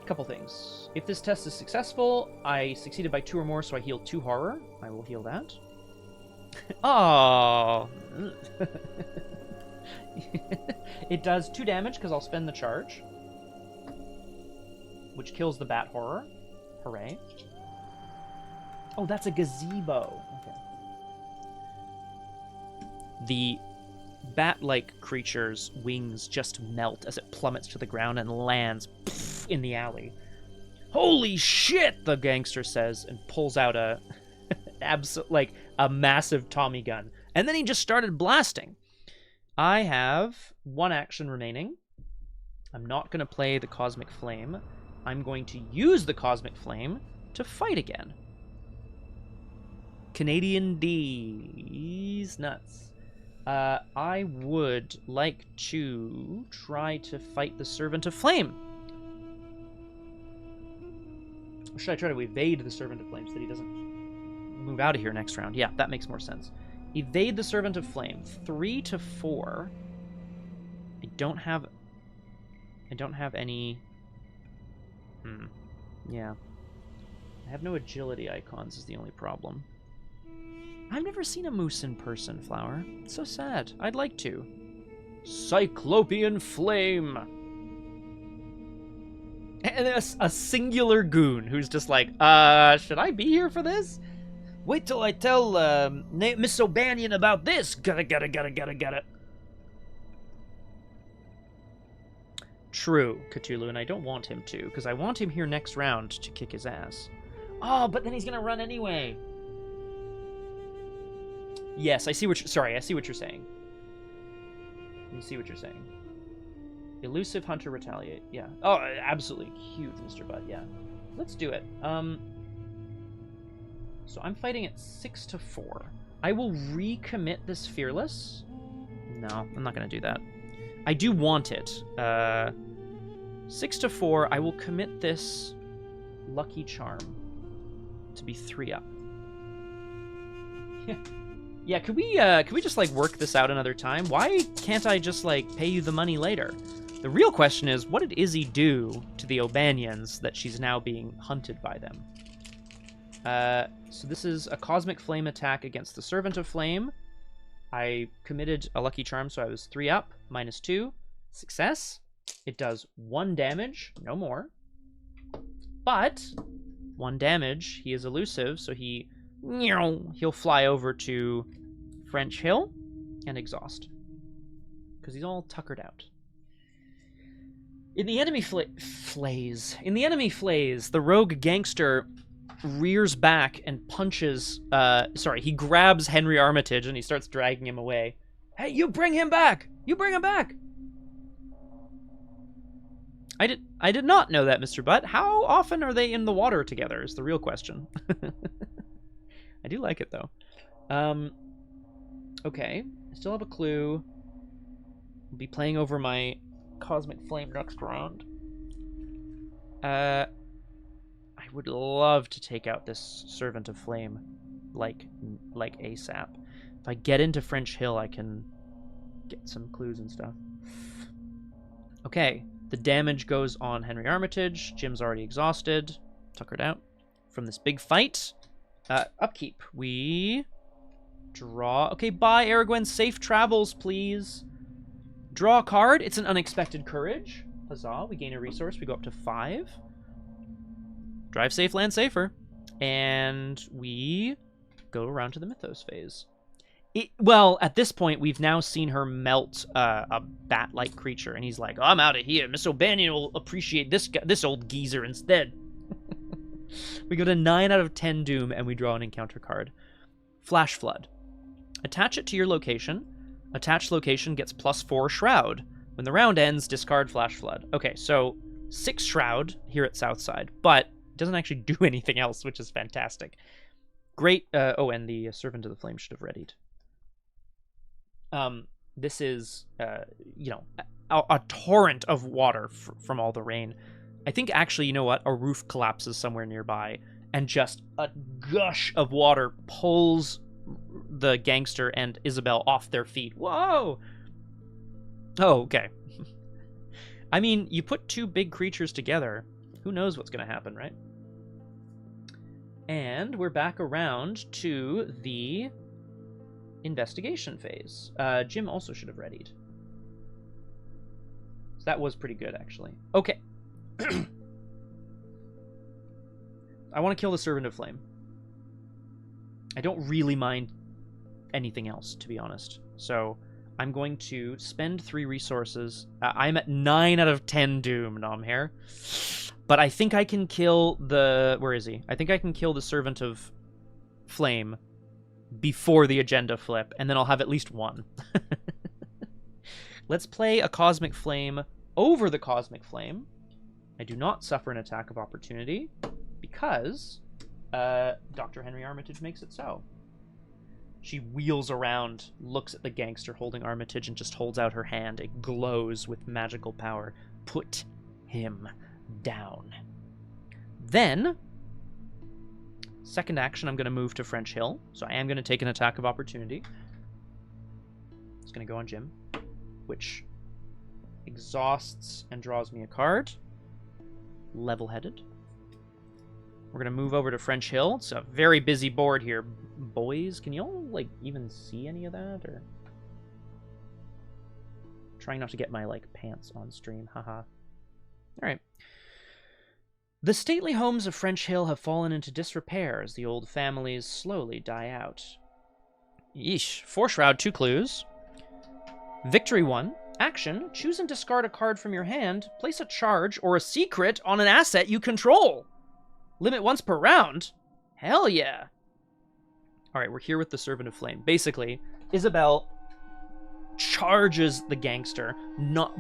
a couple things. If this test is successful, I succeeded by 2 or more, so I heal 2 horror. I will heal that. Oh. It does 2 damage because I'll spend the charge, which kills the Bat Horror. Hooray. Oh, that's a gazebo. Okay. The bat-like creature's wings just melt as it plummets to the ground and lands in the alley. Holy shit, the gangster says, and pulls out a a massive Tommy gun. And then he just started blasting. I have 1 action remaining. I'm not going to play the Cosmic Flame. I'm going to use the Cosmic Flame to fight again. Canadian D's nuts. I would like to try to fight the Servant of Flame. Or should I try to evade the Servant of Flame so that he doesn't move out of here next round? Yeah, that makes more sense. Evade the Servant of Flame. 3 to 4. I don't have any... Yeah. I have no agility icons is the only problem. I've never seen a moose in person, Flower. It's so sad. I'd like to. Cyclopean Flame! And a singular goon who's just like, should I be here for this? Wait till I tell Miss O'Banion about this. Gotta. True, Cthulhu, and I don't want him to, because I want him here next round to kick his ass. Oh, but then he's gonna run anyway. Yes, I see what you're... Sorry, I see what you're saying. I see what you're saying. Elusive Hunter Retaliate, yeah. Oh, absolutely huge, Mr. Butt, yeah. Let's do it. So I'm fighting at 6 to 4. I will recommit this Fearless. No, I'm not going to do that. I do want it. 6 to 4, I will commit this Lucky Charm to be 3 up. Yeah, could we just, like, work this out another time? Why can't I just, like, pay you the money later? The real question is, what did Izzy do to the O'Banions that she's now being hunted by them? So this is a Cosmic Flame attack against the Servant of Flame. I committed a Lucky Charm, so I was 3 up, -2. Success. It does 1 damage, no more. But 1 damage, he is elusive, so he'll fly over to French Hill and exhaust. Because he's all tuckered out. In the enemy flays, the rogue gangster rears back and punches, he grabs Henry Armitage and he starts dragging him away. Hey, you bring him back! You bring him back! I did not know that, Mr. Butt. How often are they in the water together is the real question. I do like it, though. Okay, I still have a clue. I'll be playing over my Cosmic Flame next round. I would love to take out this Servant of Flame, like ASAP. If I get into French Hill, I can get some clues and stuff. Okay, the damage goes on Henry Armitage. Jim's already exhausted, tuckered out from this big fight. Upkeep. We draw. Okay, bye, Aragwen. Safe travels, please. Draw a card. It's an Unexpected Courage. Huzzah. We gain a resource. We go up to 5. Drive safe, land safer. And we go around to the Mythos phase. Well, at this point, we've now seen her melt a bat-like creature. And he's like, oh, I'm out of here. Miss O'Banion will appreciate this old geezer instead. We go to 9 out of 10 Doom, and we draw an encounter card. Flash Flood. Attach it to your location. Attached location gets +4 Shroud. When the round ends, discard Flash Flood. Okay, so 6 Shroud here at Southside, but it doesn't actually do anything else, which is fantastic. Great. Oh, and the Servant of the Flame should have readied. This is, a torrent of water from all the rain. I think actually, you know what? A roof collapses somewhere nearby, and just a gush of water pulls the gangster and Isabelle off their feet. Whoa! Oh, okay. I mean, you put 2 big creatures together, who knows what's going to happen, right? And we're back around to the investigation phase. Jim also should have readied. So that was pretty good, actually. Okay. I want to kill the Servant of Flame. I don't really mind anything else, to be honest. So I'm going to spend 3 resources. I'm at 9 out of 10 Doom, Nomhair. But I think I can kill the... Where is he? I think I can kill the Servant of Flame before the agenda flip, and then I'll have at least 1. Let's play a Cosmic Flame over the Cosmic Flame. I do not suffer an attack of opportunity because Dr. Henry Armitage makes it so. She wheels around, looks at the gangster holding Armitage, and just holds out her hand. It glows with magical power. Put him down. Then, second action, I'm going to move to French Hill. So I am going to take an attack of opportunity. It's going to go on Jim, which exhausts and draws me a card. Level-headed. We're going to move over to French Hill. It's a very busy board here. Boys, can y'all, like, even see any of that? Or trying not to get my, like, pants on stream. Haha. All right. The stately homes of French Hill have fallen into disrepair as the old families slowly die out. Yeesh. Force Shroud, 2 clues. Victory 1. Action. Choose and discard a card from your hand. Place a charge or a secret on an asset you control. Limit once per round? Hell yeah. All right, we're here with the Servant of Flame. Basically, Isabelle charges the gangster,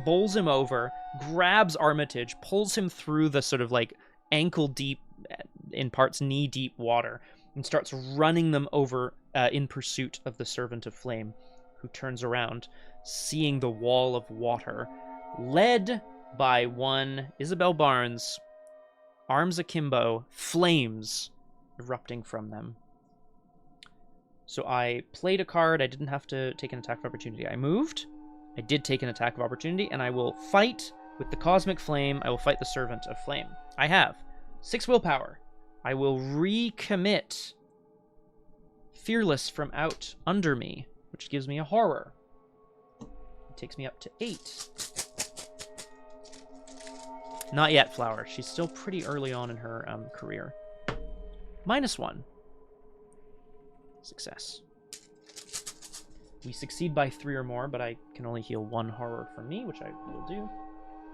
bowls him over, grabs Armitage, pulls him through the sort of like ankle-deep, in parts knee-deep water, and starts running them over in pursuit of the Servant of Flame, who turns around, seeing the wall of water, led by one Isabelle Barnes, arms akimbo, flames erupting from them. So I played a card. I didn't have to take an attack of opportunity. I moved. I did take an attack of opportunity, and I will fight with the Cosmic Flame. I will fight the Servant of Flame. I have 6 willpower. I will recommit Fearless from out under me, which gives me a horror. It takes me up to 8. Not yet, Flower. She's still pretty early on in her career. -1. Success. We succeed by 3 or more, but I can only heal 1 horror from me, which I will do.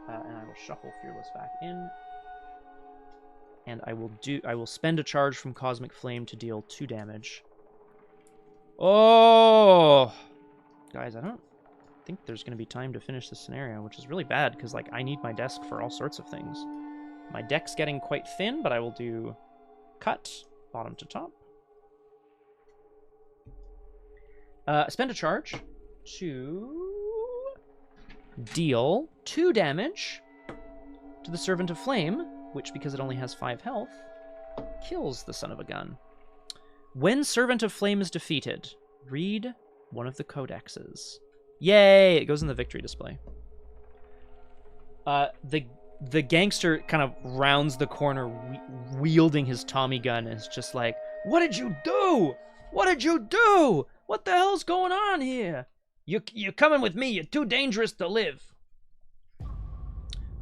And I will shuffle Fearless back in. And I will spend a charge from Cosmic Flame to deal 2 damage. Oh! Guys, I don't think there's going to be time to finish this scenario, which is really bad, because like I need my desk for all sorts of things. My deck's getting quite thin, but I will do cut, bottom to top. Spend a charge to deal 2 damage to the Servant of Flame, which, because it only has 5 health, kills the son of a gun. When Servant of Flame is defeated, read one of the codexes. Yay! It goes in the victory display. The gangster kind of rounds the corner, wielding his Tommy gun, and is just like, "What did you do? What did you do? What the hell's going on here? You're coming with me. You're too dangerous to live."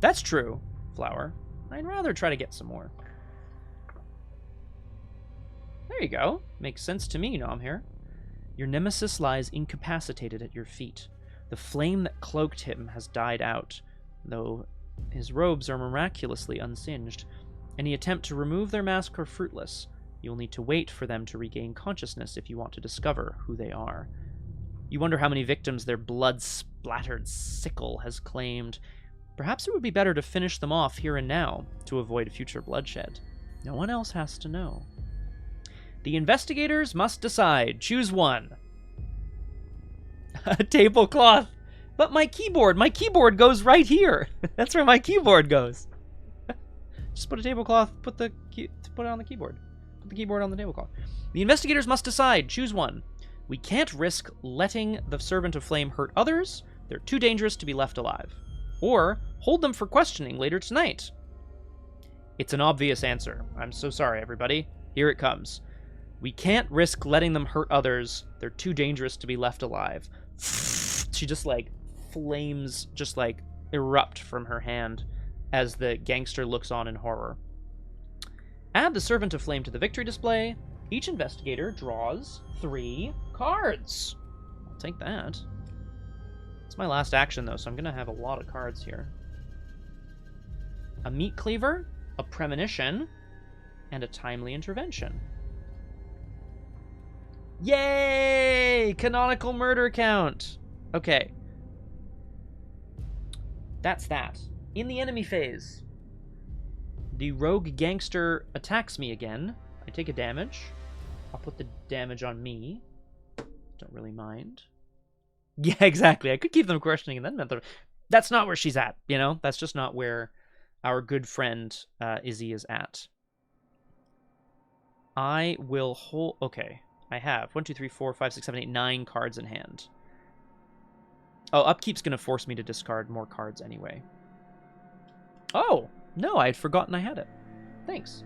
That's true, Flower. I'd rather try to get some more. There you go. Makes sense to me, Nom here. Your nemesis lies incapacitated at your feet. The flame that cloaked him has died out, though his robes are miraculously unsinged. Any attempt to remove their mask are fruitless. You'll need to wait for them to regain consciousness if you want to discover who they are. You wonder how many victims their blood-splattered sickle has claimed. Perhaps it would be better to finish them off here and now to avoid future bloodshed. No one else has to know. The investigators must decide. Choose one. A tablecloth. But my keyboard goes right here. That's where my keyboard goes. Just put a tablecloth, put it on the keyboard. Put the keyboard on the tablecloth. The investigators must decide. Choose one. We can't risk letting the Servant of Flame hurt others. They're too dangerous to be left alive. Or hold them for questioning later tonight. It's an obvious answer. I'm so sorry, everybody. Here it comes. We can't risk letting them hurt others. They're too dangerous to be left alive. She just like flames just like erupt from her hand as the gangster looks on in horror. Add the Servant of Flame to the victory display. Each investigator draws 3 cards. I'll take that. It's my last action though, so I'm gonna have a lot of cards here. A meat cleaver, a premonition, and a timely intervention. Yay! Canonical murder count. Okay. That's that. In the enemy phase, the rogue gangster attacks me again. I take a damage. I'll put the damage on me. Don't really mind. Yeah, exactly. I could keep them questioning and then that's not where she's at, you know? That's just not where our good friend Izzy is at. I will hold... Okay. I have 1, 2, 3, 4, 5, 6, 7, 8, 9 cards in hand. Oh, upkeep's going to force me to discard more cards anyway. Oh, no, I had forgotten I had it. Thanks.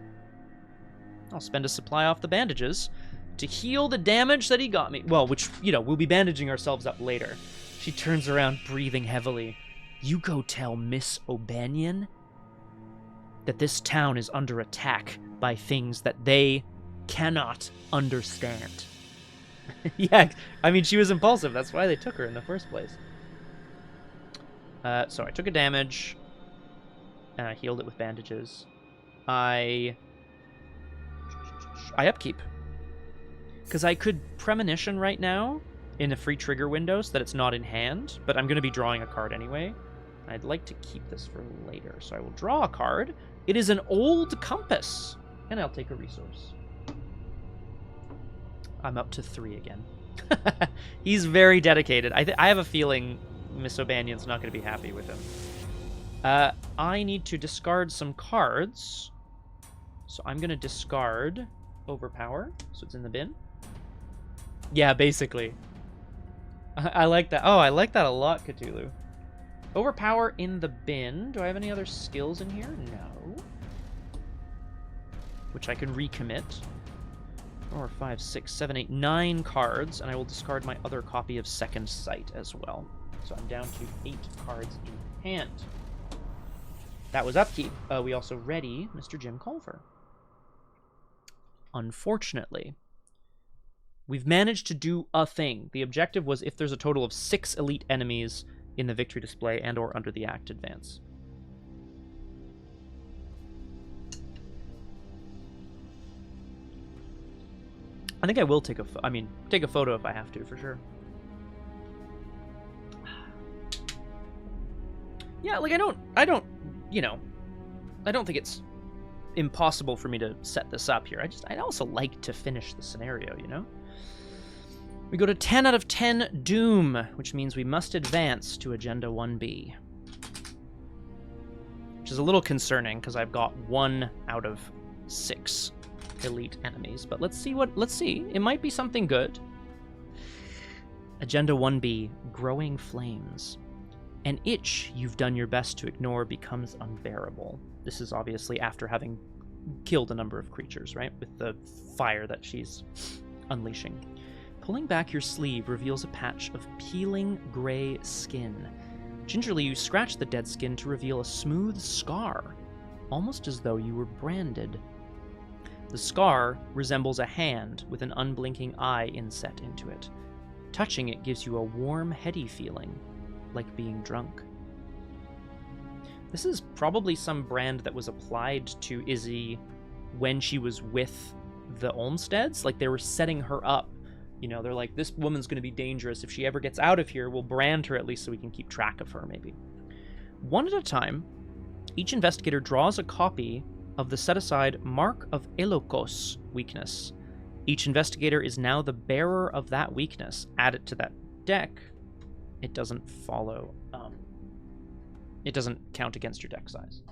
I'll spend a supply off the bandages to heal the damage that he got me. Well, which, you know, we'll be bandaging ourselves up later. She turns around, breathing heavily. You go tell Miss O'Banion that this town is under attack by things that they cannot understand. Yeah, I mean, she was impulsive. That's why they took her in the first place. So I took a damage, and I healed it with bandages. I upkeep. Because I could Premonition right now in the free trigger window so that it's not in hand, but I'm going to be drawing a card anyway. I'd like to keep this for later, so I will draw a card. It is an old compass, and I'll take a resource. I'm up to 3 again. He's very dedicated. I have a feeling Miss O'Banion's not going to be happy with him. I need to discard some cards, so I'm going to discard Overpower, so it's in the bin. Yeah, basically. I like that. Oh, I like that a lot, Cthulhu. Overpower in the bin. Do I have any other skills in here? No. Which I can recommit. 4, 5, 6, 7, 8, 9 cards, and I will discard my other copy of Second Sight as well. So I'm down to 8 cards in hand. That was upkeep. We also ready Mr. Jim Culver. Unfortunately, we've managed to do a thing. The objective was if there's a total of 6 elite enemies in the victory display and or under the act advance. I think I will take take a photo if I have to, for sure. Yeah, like I don't, you know, I don't think it's impossible for me to set this up here. I'd also like to finish the scenario, you know? We go to 10 out of 10 Doom, which means we must advance to Agenda 1B. Which is a little concerning, because I've got 1 out of 6 elite enemies. But let's see. It might be something good. Agenda 1B, Growing Flames. An itch you've done your best to ignore becomes unbearable. This is obviously after having killed a number of creatures, right? With the fire that she's unleashing. Pulling back your sleeve reveals a patch of peeling gray skin. Gingerly, you scratch the dead skin to reveal a smooth scar, almost as though you were branded. The scar resembles a hand with an unblinking eye inset into it. Touching it gives you a warm, heady feeling, like being drunk. This is probably some brand that was applied to Izzy when she was with the Olmsteads. Like, they were setting her up. You know, they're like, this woman's going to be dangerous. If she ever gets out of here, we'll brand her at least so we can keep track of her, maybe. One at a time, each investigator draws a copy of the set-aside Mark of Elokos weakness. Each investigator is now the bearer of that weakness. Add it to that deck. It doesn't follow. It doesn't count against your deck size.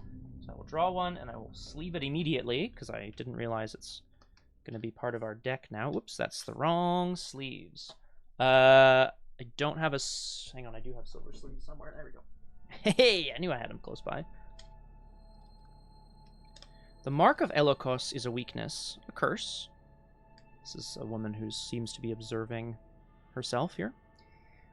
So I will draw one, and I will sleeve it immediately, because I didn't realize it's going to be part of our deck now. Whoops, that's the wrong sleeves. I don't have a... Hang on, I do have silver sleeves somewhere. There we go. Hey, I knew I had them close by. The Mark of Elokos is a weakness, a curse. This is a woman who seems to be observing herself here.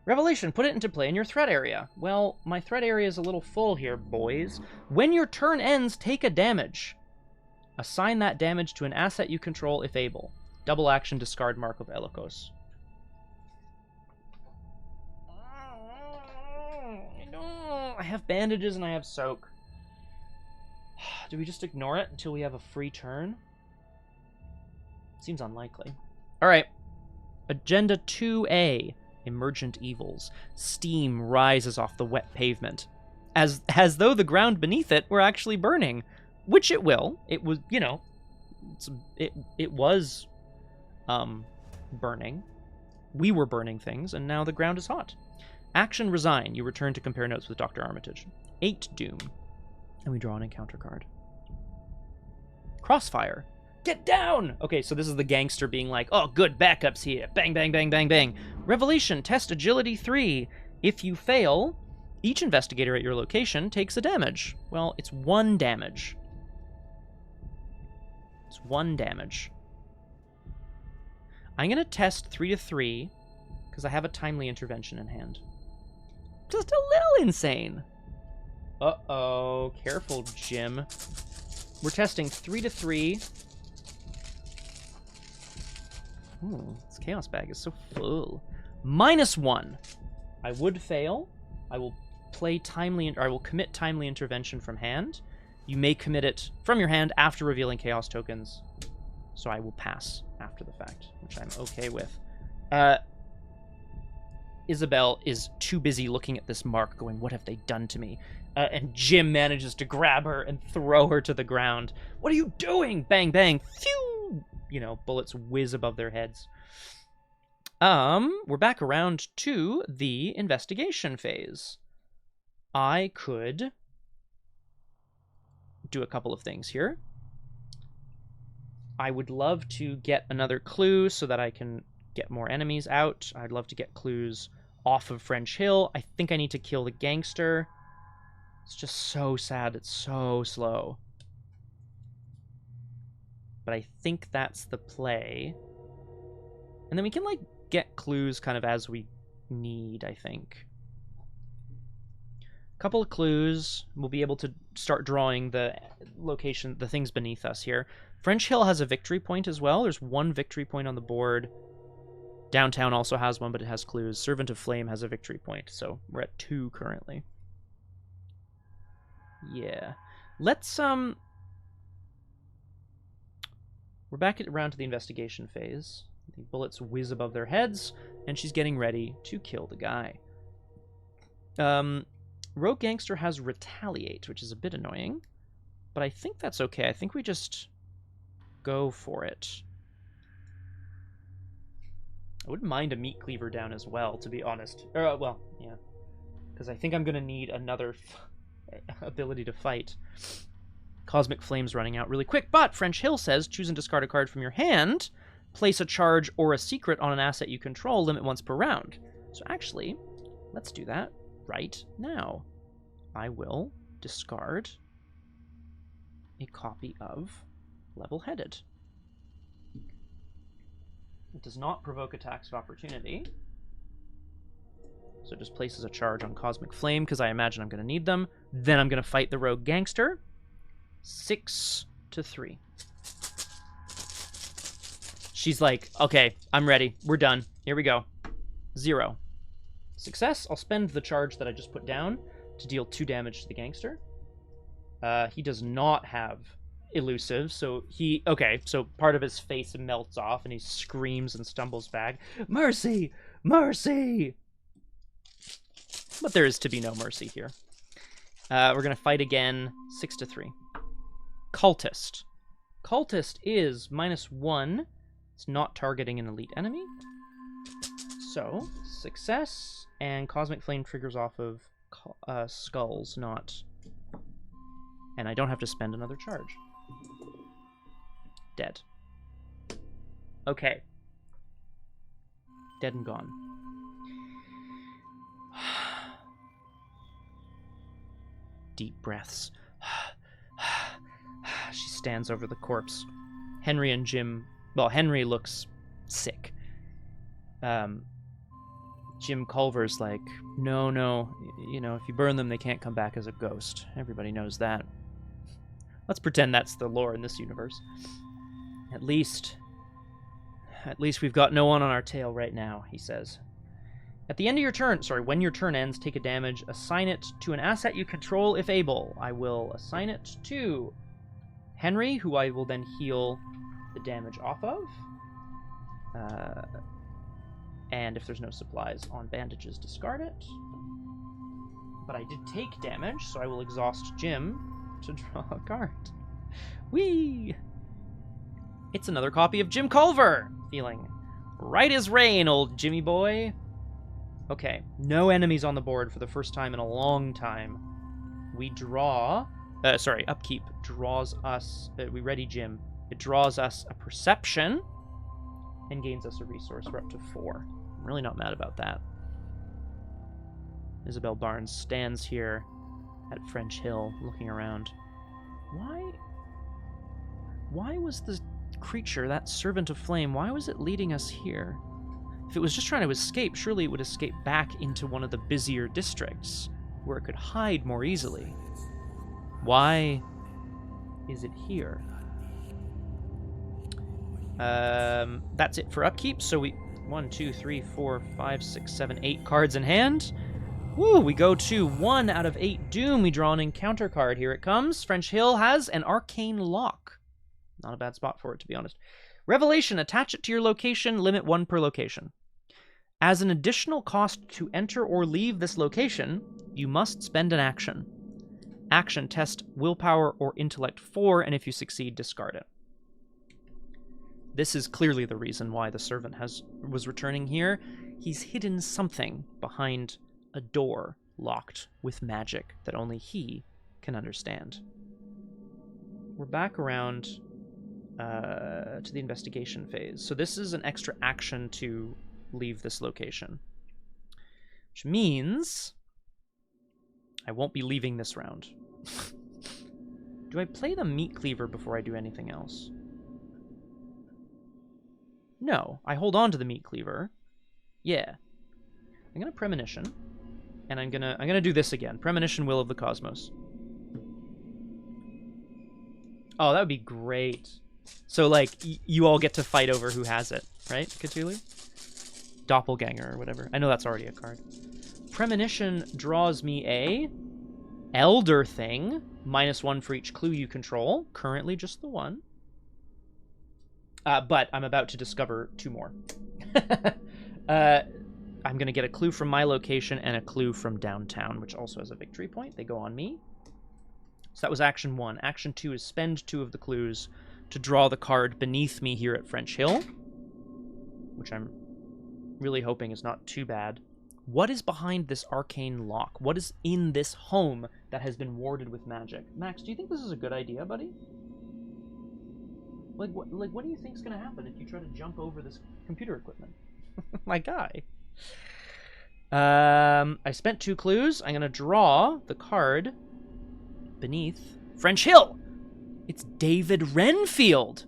Revelation, put it into play in your threat area. Well, my threat area is a little full here, boys. When your turn ends, take a damage. Assign that damage to an asset you control if able. Double action, discard Mark of Elokos. I have bandages and I have soak. Do we just ignore it until we have a free turn? Seems unlikely. Alright. Agenda 2A. Emergent evils. Steam rises off the wet pavement. as though the ground beneath it were actually burning, which it will. It was, you know, it was burning. We were burning things, and now the ground is hot. Action resign. You return to compare notes with Dr. Armitage. 8 doom. And we draw an encounter card. Crossfire. Get down! Okay, so this is the gangster being like, oh, good, backups here. Bang, bang, bang, bang, bang. Revelation, test agility 3. If you fail, each investigator at your location takes a damage. Well, it's 1 damage. It's 1 damage. I'm going to test 3 to 3 because I have a timely intervention in hand. Just a little insane. Uh-oh. Careful, Jim. We're testing 3 to 3. Ooh, this chaos bag is so full. -1. I would fail. I will play timely, or I will commit timely intervention from hand. You may commit it from your hand after revealing chaos tokens. So I will pass after the fact, which I'm okay with. Isabelle is too busy looking at this mark, going, what have they done to me? And Jim manages to grab her and throw her to the ground. What are you doing? Bang, bang. Phew! You know, bullets whiz above their heads. We're back around to the investigation phase. I could do a couple of things here. I would love to get another clue so that I can get more enemies out. I'd love to get clues off of French Hill. I think I need to kill the gangster. It's just so sad. It's so slow. But I think that's the play. And then we can, like, get clues kind of as we need, I think. A couple of clues. We'll be able to start drawing the location, the things beneath us here. French Hill has a victory point as well. There's 1 victory point on the board. Downtown also has one, but it has clues. Servant of Flame has a victory point, so we're at 2 currently. Yeah. Let's, we're back around to the investigation phase. The bullets whiz above their heads, and she's getting ready to kill the guy. Rogue Gangster has Retaliate, which is a bit annoying, but I think that's okay. I think we just go for it. I wouldn't mind a meat cleaver down as well, to be honest. Well, yeah. Because I think I'm going to need another ability to fight. Cosmic Flame's running out really quick, but French Hill says, choose and discard a card from your hand, place a charge or a secret on an asset you control, limit once per round. So actually, let's do that right now. I will discard a copy of Level-Headed. It does not provoke attacks of opportunity. So it just places a charge on Cosmic Flame, because I imagine I'm going to need them. Then I'm going to fight the Rogue Gangster. 6 to 3. She's like, okay, I'm ready. We're done. Here we go. 0. Success. I'll spend the charge that I just put down to deal 2 damage to the gangster. He does not have elusive, so so part of his face melts off and he screams and stumbles back. Mercy! Mercy! But there is to be no mercy here. We're gonna fight again. 6 to 3. Cultist. Cultist is -1. It's not targeting an elite enemy. So, success, and Cosmic Flame triggers off of skulls, not... And I don't have to spend another charge. Dead. Okay. Dead and gone. Deep breaths. She stands over the corpse. Henry and Jim... Well, Henry looks sick. Jim Culver's like, no, you know, if you burn them, they can't come back as a ghost. Everybody knows that. Let's pretend that's the lore in this universe. At least we've got no one on our tail right now, he says. At the end of your turn, when your turn ends, take a damage, assign it to an asset you control if able. I will assign it to Henry, who I will then heal the damage off of. And if there's no supplies on bandages, discard it. but I did take damage, so I will exhaust Jim to draw a card. Whee! It's another copy of Jim Culver! Feeling right as rain, old Jimmy boy. Okay, no enemies on the board for the first time in a long time. We draw... upkeep draws us... we ready Jim. It draws us a perception and gains us a resource. We're up to 4. I'm really not mad about that. Isabelle Barnes stands here at French Hill, looking around. Why was the creature, that servant of flame, why was it leading us here? If it was just trying to escape, surely it would escape back into one of the busier districts, where it could hide more easily. Why is it here? That's it for upkeep, so we... 1, 2, 3, 4, 5, 6, 7, 8 cards in hand. Woo, we go to 1 out of 8 Doom. We draw an encounter card. Here it comes. French Hill has an arcane lock. Not a bad spot for it, to be honest. Revelation, attach it to your location, limit 1 per location. As an additional cost to enter or leave this location, you must spend an action. Action, test willpower or intellect 4, and if you succeed, discard it. This is clearly the reason why the servant was returning here. He's hidden something behind a door locked with magic that only he can understand. We're back around to the investigation phase. So this is an extra action to leave this location, which means I won't be leaving this round. Do I play the meat cleaver before I do anything else? No, I hold on to the meat cleaver. Yeah. I'm gonna premonition, and I'm gonna do this again. Premonition, Will of the Cosmos. Oh, that would be great. So, like, you all get to fight over who has it, right, Cthulhu? Doppelganger or whatever. I know that's already a card. Premonition draws me a Elder Thing, -1 for each clue you control. Currently just the 1. But I'm about to discover 2 more. I'm going to get a clue from my location and a clue from downtown, which also has a victory point. They go on me. So that was action 1. Action 2 is spend 2 of the clues to draw the card beneath me here at French Hill, which I'm really hoping is not too bad. What is behind this arcane lock? What is in this home that has been warded with magic? Max, do you think this is a good idea, buddy? Like, what do you think's going to happen if you try to jump over this computer equipment? My guy. I spent 2 clues. I'm going to draw the card beneath French Hill. It's David Renfield.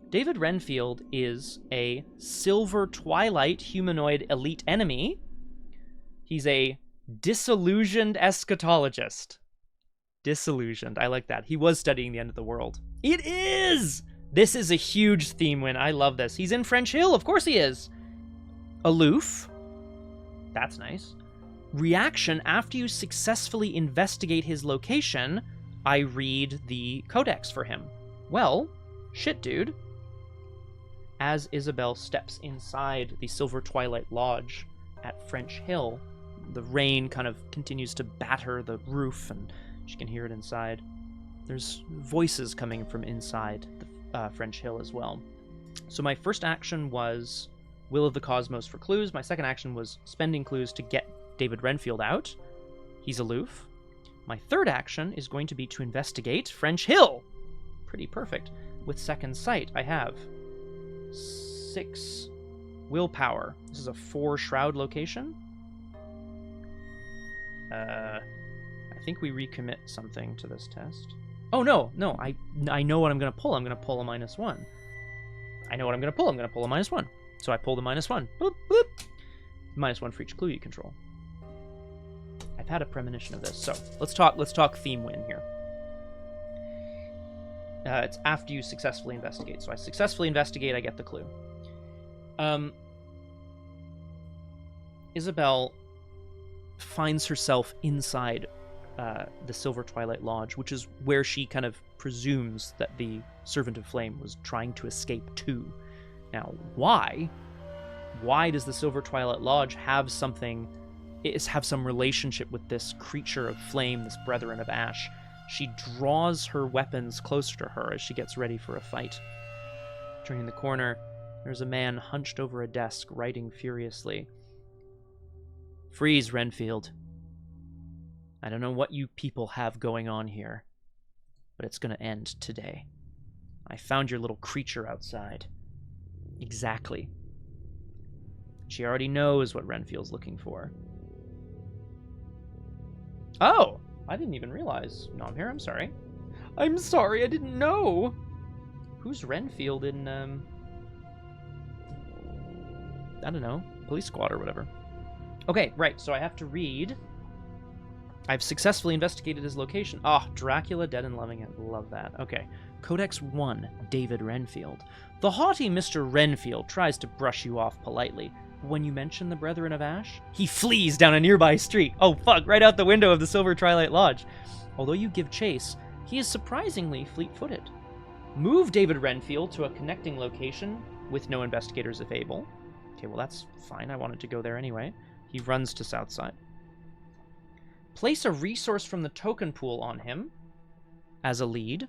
David Renfield is a Silver Twilight humanoid elite enemy. He's a disillusioned eschatologist. Disillusioned. I like that. He was studying the end of the world. It is! This is a huge theme win. I love this. He's in French Hill. Of course he is. Aloof. That's nice. Reaction, after you successfully investigate his location, I read the codex for him. Well, shit, dude. As Isabelle steps inside the Silver Twilight Lodge at French Hill, the rain kind of continues to batter the roof, and she can hear it inside. There's voices coming from inside the French Hill as well. So my first action was Will of the Cosmos for clues. My second action was spending clues to get David Renfield out. He's aloof. My third action is going to be to investigate French Hill. Pretty perfect. With second sight, I have 6 willpower. This is a 4 shroud location. I think we recommit something to this test. Oh, no, I know what I'm going to pull. I'm going to pull a -1. I know what I'm going to pull. I'm going to pull a -1. So I pulled a -1. Boop, boop. -1 for each clue you control. I've had a premonition of this. So let's talk theme win here. It's after you successfully investigate. So I successfully investigate, I get the clue. Isabelle finds herself inside the Silver Twilight Lodge, which is where she kind of presumes that the Servant of Flame was trying to escape to. Now, why? Why does the Silver Twilight Lodge have something have some relationship with this creature of flame, this Brethren of Ash. She draws her weapons closer to her as she gets ready for a fight. Turning the corner, there's a man hunched over a desk, writing furiously. Freeze, Renfield. I don't know what you people have going on here, but it's going to end today. I found your little creature outside. Exactly. She already knows what Renfield's looking for. Oh, I didn't even realize. No, I'm here. I'm sorry. I'm sorry. I didn't know. Who's Renfield in, I don't know, police squad or whatever. Okay, right. So I have to read. I've successfully investigated his location. Ah, Dracula dead and loving it. Love that. Okay. Codex 1, David Renfield. The haughty Mr. Renfield tries to brush you off politely. When you mention the Brethren of Ash, he flees down a nearby street. Oh, fuck, right out the window of the Silver Twilight Lodge. Although you give chase, he is surprisingly fleet-footed. Move David Renfield to a connecting location with no investigators if able. Okay, well, that's fine. I wanted to go there anyway. He runs to Southside. Place a resource from the token pool on him as a lead.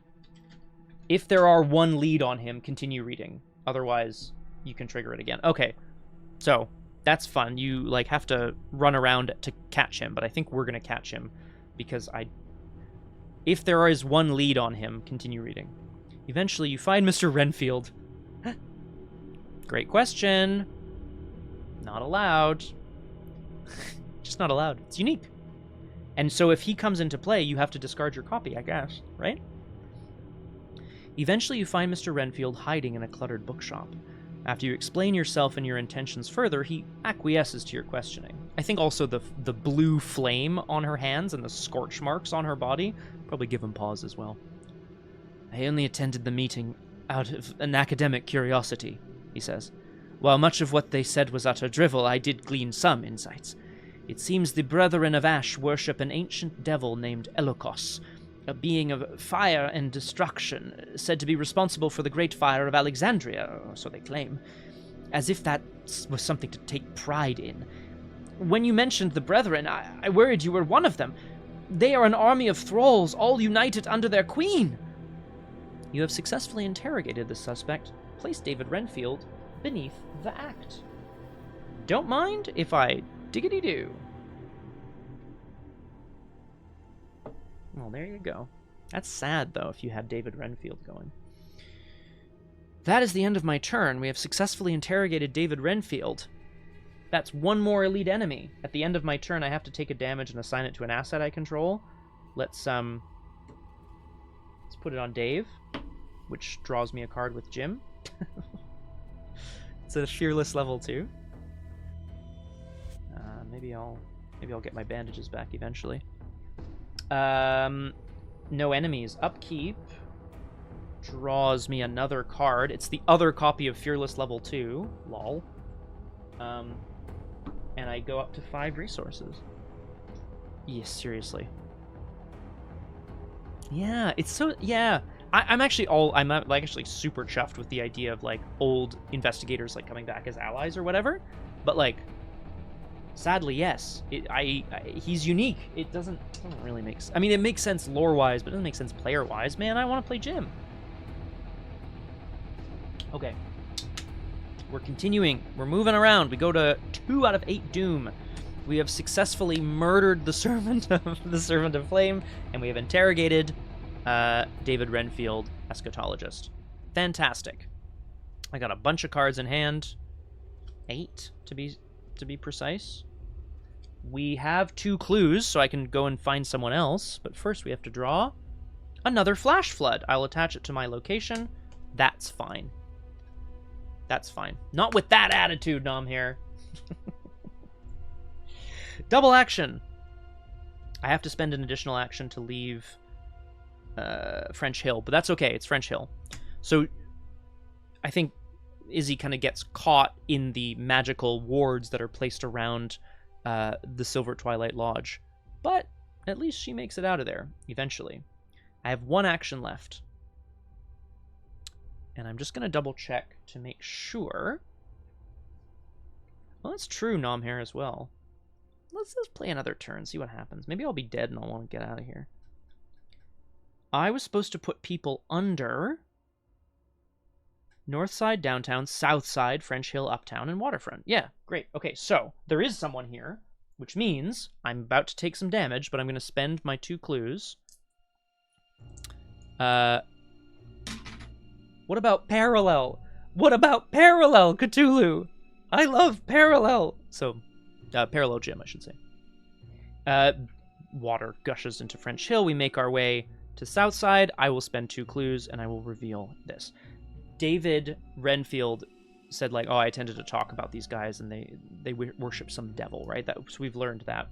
If there are one lead on him, continue reading. Otherwise, you can trigger it again. Okay. So, that's fun. You, like, have to run around to catch him, but I think we're going to catch him because if there is one lead on him, continue reading. Eventually, you find Mr. Renfield. Great question. Not allowed. Just not allowed. It's unique. And so if he comes into play, you have to discard your copy, I guess, right? Eventually, you find Mr. Renfield hiding in a cluttered bookshop. After you explain yourself and your intentions further, he acquiesces to your questioning. I think also the blue flame on her hands and the scorch marks on her body probably give him pause as well. I only attended the meeting out of an academic curiosity, he says. While much of what they said was utter drivel, I did glean some insights. It seems the Brethren of Ash worship an ancient devil named Elokos, a being of fire and destruction, said to be responsible for the Great Fire of Alexandria, or so they claim. As if that was something to take pride in. When you mentioned the Brethren, I worried you were one of them. They are an army of thralls, all united under their queen. You have successfully interrogated the suspect. Place David Renfield beneath the act. Don't mind if I diggity-do. Well, there you go. That's sad, though, if you had David Renfield going. That is the end of my turn. We have successfully interrogated David Renfield. That's one more elite enemy. At the end of my turn, I have to take a damage and assign it to an asset I control. Let's put it on Dave, which draws me a card with Jim. It's a fearless level 2. Maybe I'll get my bandages back eventually. No enemies. Upkeep draws me another card. It's the other copy of Fearless level 2. Lol. And I go up to 5 resources. Yes, seriously. Yeah, it's so... Yeah. I'm actually super chuffed with the idea of, like, old investigators, like, coming back as allies or whatever. But, like... Sadly, yes. He's unique. It doesn't really make sense. I mean, it makes sense lore-wise, but it doesn't make sense player-wise. Man, I want to play Jim. Okay. We're continuing. We're moving around. We go to 2 out of 8 Doom. We have successfully murdered the Servant of Flame, and we have interrogated David Renfield, Eschatologist. Fantastic. I got a bunch of cards in hand. 8, to be precise. We have 2 clues, so I can go and find someone else. But first we have to draw another Flash Flood. I'll attach it to my location. That's fine. That's fine. Not with that attitude, Nom here. Double action. I have to spend an additional action to leave French Hill, but that's okay. It's French Hill. So I think Izzy kind of gets caught in the magical wards that are placed around the Silver Twilight Lodge. But at least she makes it out of there, eventually. I have 1 action left. And I'm just going to double check to make sure. Well, that's true, Nom here as well. let's just play another turn, see what happens. Maybe I'll be dead and I'll want to get out of here. I was supposed to put people under North Side, Downtown, South Side, French Hill, Uptown, and Waterfront. Yeah, great. Okay, so there is someone here, which means I'm about to take some damage, but I'm going to spend my 2 clues. What about Parallel? What about Parallel, Cthulhu? I love Parallel. So, Parallel Gym, I should say. Water gushes into French Hill. We make our way to South Side. I will spend 2 clues, and I will reveal this. David Renfield said, like, oh, I tended to talk about these guys, and they worship some devil, right? So we've learned that.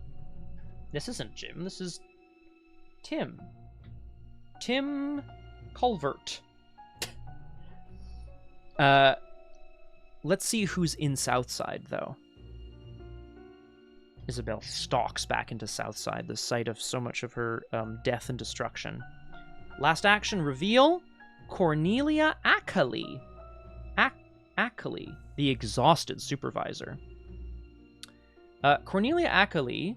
This isn't Jim. This is Tim. Tim Culvert. Let's see who's in Southside, though. Isabelle stalks back into Southside, the site of so much of her death and destruction. Last action reveal, Cornelia Ackley. Ackley, the exhausted supervisor. Cornelia Ackley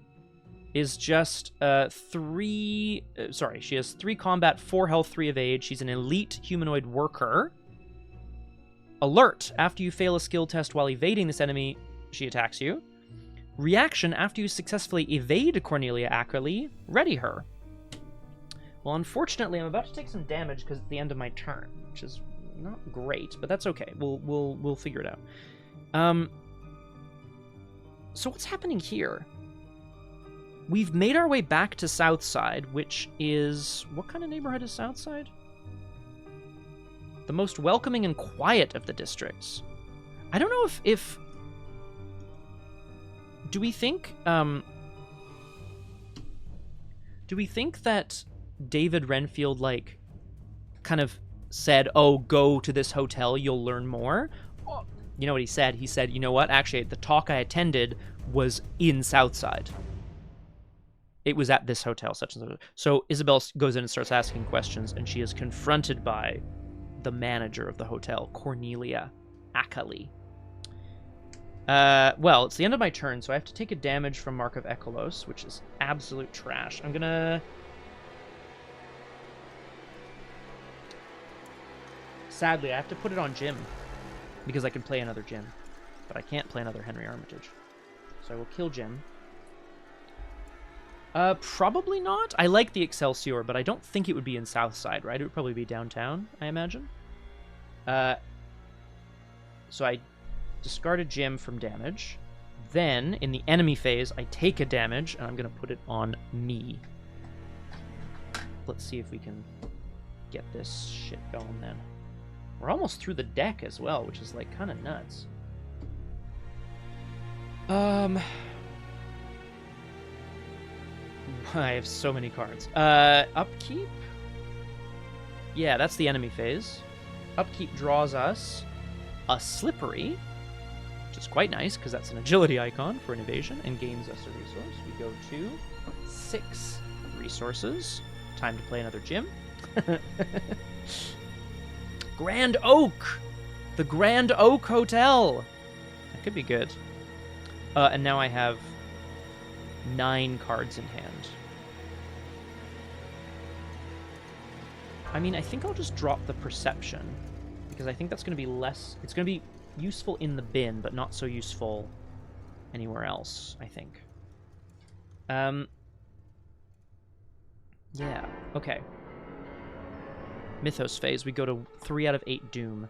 is just she has 3 combat, 4 health, 3 evade. She's an elite humanoid worker. Alert, after you fail a skill test while evading this enemy, she attacks you. Reaction, after you successfully evade Cornelia Ackley, ready her. Well, unfortunately, I'm about to take some damage because it's the end of my turn, which is not great, but that's okay. We'll figure it out. So what's happening here? We've made our way back to Southside, which is... What kind of neighborhood is Southside? The most welcoming and quiet of the districts. I don't know if do we think that David Renfield, like, kind of said, oh, go to this hotel, you'll learn more? You know what he said? He said, you know what? Actually, the talk I attended was in Southside. It was at this hotel, such and such. So Isabelle goes in and starts asking questions, and she is confronted by the manager of the hotel, Cornelia Ackley. Well, it's the end of my turn, so I have to take a damage from Mark of Ekalos, which is absolute trash. I'm gonna... Sadly, I have to put it on Jim, because I can play another Jim, but I can't play another Henry Armitage. So I will kill Jim. Probably not. I like the Excelsior, but I don't think it would be in Southside, right? It would probably be downtown, I imagine. So I discarded Jim from damage. Then, in the enemy phase, I take a damage, and I'm going to put it on me. Let's see if we can get this shit going then. We're almost through the deck as well, which is, like, kind of nuts. I have so many cards. Upkeep? Yeah, that's the enemy phase. Upkeep draws us a Slippery, which is quite nice, because that's an agility icon for an evasion, and gains us a resource. We go to 6 resources. Time to play another Jim. Grand Oak! The Grand Oak Hotel! That could be good. And now I have 9 cards in hand. I mean, I think I'll just drop the Perception, because I think that's going to be less... It's going to be useful in the bin, but not so useful anywhere else, I think. Yeah, okay. Mythos phase, we go to 3 out of 8 Doom.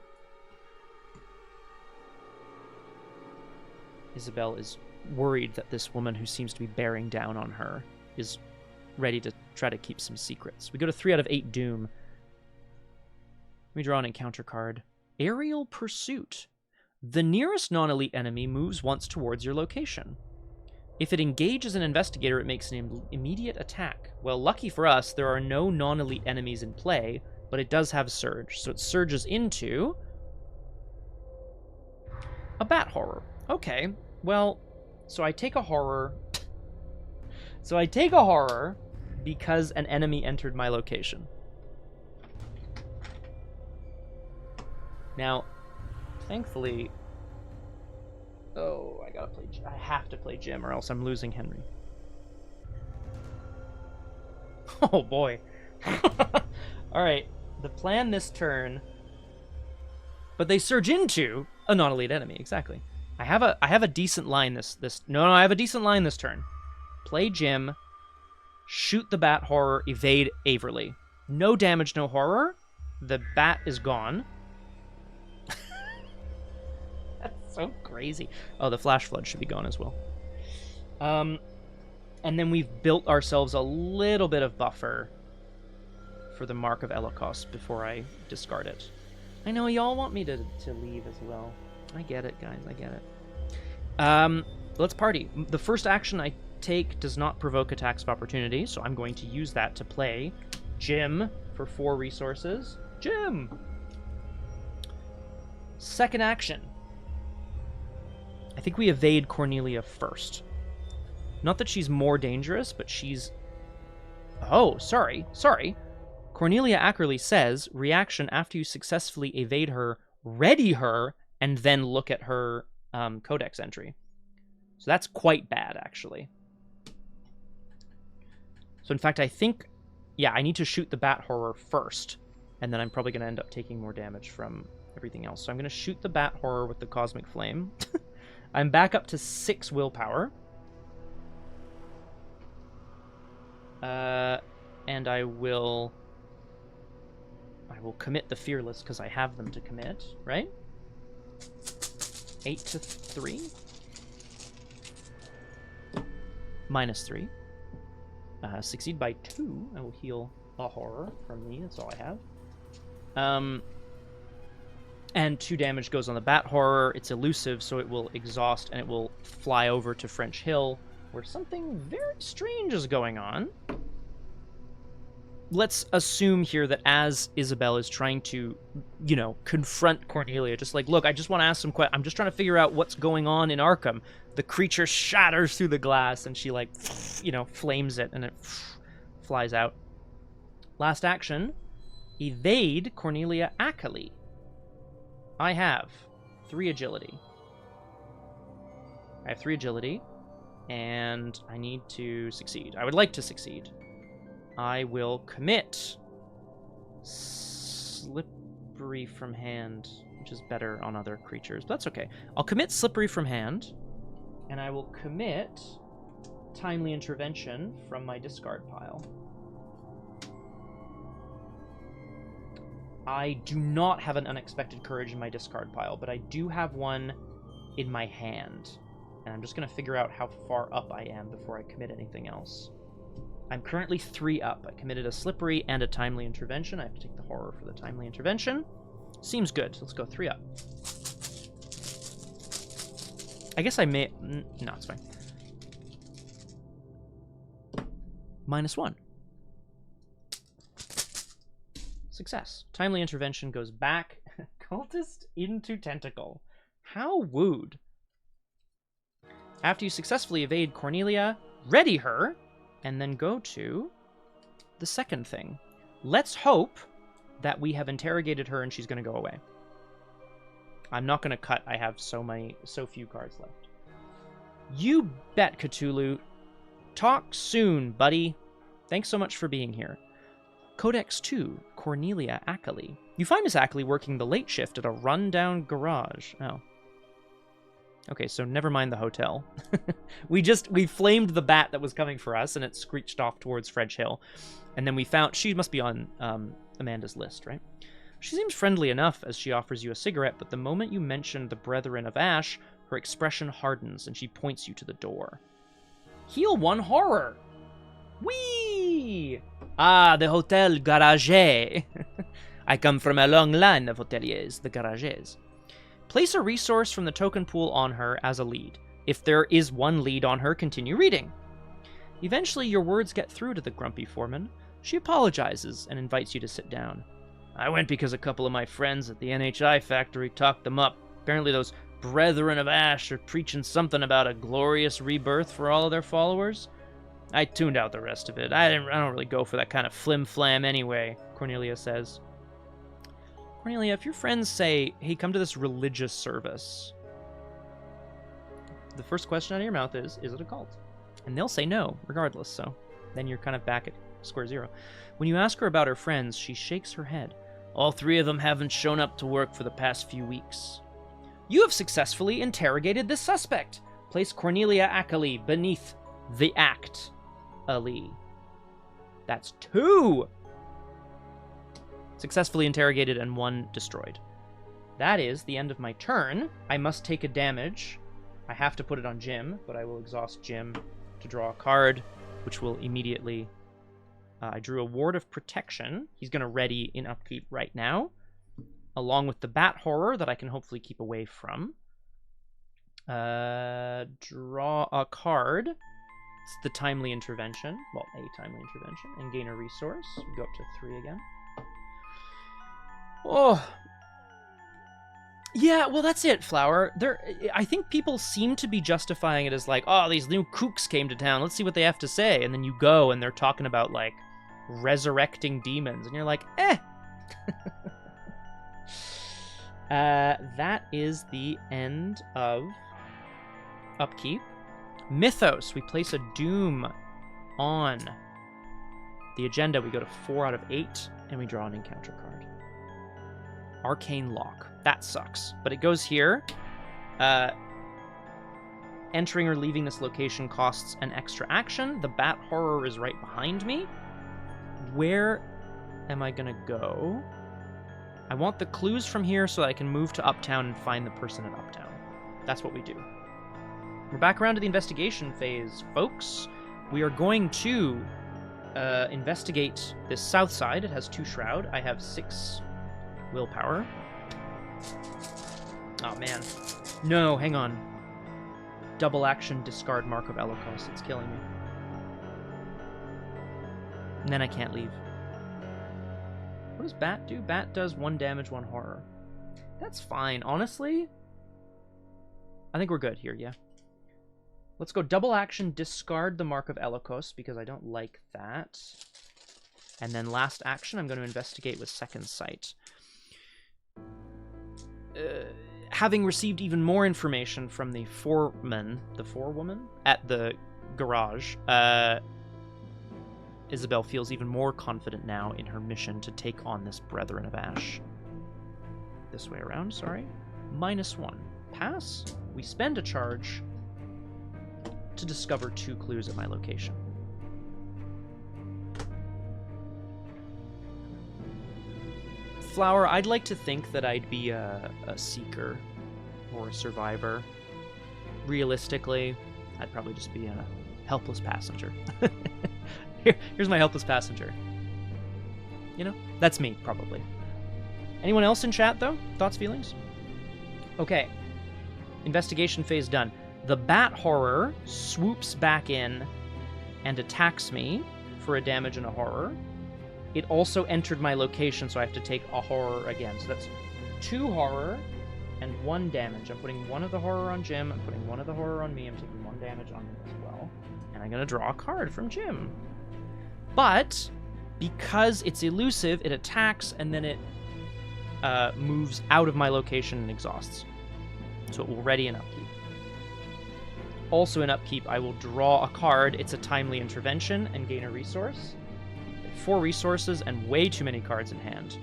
Isabelle is worried that this woman who seems to be bearing down on her is ready to try to keep some secrets. We go to 3 out of 8 Doom. We draw an encounter card. Aerial Pursuit. The nearest non-elite enemy moves once towards your location. If it engages an investigator, it makes an immediate attack. Well, lucky for us, there are no non-elite enemies in play, but it does have Surge, so it surges into a Bat Horror. Okay, well, so I take a horror. So I take a horror because an enemy entered my location. Now, thankfully, Oh, I have to play Jim or else I'm losing Henry. Oh boy. Alright, the plan this turn. But they surge into a non-elite enemy, exactly. I have a decent line this I have a decent line this turn. Play Jim, shoot the bat horror, evade Averly. No damage, no horror. The bat is gone. That's so crazy. Oh, the flash flood should be gone as well. And then we've built ourselves a little bit of buffer for the Mark of Elokos before I discard it. I know y'all want me to leave as well. I get it, guys. I get it. Let's party. The first action I take does not provoke attacks of opportunity, so I'm going to use that to play Jim for 4 resources. Jim! Second action. I think we evade Cornelia first. Not that she's more dangerous, but she's... Oh, sorry. Cornelia Ackerley says, reaction after you successfully evade her, ready her, and then look at her codex entry. So that's quite bad, actually. So in fact, I think, yeah, I need to shoot the bat horror first, and then I'm probably going to end up taking more damage from everything else. So I'm going to shoot the bat horror with the cosmic flame. I'm back up to 6 willpower. And I will commit the fearless because I have them to commit, right? 8 to 3. -3. Succeed by 2. I will heal a horror from me. That's all I have. And 2 damage goes on the bat horror. It's elusive, so it will exhaust and it will fly over to French Hill, where something very strange is going on. Let's assume here that as Isabelle is trying to, confront Cornelia, just like, look, I just want to ask some questions. I'm just trying to figure out what's going on in Arkham. The creature shatters through the glass, and she, flames it, and it flies out. Last action, evade Cornelia Ackerley. I have 3 agility. And I need to succeed. I would like to succeed. I will commit Slippery from Hand, which is better on other creatures, but that's okay. I'll commit Slippery from Hand, and I will commit Timely Intervention from my discard pile. I do not have an Unexpected Courage in my discard pile, but I do have one in my hand. And I'm just going to figure out how far up I am before I commit anything else. I'm currently 3 up. I committed a Slippery and a Timely Intervention. I have to take the horror for the Timely Intervention. Seems good. Let's go 3 up. I guess I may... No, it's fine. -1. Success. Timely Intervention goes back. Cultist into Tentacle. How wooed. After you successfully evade Cornelia, ready her, and then go to the second thing. Let's hope that we have interrogated her and she's going to go away. I'm not going to cut. I have so few cards left. You bet, Cthulhu. Talk soon, buddy. Thanks so much for being here. Codex 2, Cornelia Ackerley. You find Miss Ackerley working the late shift at a rundown garage. Oh. Okay, so never mind the hotel. we flamed the bat that was coming for us, and it screeched off towards French Hill. And then we found... She must be on Amanda's list, right? She seems friendly enough as she offers you a cigarette, but the moment you mention the Brethren of Ash, her expression hardens, and she points you to the door. Heal 1 horror! Whee! Ah, the Hotel Garage. I come from a long line of hoteliers, the Garages. Place a resource from the token pool on her as a lead. If there is 1 lead on her, continue reading. Eventually, your words get through to the grumpy foreman. She apologizes and invites you to sit down. I went because a couple of my friends at the NHI factory talked them up. Apparently those Brethren of Ash are preaching something about a glorious rebirth for all of their followers. I tuned out the rest of it. I don't really go for that kind of flim-flam anyway, Cornelia says. Cornelia, if your friends say, hey, come to this religious service, the first question out of your mouth is it a cult? And they'll say no, regardless, so then you're kind of back at square zero. When you ask her about her friends, she shakes her head. All 3 of them haven't shown up to work for the past few weeks. You have successfully interrogated this suspect. Place Cornelia Ackley beneath the act. Ali. That's 2! Successfully interrogated and 1 destroyed. That is the end of my turn. I must take a damage. I have to put it on Jim, but I will exhaust Jim to draw a card, which will immediately... I drew a Ward of Protection. He's going to ready in upkeep right now, along with the Bat Horror that I can hopefully keep away from. Draw a card. It's the Timely Intervention. Well, a Timely Intervention. And gain a resource. Go up to 3 again. Oh. Yeah, well, that's it, Flower. I think people seem to be justifying it as like, oh, these new kooks came to town. Let's see what they have to say. And then you go and they're talking about, like, resurrecting demons. And you're like, eh. That is the end of upkeep. Mythos. We place a doom on the agenda. We go to 4 out of 8, and we draw an encounter card. Arcane Lock. That sucks. But it goes here. Entering or leaving this location costs an extra action. The Bat Horror is right behind me. Where am I going to go? I want the clues from here so that I can move to Uptown and find the person at Uptown. That's what we do. We're back around to the investigation phase, folks. We are going to investigate this south side. It has 2 shroud. I have 6 willpower. Oh, man. No, hang on. Double action, discard Mark of Elokos. It's killing me. And then I can't leave. What does Bat do? Bat does 1 damage, 1 horror. That's fine. Honestly, I think we're good here, yeah. Let's go double action, discard the Mark of Elokos, because I don't like that. And then last action, I'm going to investigate with Second Sight. Having received even more information from the forewoman at the garage, Isabelle feels even more confident now in her mission to take on this Brethren of Ash. This way around, sorry. -1. Pass. We spend a charge to discover 2 clues at my location. Flower, I'd like to think that I'd be a seeker or a survivor. Realistically, I'd probably just be a helpless passenger. Here's my helpless passenger. You know, that's me, probably. Anyone else in chat, though? Thoughts, feelings? Okay. Investigation phase done. The Bat Horror swoops back in and attacks me for a damage and a horror. It also entered my location, so I have to take a horror again. So that's 2 horror and 1 damage. I'm putting 1 of the horror on Jim. I'm putting 1 of the horror on me. I'm taking 1 damage on him as well. And I'm going to draw a card from Jim. But because it's elusive, it attacks, and then it moves out of my location and exhausts. So it will ready an upkeep. Also in upkeep, I will draw a card. It's a Timely Intervention and gain a resource. 4 resources and way too many cards in hand.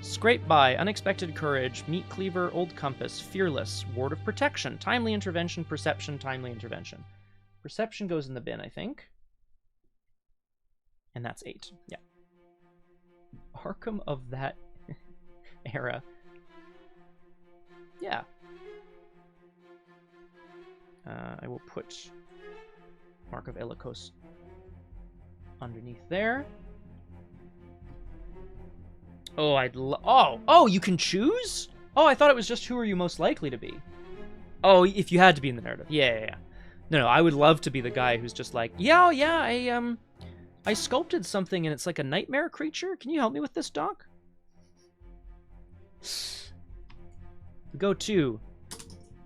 Scrape by, Unexpected Courage, Meat Cleaver, Old Compass, Fearless, Ward of Protection, Timely Intervention, Perception, Timely Intervention. Perception goes in the bin, I think. And that's 8. Yeah. Arkham of that era. Yeah. I will put Mark of Elokos underneath there. Oh, oh, you can choose? Oh, I thought it was just who are you most likely to be. Oh, if you had to be in the narrative. Yeah. No, I would love to be the guy who's just like, I sculpted something and it's like a nightmare creature. Can you help me with this, Doc? We go to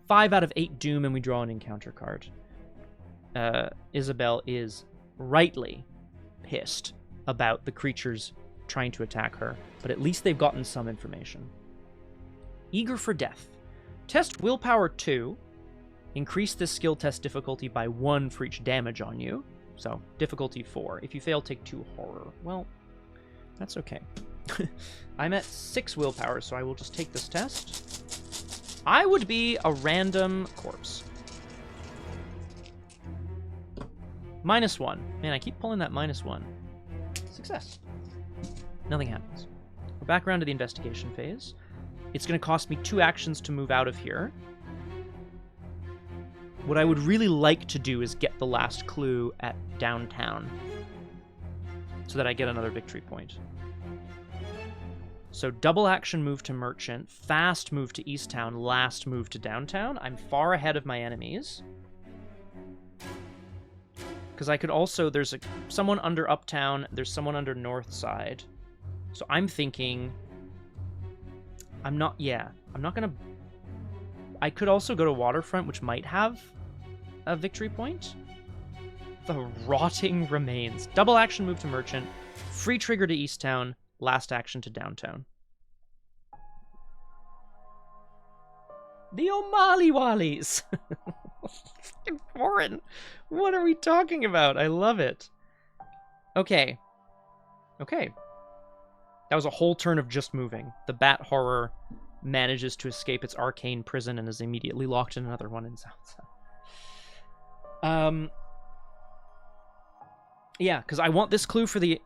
5 out of 8 Doom and we draw an encounter card. Isabelle is rightly pissed about the creatures trying to attack her, but at least they've gotten some information. Eager for Death. Test Willpower 2. Increase this skill test difficulty by 1 for each damage on you. So, difficulty 4. If you fail, take 2 horror. Well, that's okay. I'm at 6 willpower, so I will just take this test. I would be a random corpse. -1. Man, I keep pulling that -1. Success. Nothing happens. We're back around to the investigation phase. It's going to cost me 2 actions to move out of here. What I would really like to do is get the last clue at downtown so that I get another victory point. So double action move to merchant, fast move to East Town, last move to downtown. I'm far ahead of my enemies. Because I could also, there's someone under Uptown, there's someone under North Side. So I'm thinking, I'm not gonna, I could also go to Waterfront, which might have a victory point. The Rotting Remains. Double action move to merchant, free trigger to East Town, last action to downtown. The O'Malley Wallies! Fucking foreign. What are we talking about? I love it. Okay. Okay. That was a whole turn of just moving. The Bat Horror manages to escape its arcane prison and is immediately locked in another one in Southside. Yeah, because I want this clue for the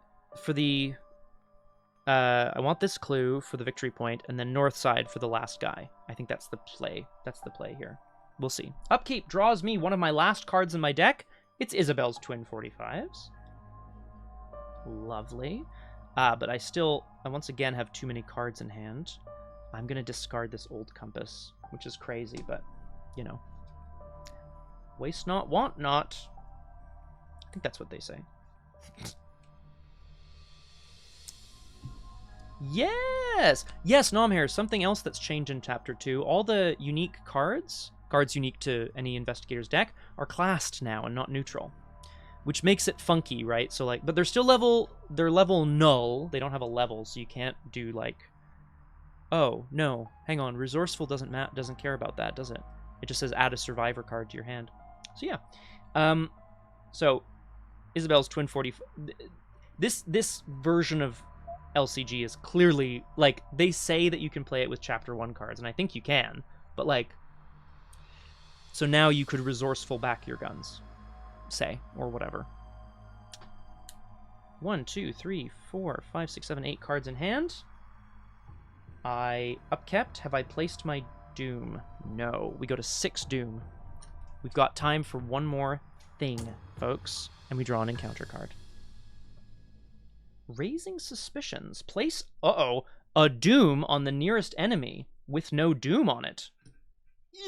I want this clue for the victory point, and then North Side for the last guy. I think that's the play. That's the play here. We'll see. Upkeep draws me one of my last cards in my deck. It's Isabelle's Twin 45s. Lovely. But I once again have too many cards in hand. I'm going to discard this old compass, which is crazy, but, you know. Waste not, want not. I think that's what they say. Yes! Yes, Nomhair, something else that's changed in Chapter 2. All the unique cards unique to any investigator's deck, are classed now and not neutral. Which makes it funky, right? So, like, but they're still they're level null. They don't have a level, so you can't do, like, oh, no, hang on, resourceful doesn't care about that, does it? It just says add a survivor card to your hand. So, yeah. So, Isabelle's Twin 40... This version of LCG is clearly, like, they say that you can play it with Chapter 1 cards, and I think you can, but, like, so now you could resourceful back your guns, say, or whatever. 1, 2, 3, 4, 5, 6, 7, 8 cards in hand. I upkept. Have I placed my Doom? No. We go to 6 Doom. We've got time for one more thing, folks, and we draw an encounter card. Raising Suspicions. Place, a Doom on the nearest enemy with no Doom on it.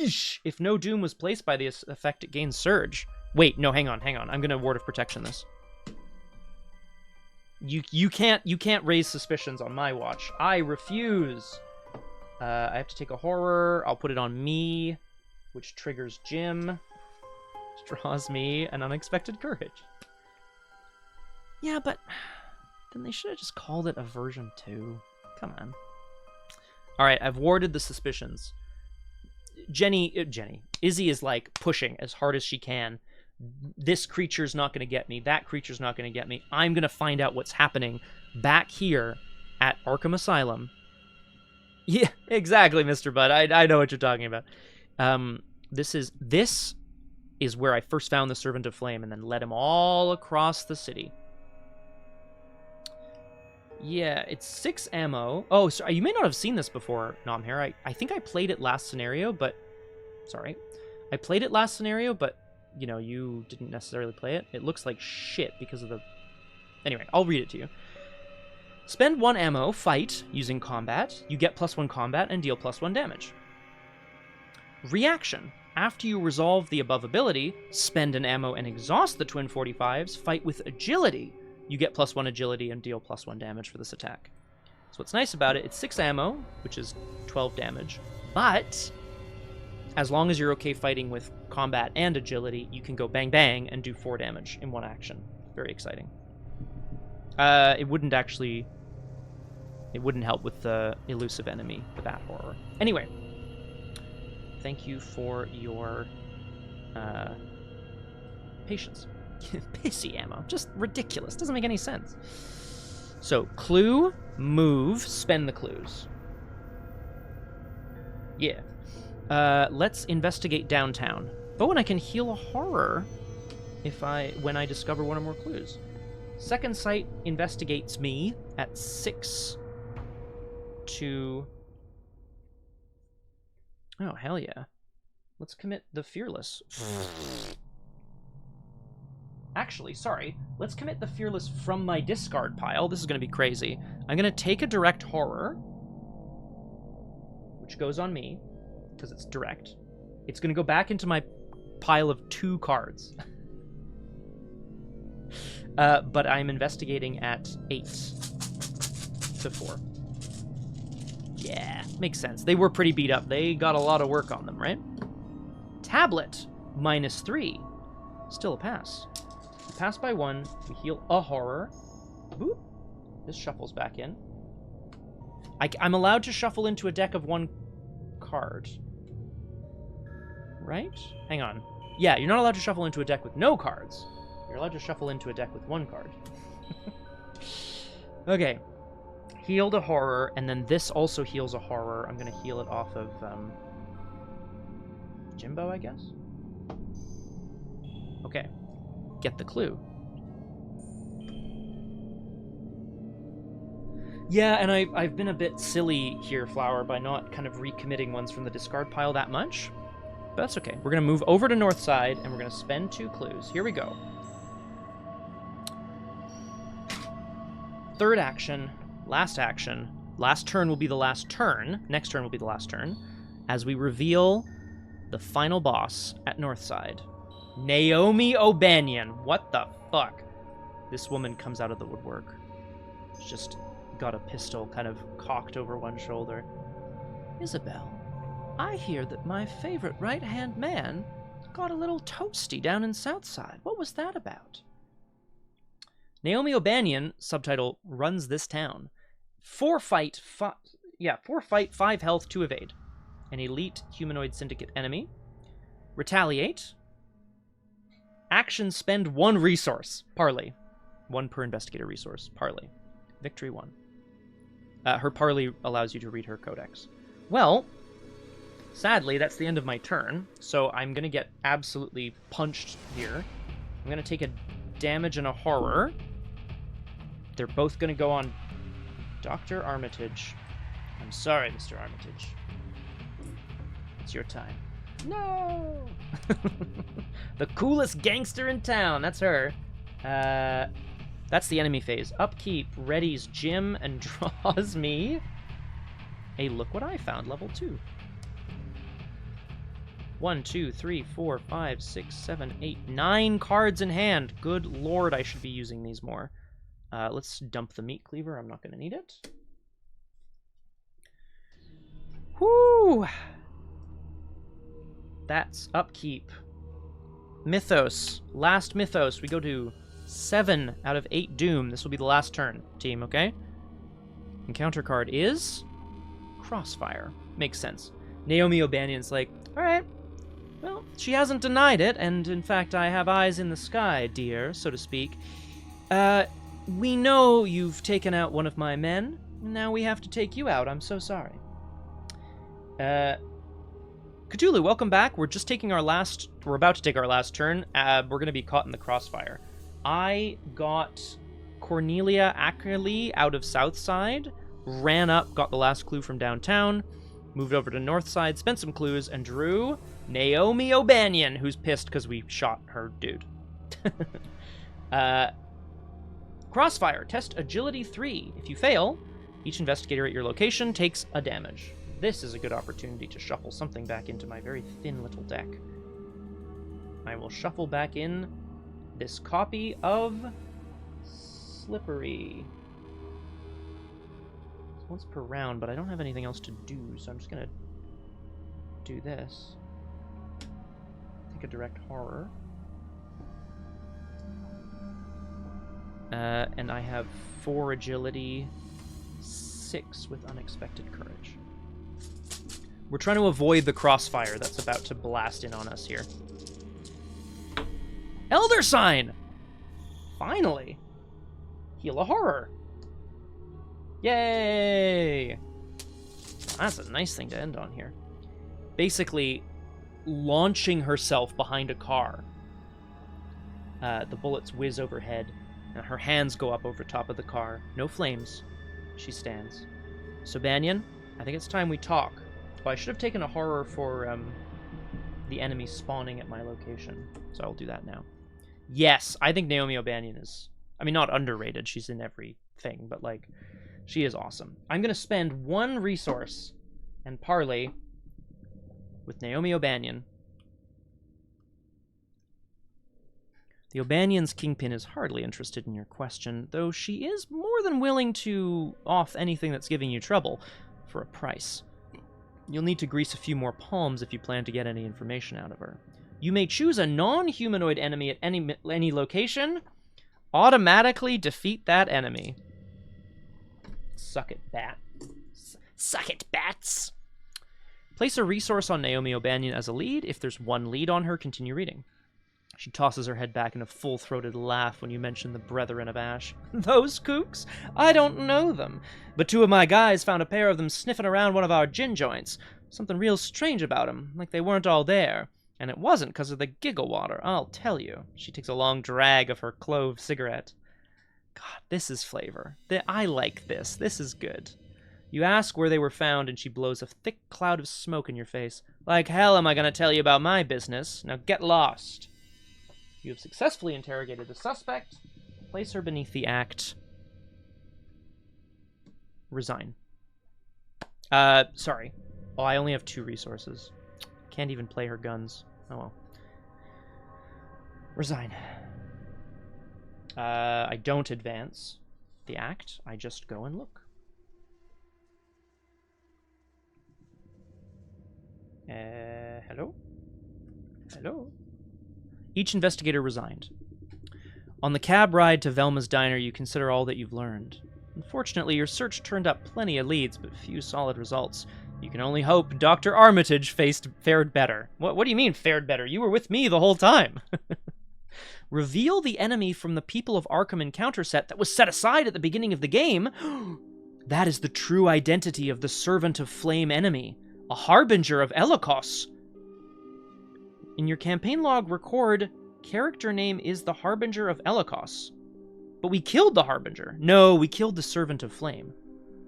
Yeesh. If no Doom was placed by the effect, it gains Surge. Wait, no, hang on. I'm gonna Ward of Protection this. You can't raise Suspicions on my watch. I refuse. I have to take a horror. I'll put it on me, which triggers Jim, which draws me an Unexpected Courage. Yeah, but then they should have just called it Aversion 2. Come on. All right, I've warded the Suspicions. Izzy is, like, pushing as hard as she can. This creature's not going to get me. That creature's not going to get me. I'm going to find out what's happening back here at Arkham Asylum. Yeah, exactly, Mr. Bud. I know what you're talking about. This is where I first found the Servant of Flame and then led him all across the city. Yeah, it's 6 ammo. Oh, so you may not have seen this before, Nomhair. I think I played it last scenario, but... Sorry. I played it last scenario, but, you know, you didn't necessarily play it. It looks like shit because of the... Anyway, I'll read it to you. Spend 1 ammo, fight, using combat. You get +1 combat and deal +1 damage. Reaction. After you resolve the above ability, spend an ammo and exhaust the Twin 45s, fight with agility. You get +1 agility and deal +1 damage for this attack. So what's nice about it, it's 6 ammo, which is 12 damage, but as long as you're okay fighting with combat and agility, you can go bang bang and do 4 damage in one action. Very exciting. It wouldn't help with the elusive enemy, the Bat Horror. Anyway, thank you for your Patience. Pissy ammo. Just ridiculous. Doesn't make any sense. So, clue, move, spend the clues. Yeah. Let's investigate downtown. Oh, and I can heal a horror when I discover one or more clues. Second sight investigates me at 6 to... Oh, hell yeah. Let's commit the Fearless. Actually, sorry. Let's commit the Fearless from my discard pile. This is going to be crazy. I'm going to take a direct horror, which goes on me, because it's direct. It's going to go back into my pile of 2 cards. But I'm investigating at 8 to 4. Yeah, makes sense. They were pretty beat up. They got a lot of work on them, right? Tablet, -3. Still a pass. We pass by 1. We heal a horror. Boop. This shuffles back in. I'm allowed to shuffle into a deck of 1 card. Right? Hang on. Yeah, you're not allowed to shuffle into a deck with no cards. You're allowed to shuffle into a deck with 1 card. Okay. Healed a horror, and then this also heals a horror. I'm going to heal it off of Jimbo, I guess? Okay. Get the clue. Yeah, and I've been a bit silly here, Flower, by not kind of recommitting ones from the discard pile that much. But that's okay. We're going to move over to North Side, and we're going to spend 2 clues. Here we go. Third action, last action. Last turn will be the last turn. Next turn will be the last turn. As we reveal the final boss at North Side. Naomi O'Banion. What the fuck? This woman comes out of the woodwork. She's just got a pistol kind of cocked over one shoulder. Isabelle, I hear that my favorite right-hand man got a little toasty down in Southside. What was that about? Naomi O'Banion, subtitle, runs this town. 4 fight, 5 health, 2 evade. An elite humanoid syndicate enemy. Retaliate. Action, spend 1 resource. Parley. 1 per investigator resource. Parley. Victory 1. Her parley allows you to read her codex. Well, sadly, that's the end of my turn, so I'm going to get absolutely punched here. I'm going to take a damage and a horror. They're both going to go on Dr. Armitage. I'm sorry, Mr. Armitage. It's your time. No! The coolest gangster in town. That's her. That's the enemy phase. Upkeep readies Jim and draws me a look what I found level 2. 1, 2, 3, 4, 5, 6, 7, 8, 9 cards in hand. Good lord, I should be using these more. Let's dump the meat cleaver. I'm not going to need it. Whoo! That's upkeep. Mythos. Last Mythos. We go to 7 out of 8 Doom. This will be the last turn, team, okay? Encounter card is Crossfire. Makes sense. Naomi O'Banion's like, alright, well, she hasn't denied it, and in fact I have eyes in the sky, dear, so to speak. We know you've taken out one of my men, and now we have to take you out. I'm so sorry. Cthulhu, welcome back. We're about to take our last turn. We're going to be caught in the crossfire. I got Cornelia Ackerley out of Southside, ran up, got the last clue from downtown, moved over to Northside, spent some clues, and drew Naomi O'Banion, who's pissed because we shot her dude. Crossfire. Test Agility 3. If you fail, each investigator at your location takes a damage. This is a good opportunity to shuffle something back into my very thin little deck. I will shuffle back in this copy of Slippery. It's once per round, but I don't have anything else to do, so I'm just going to do this. Take a direct horror. And I have 4 agility, 6 with unexpected courage. We're trying to avoid the crossfire that's about to blast in on us here. Elder Sign! Finally. Heal a horror. Yay! That's a nice thing to end on here. Basically, launching herself behind a car. The bullets whiz overhead, and her hands go up over top of the car. No flames. She stands. So, Banyan, I think it's time we talk. Oh, I should have taken a horror for the enemy spawning at my location. So I'll do that now. Yes, I think Naomi O'Banion is... I mean, not underrated. She's in everything, but, like, she is awesome. I'm going to spend one resource and parley with Naomi O'Banion. The O'Banion's Kingpin is hardly interested in your question, though she is more than willing to off anything that's giving you trouble for a price. You'll need to grease a few more palms if you plan to get any information out of her. You may choose a non-humanoid enemy at any location. Automatically defeat that enemy. Suck it, bat. Suck it, bats! Place a resource on Naomi O'Banion as a lead. If there's one lead on her, continue reading. She tosses her head back in a full-throated laugh when you mention the Brethren of Ash. Those kooks? I don't know them. But two of my guys found a pair of them sniffing around one of our gin joints. Something real strange about them, like they weren't all there. And it wasn't because of the giggle water, I'll tell you. She takes a long drag of her clove cigarette. God, this is flavor. I like this. This is good. You ask where they were found, and she blows a thick cloud of smoke in your face. Like hell am I going to tell you about my business. Now get lost. You have successfully interrogated the suspect. Place her beneath the act. Resign. Sorry. Oh, I only have 2 resources. Can't even play her guns. Oh well. Resign. I don't advance the act. I just go and look. Hello? Hello? Each investigator resigned. On the cab ride to Velma's diner, you consider all that you've learned. Unfortunately, your search turned up plenty of leads, but few solid results. You can only hope Dr. Armitage fared better. What do you mean, fared better? You were with me the whole time. Reveal the enemy from the People of Arkham encounter set that was set aside at the beginning of the game. That is the true identity of the Servant of Flame enemy, a harbinger of Elikos. In your campaign log, record, character name is the Harbinger of Elikos. But we killed the Harbinger. No, we killed the Servant of Flame.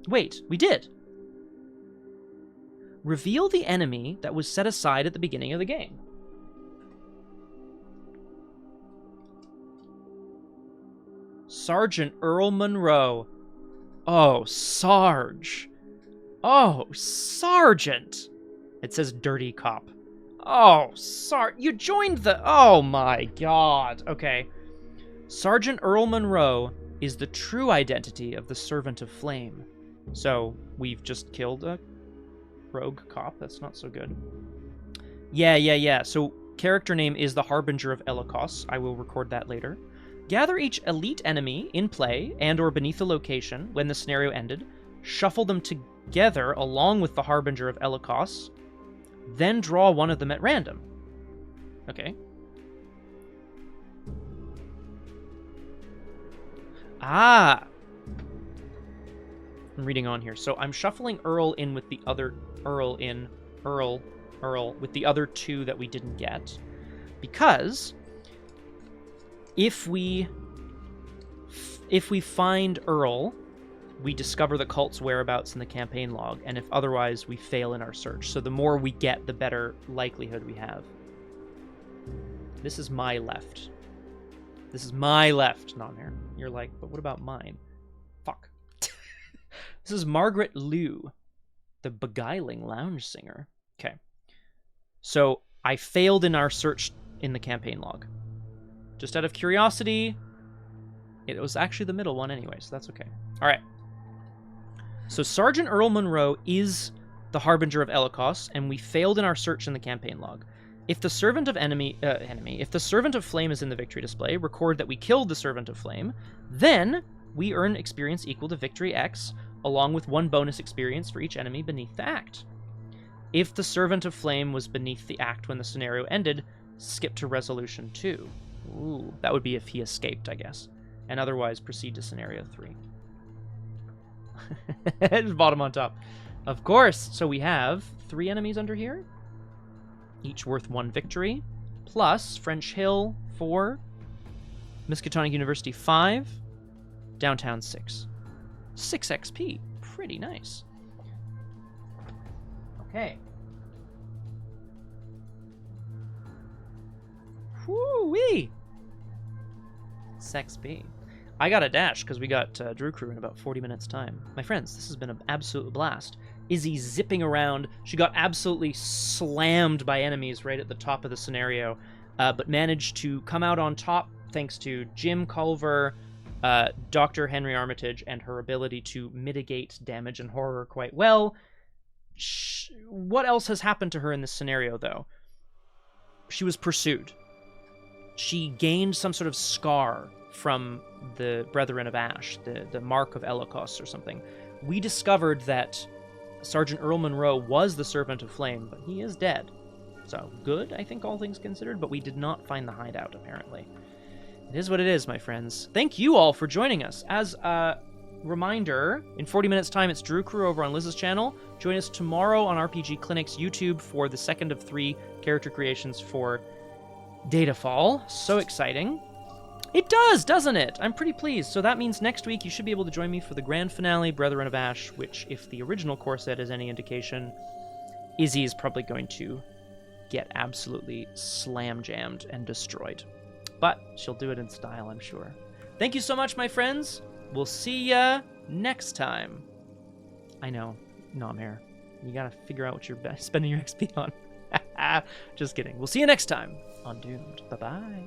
Wait, we did. Reveal the enemy that was set aside at the beginning of the game. Sergeant Earl Monroe. Oh, Sarge. Oh, Sergeant. It says dirty cop. Oh, you joined the... Oh my god. Okay. Sergeant Earl Monroe is the true identity of the Servant of Flame. So, we've just killed a rogue cop. That's not so good. Yeah. So, character name is the Harbinger of Elikos. I will record that later. Gather each elite enemy in play and or beneath the location when the scenario ended. Shuffle them together along with the Harbinger of Elikos. Then draw one of them at random. Okay. Ah! I'm reading on here. So I'm shuffling Earl in with the other... Earl with the other 2 that we didn't get. Because... If we find Earl... we discover the cult's whereabouts in the campaign log, and if otherwise, we fail in our search. So the more we get, the better likelihood we have. This is my left. This is my left, Nonhair. You're like, but what about mine? Fuck. This is Margaret Liu, the beguiling lounge singer. Okay. So I failed in our search in the campaign log. Just out of curiosity, it was actually the middle one anyway, so that's okay. All right. So Sergeant Earl Monroe is the Harbinger of Elikos, and we failed in our search in the campaign log. If the Servant of if the Servant of Flame is in the victory display, record that we killed the Servant of Flame. Then we earn experience equal to victory X, along with 1 bonus experience for each enemy beneath the act. If the Servant of Flame was beneath the act when the scenario ended, skip to resolution 2. Ooh, that would be if he escaped, I guess. And otherwise, proceed to scenario 3. Just bottom on top. Of course. So we have 3 enemies under here, each worth 1 victory, plus French Hill 4, Miskatonic University 5, Downtown 6. 6 XP. Pretty nice. Okay. Woo-wee! 6 XP. I got a dash because we got Drew Crew in about 40 minutes' time. My friends, this has been an absolute blast. Izzy zipping around. She got absolutely slammed by enemies right at the top of the scenario, but managed to come out on top thanks to Jim Culver, Dr. Henry Armitage, and her ability to mitigate damage and horror quite well. What else has happened to her in this scenario, though? She was pursued. She gained some sort of scar from the Brethren of Ash, the Mark of Elokos or something. We discovered that Sergeant Earl Monroe was the Servant of Flame, but he is dead. So, good, I think, all things considered, but we did not find the hideout, apparently. It is what it is, my friends. Thank you all for joining us. As a reminder, in 40 minutes' time, it's Drew Crew over on Liz's channel. Join us tomorrow on RPG Clinic's YouTube for the second of 3 character creations for Datafall. So exciting. It does, doesn't it? I'm pretty pleased. So that means next week you should be able to join me for the grand finale, Brethren of Ash, which, if the original core set is any indication, Izzy is probably going to get absolutely slam-jammed and destroyed. But she'll do it in style, I'm sure. Thank you so much, my friends. We'll see ya next time. I know, Nomhair. You gotta figure out what you're spending your XP on. Just kidding. We'll see you next time on Doomed. Bye-bye.